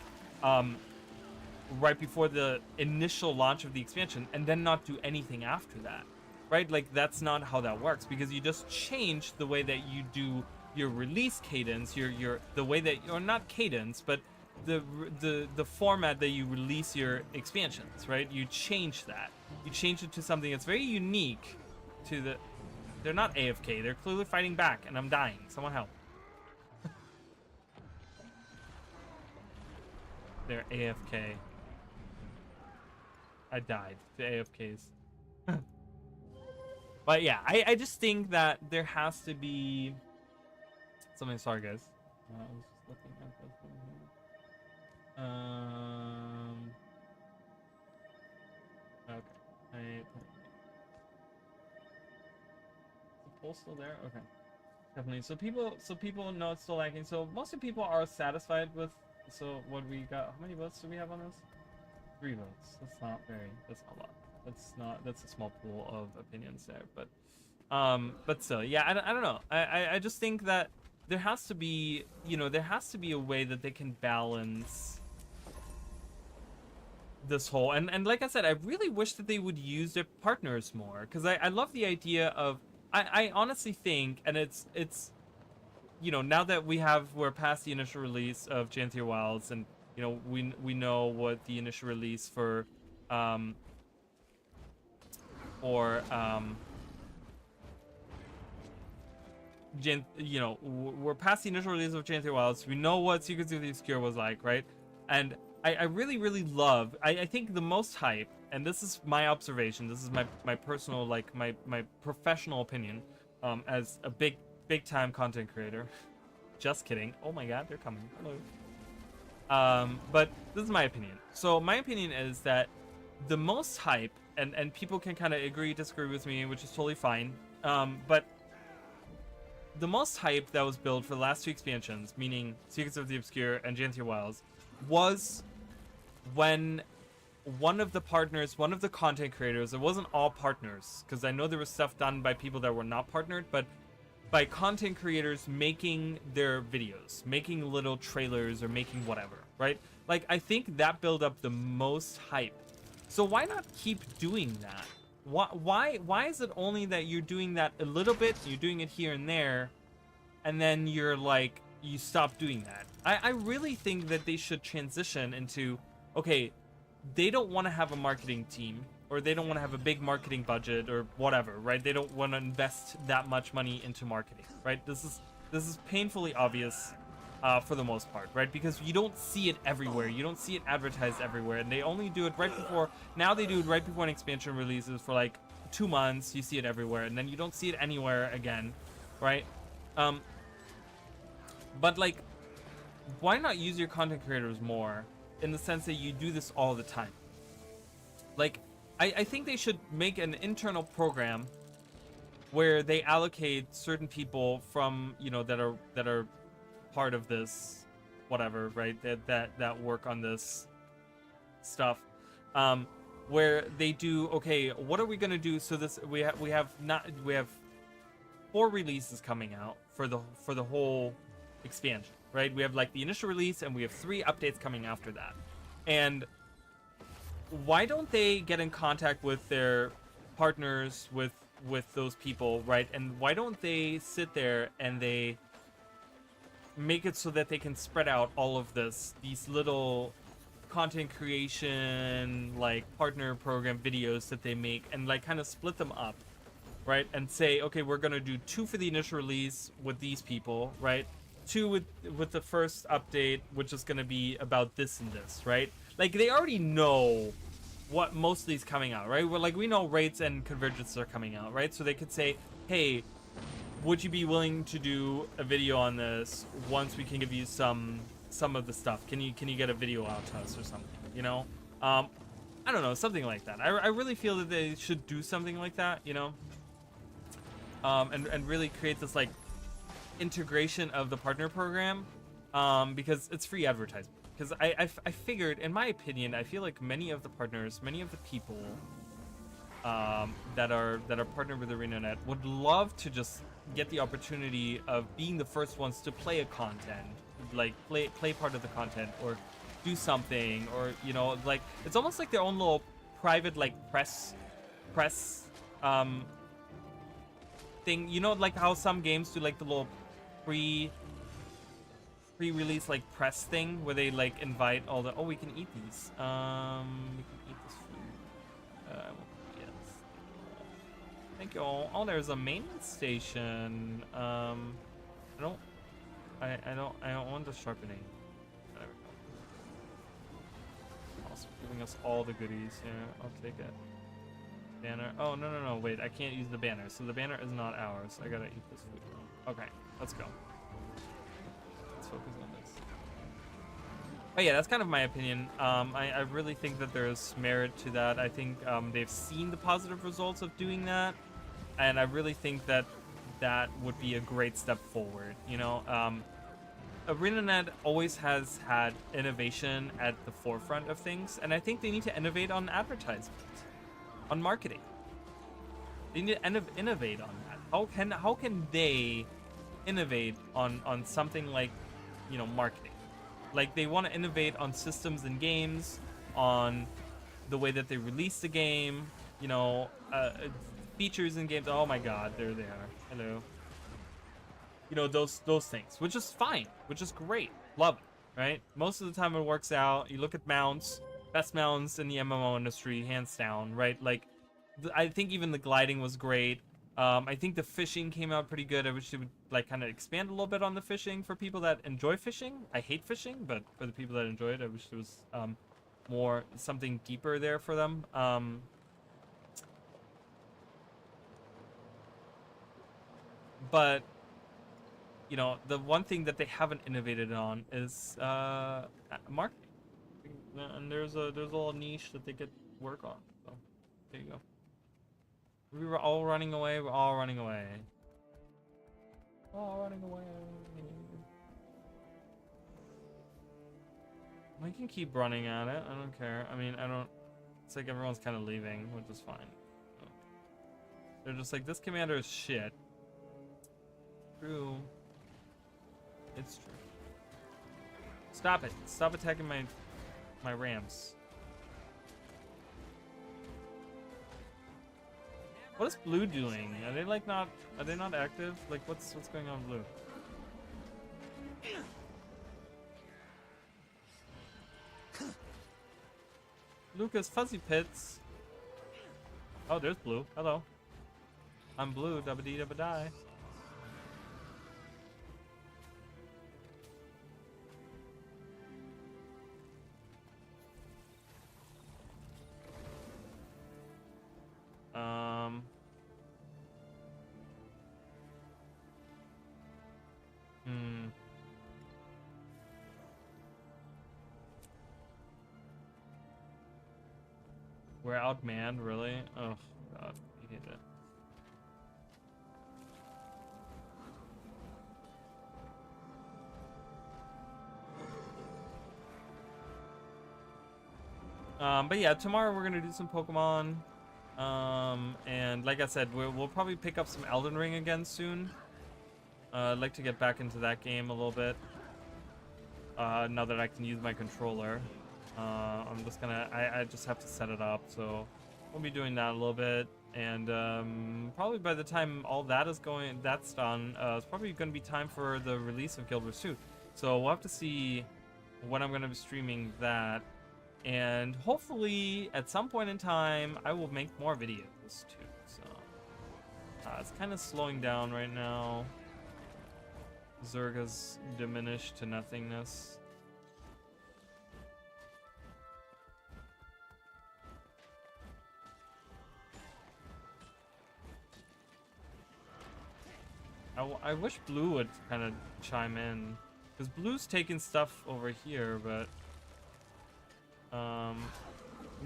right before the initial launch of the expansion and then not do anything after that, right? Like that's not how that works, because you just change the way that you do your release cadence, your the way that, or not cadence, but the format that you release your expansions, right? You change that. You change it to something that's very unique to the... They're not AFK. They're clearly fighting back, and I'm dying. Someone help. They're AFK. I died to AFKs. But yeah, I just think that there has to be something. Sorry, guys. I was just looking at this thing here. Okay. Is the poll still there? Okay. Definitely. So people know it's still lagging. So most of the people are satisfied with. So what we got? How many votes do we have on this? 3 votes. That's not a lot. That's a small pool of opinions there. But still, yeah. I don't know. I just think that there has to be, you know, there has to be a way that they can balance this whole, and like I said, I really wish that they would use their partners more, because I love the idea of, I honestly think, and it's you know, now that we're past the initial release of Janthia Wilds, and you know, we know what the initial release for you know, we're past the initial release of Janthia Wilds. We know what Secrets of the Obscure was like, right? And I really, really love, I think the most hype, and this is my observation, this is my personal, like, my professional opinion, as a big time content creator. Just kidding. Oh my god, they're coming. Hello. But this is my opinion. So my opinion is that the most hype, and people can kind of agree, disagree with me, which is totally fine, but the most hype that was built for the last 2 expansions, meaning Secrets of the Obscure and Janthia Wilds, was when one of the partners, one of the content creators, it wasn't all partners, because I know there was stuff done by people that were not partnered, but by content creators making their videos, making little trailers or making whatever, right? Like, I think that built up the most hype. So why not keep doing that? Why is it only that you're doing that a little bit, you're doing it here and there, and then you're like, you stop doing that? I really think that they should transition into, okay, they don't want to have a marketing team, or they don't want to have a big marketing budget or whatever, right? They don't want to invest that much money into marketing, right? This is painfully obvious for the most part, right? Because you don't see it everywhere. You don't see it advertised everywhere, and they only do it right before. Now they do it right before an expansion releases for like 2 months. You see it everywhere, and then you don't see it anywhere again, right? But like, why not use your content creators more, in the sense that you do this all the time? Like, I think they should make an internal program where they allocate certain people from, you know, that are part of this, whatever, right? That work on this stuff, where they do, okay, what are we gonna do? So this we have 4 releases coming out for the whole expansion, right? We have like the initial release, and we have 3 updates coming after that. And why don't they get in contact with their partners, with those people, right? And why don't they sit there and they make it so that they can spread out all of these little content creation, like, partner program videos that they make, and like kind of split them up, right? And say, okay, we're gonna do 2 for the initial release with these people, right? 2 with the first update, which is gonna be about this and this, right? Like, they already know what mostly is coming out, right? Well, like, we know rates and convergence are coming out, right? So they could say, hey, would you be willing to do a video on this once we can give you some of the stuff? Can you get a video out to us or something, you know? I don't know, something like that. I really feel that they should do something like that, you know? And really create this, like, integration of the partner program, because it's free advertisement, because I figured, in my opinion, I feel like many of the partners, many of the people that are partnered with ArenaNet would love to just get the opportunity of being the first ones to play a content, like play part of the content, or do something, or you know, like it's almost like their own little private like press thing. You know, like how some games do like the little pre-release like press thing where they like invite all the, oh, we can eat these, we can eat this food. Yes, thank you all. Oh, there's a maintenance station. I don't want the sharpening. There we go. Also giving us all the goodies. Yeah, I'll take it. Banner. Oh, no, wait, I can't use the banner, so the banner is not ours. I gotta eat this food. Okay, let's go. Let's focus on this. But yeah, that's kind of my opinion. I really think that there's merit to that. I think they've seen the positive results of doing that, and I really think that that would be a great step forward. You know, ArenaNet always has had innovation at the forefront of things, and I think they need to innovate on advertisement, on marketing. They need to innovate on that. How can they innovate on something like, you know, marketing? Like, they want to innovate on systems and games, on the way that they release the game, you know, features in games. Oh my god, there they are. Hello. You know, those things, which is fine, which is great. Love it, right? Most of the time it works out. You look at mounts, best mounts in the MMO industry, hands down, right? Like, I think even the gliding was great. I think the fishing came out pretty good. I wish they would like kind of expand a little bit on the fishing for people that enjoy fishing. I hate fishing, but for the people that enjoy it, I wish there was more, something deeper there for them. But you know, the one thing that they haven't innovated on is marketing. And there's a little niche that they could work on. So there you go. We were all running away. We're all running away. All running away. We can keep running at it. I don't care. I mean, I don't. It's like everyone's kind of leaving, which is fine. So, they're just like, this commander is shit. True. It's true. Stop it. Stop attacking my rams. What is blue doing? Are they like not, are they not active? Like what's going on with blue? Lucas, fuzzy pits. Oh, there's blue. Hello. I'm blue, dabba dee dabba die. We're outmanned, really? Oh god, I hate it. But yeah, tomorrow we're gonna do some Pokemon. And like I said, we'll probably pick up some Elden Ring again soon. I'd like to get back into that game a little bit. Now that I can use my controller. I'm just gonna, I just have to set it up, so we'll be doing that a little bit. And probably by the time all that is that's done, it's probably gonna be time for the release of Guild Wars 2. So we'll have to see when I'm gonna be streaming that. And hopefully, at some point in time, I will make more videos too. So it's kind of slowing down right now. Zerga's diminished to nothingness. I wish Blue would kind of chime in, because Blue's taking stuff over here, but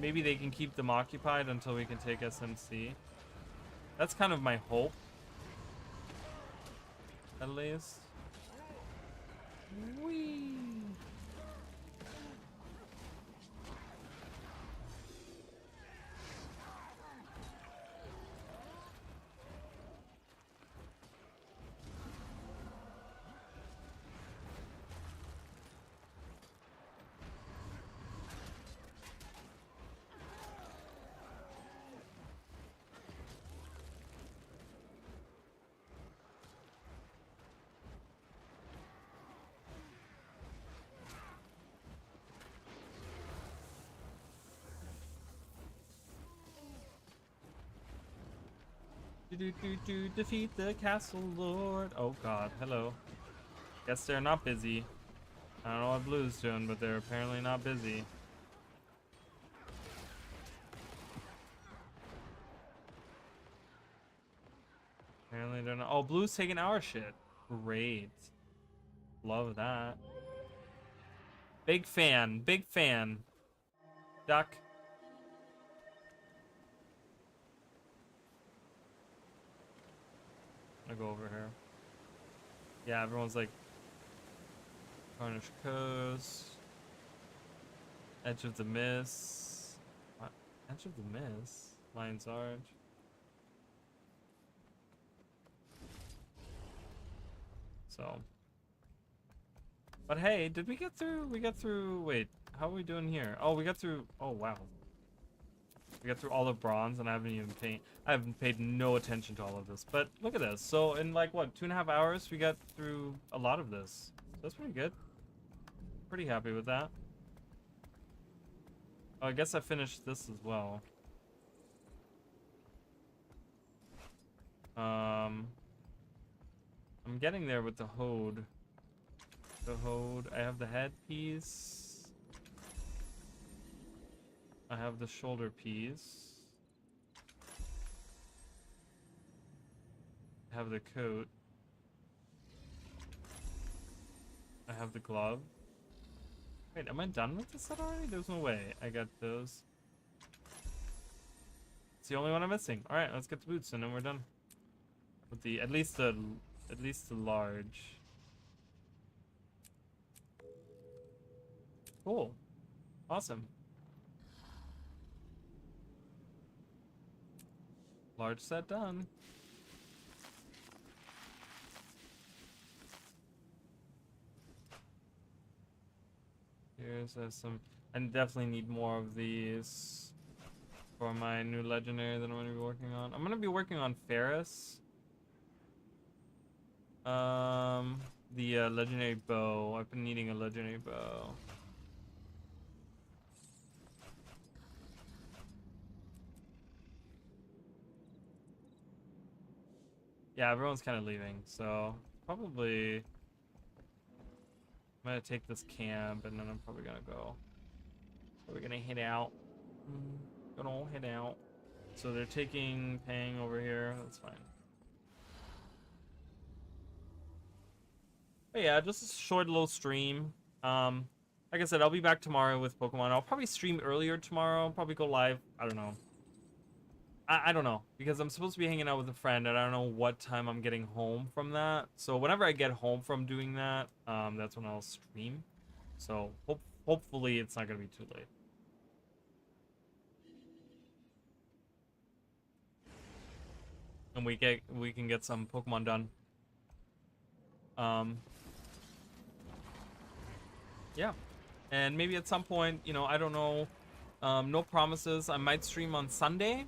maybe they can keep them occupied until we can take SMC. That's kind of my hope, at least. Whee! Defeat the castle lord. Oh god, hello. Guess they're not busy. I don't know what Blue's doing, but they're apparently not busy. Apparently they're not. Oh, Blue's taking our shit. Great. Love that. Big fan. Big fan. Duck. I'm gonna go over here. Yeah, everyone's like Carnage Coast. Edge of the Mist. What? Edge of the Mist? Lion's Arch. So. But hey, did we get through? We got through. Wait, how are we doing here? Oh, we got through. Oh, wow. We got through all of bronze, and I haven't paid no attention to all of this. But look at this. So in like what, 2.5 hours, we got through a lot of this. So that's pretty good. Pretty happy with that. Oh, I guess I finished this as well. I'm getting there with the Hode. The Hode. I have the headpiece. I have the shoulder piece. I have the coat. I have the glove. Wait, am I done with this set already? There's no way. I got those. It's the only one I'm missing. All right, let's get the boots and then we're done. With the at least the large. Cool. Awesome. Large set done. Here's some. I definitely need more of these for my new legendary that I'm gonna be working on. I'm gonna be working on Ferris. The legendary bow. I've been needing a legendary bow. Yeah, everyone's kind of leaving, so probably I'm gonna take this camp and then I'm probably gonna go. We're gonna head out. Gonna head out. So they're taking Pang over here. That's fine. But yeah, just a short little stream. Like I said, I'll be back tomorrow with Pokemon. I'll probably stream earlier tomorrow. I'll probably go live. I don't know. I don't know, because I'm supposed to be hanging out with a friend and I don't know what time I'm getting home from that. So whenever I get home from doing that, that's when I'll stream. So hopefully it's not gonna be too late. And we can get some Pokemon done. Yeah. And maybe at some point, you know, I don't know. No promises. I might stream on Sunday.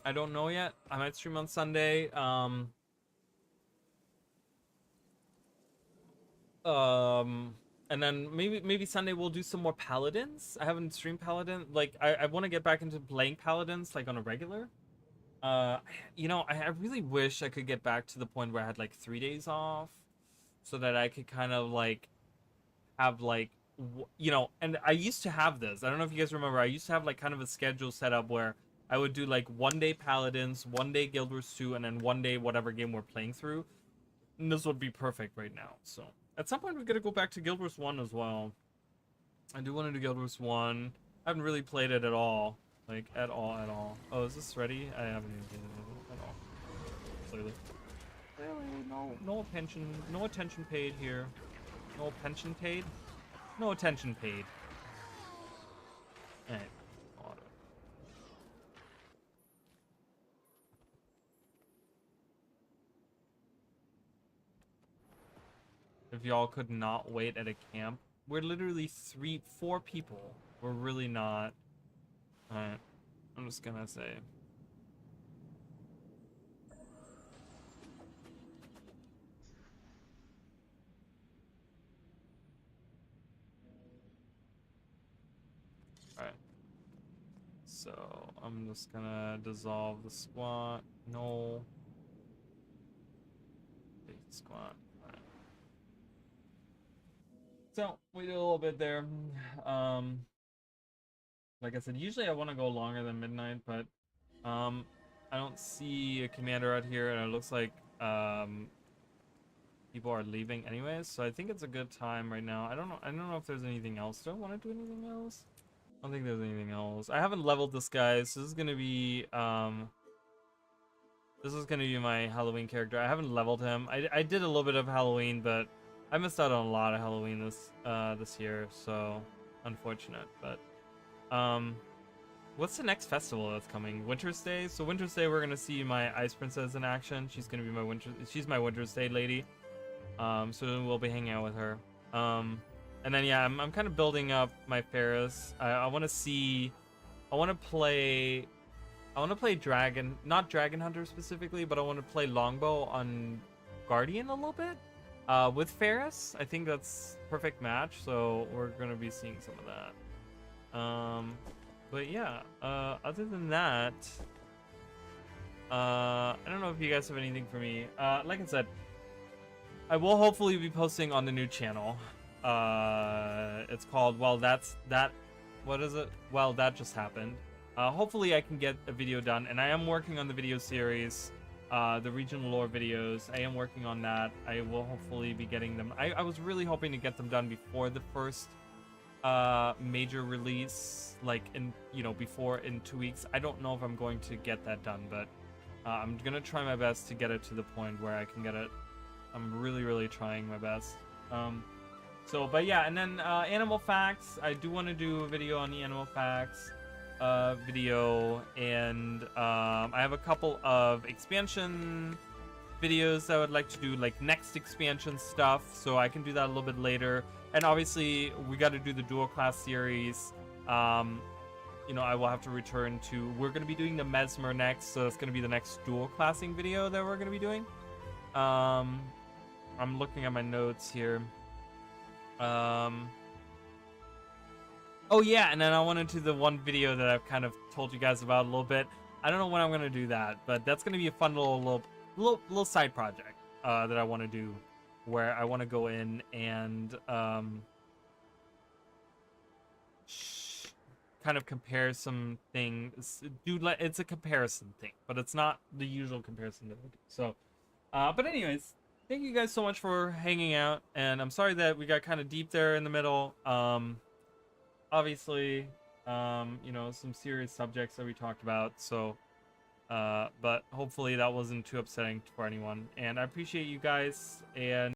I don't know yet. I might stream on Sunday. And then maybe Sunday we'll do some more Paladins. I haven't streamed Paladin. Like I want to get back into playing Paladins like on a regular. You know, I really wish I could get back to the point where I had like 3 days off, so that I could kind of like have like you know. And I used to have this. I don't know if you guys remember. I used to have like kind of a schedule set up where I would do like 1 day Paladins, 1 day Guild Wars 2, and then 1 day whatever game we're playing through. And this would be perfect right now. So at some point we gotta go back to Guild Wars 1 as well. I do want to do Guild Wars 1. I haven't really played it at all. Like at all. Oh, is this ready? I haven't even played it at all. Clearly. Really? No attention paid here. No pension paid? No attention paid. Alright. If y'all could not wait at a camp, we're literally 4 people. We're really not. Alright. I'm just gonna say. Alright. So I'm just gonna dissolve the squat. No. Big squat. Alright. So we did a little bit there. Um, like I said, usually I want to go longer than midnight, but I don't see a commander out here, and it looks like people are leaving anyways. So I think it's a good time right now. I don't know. I don't know if there's anything else. Do I want to do anything else? I don't think there's anything else. I haven't leveled this guy, so this is gonna be my Halloween character. I haven't leveled him. I did a little bit of Halloween, but I missed out on a lot of Halloween this year, so unfortunate. But what's the next festival that's coming? Winter's Day. So Winter's Day, we're gonna see my Ice Princess in action. She's gonna be she's my Winter's Day lady. So we'll be hanging out with her. And then yeah, I'm kind of building up my Ferris. I want to play Dragon, not Dragon Hunter specifically, but I want to play Longbow on Guardian a little bit with Ferris. I think that's perfect match, so we're gonna be seeing some of that. But yeah, other than that, I don't know if you guys have anything for me. Like I said, I will hopefully be posting on the new channel. It's called Well That's That. What is it? Well, That Just Happened. Hopefully I can get a video done, and I am working on the video series, the regional lore videos. I am working on that. I will hopefully be getting them. I was really hoping to get them done before the first major release, like before in 2 weeks. I don't know if I'm going to get that done, but I'm gonna try my best to get it to the point where I can get it. I'm really trying my best. But yeah, and then animal facts. I do want to do a video on the animal facts video, and I have a couple of expansion videos that I would like to do, like next expansion stuff, so I can do that a little bit later. And obviously we got to do the dual class series. I will have to return to, we're going to be doing the Mesmer next, so it's going to be the next dual classing video that we're going to be doing. I'm looking at my notes here. Oh yeah, and then I went into the one video that I've kind of told you guys about a little bit. I don't know when I'm gonna do that, but that's gonna be a fun little side project that I want to do, where I want to go in and kind of compare some things. It's a comparison thing, but it's not the usual comparison that I do. So, but anyways. Thank you guys so much for hanging out, and I'm sorry that we got kind of deep there in the middle. Obviously, some serious subjects that we talked about, so, but hopefully that wasn't too upsetting for anyone, and I appreciate you guys, and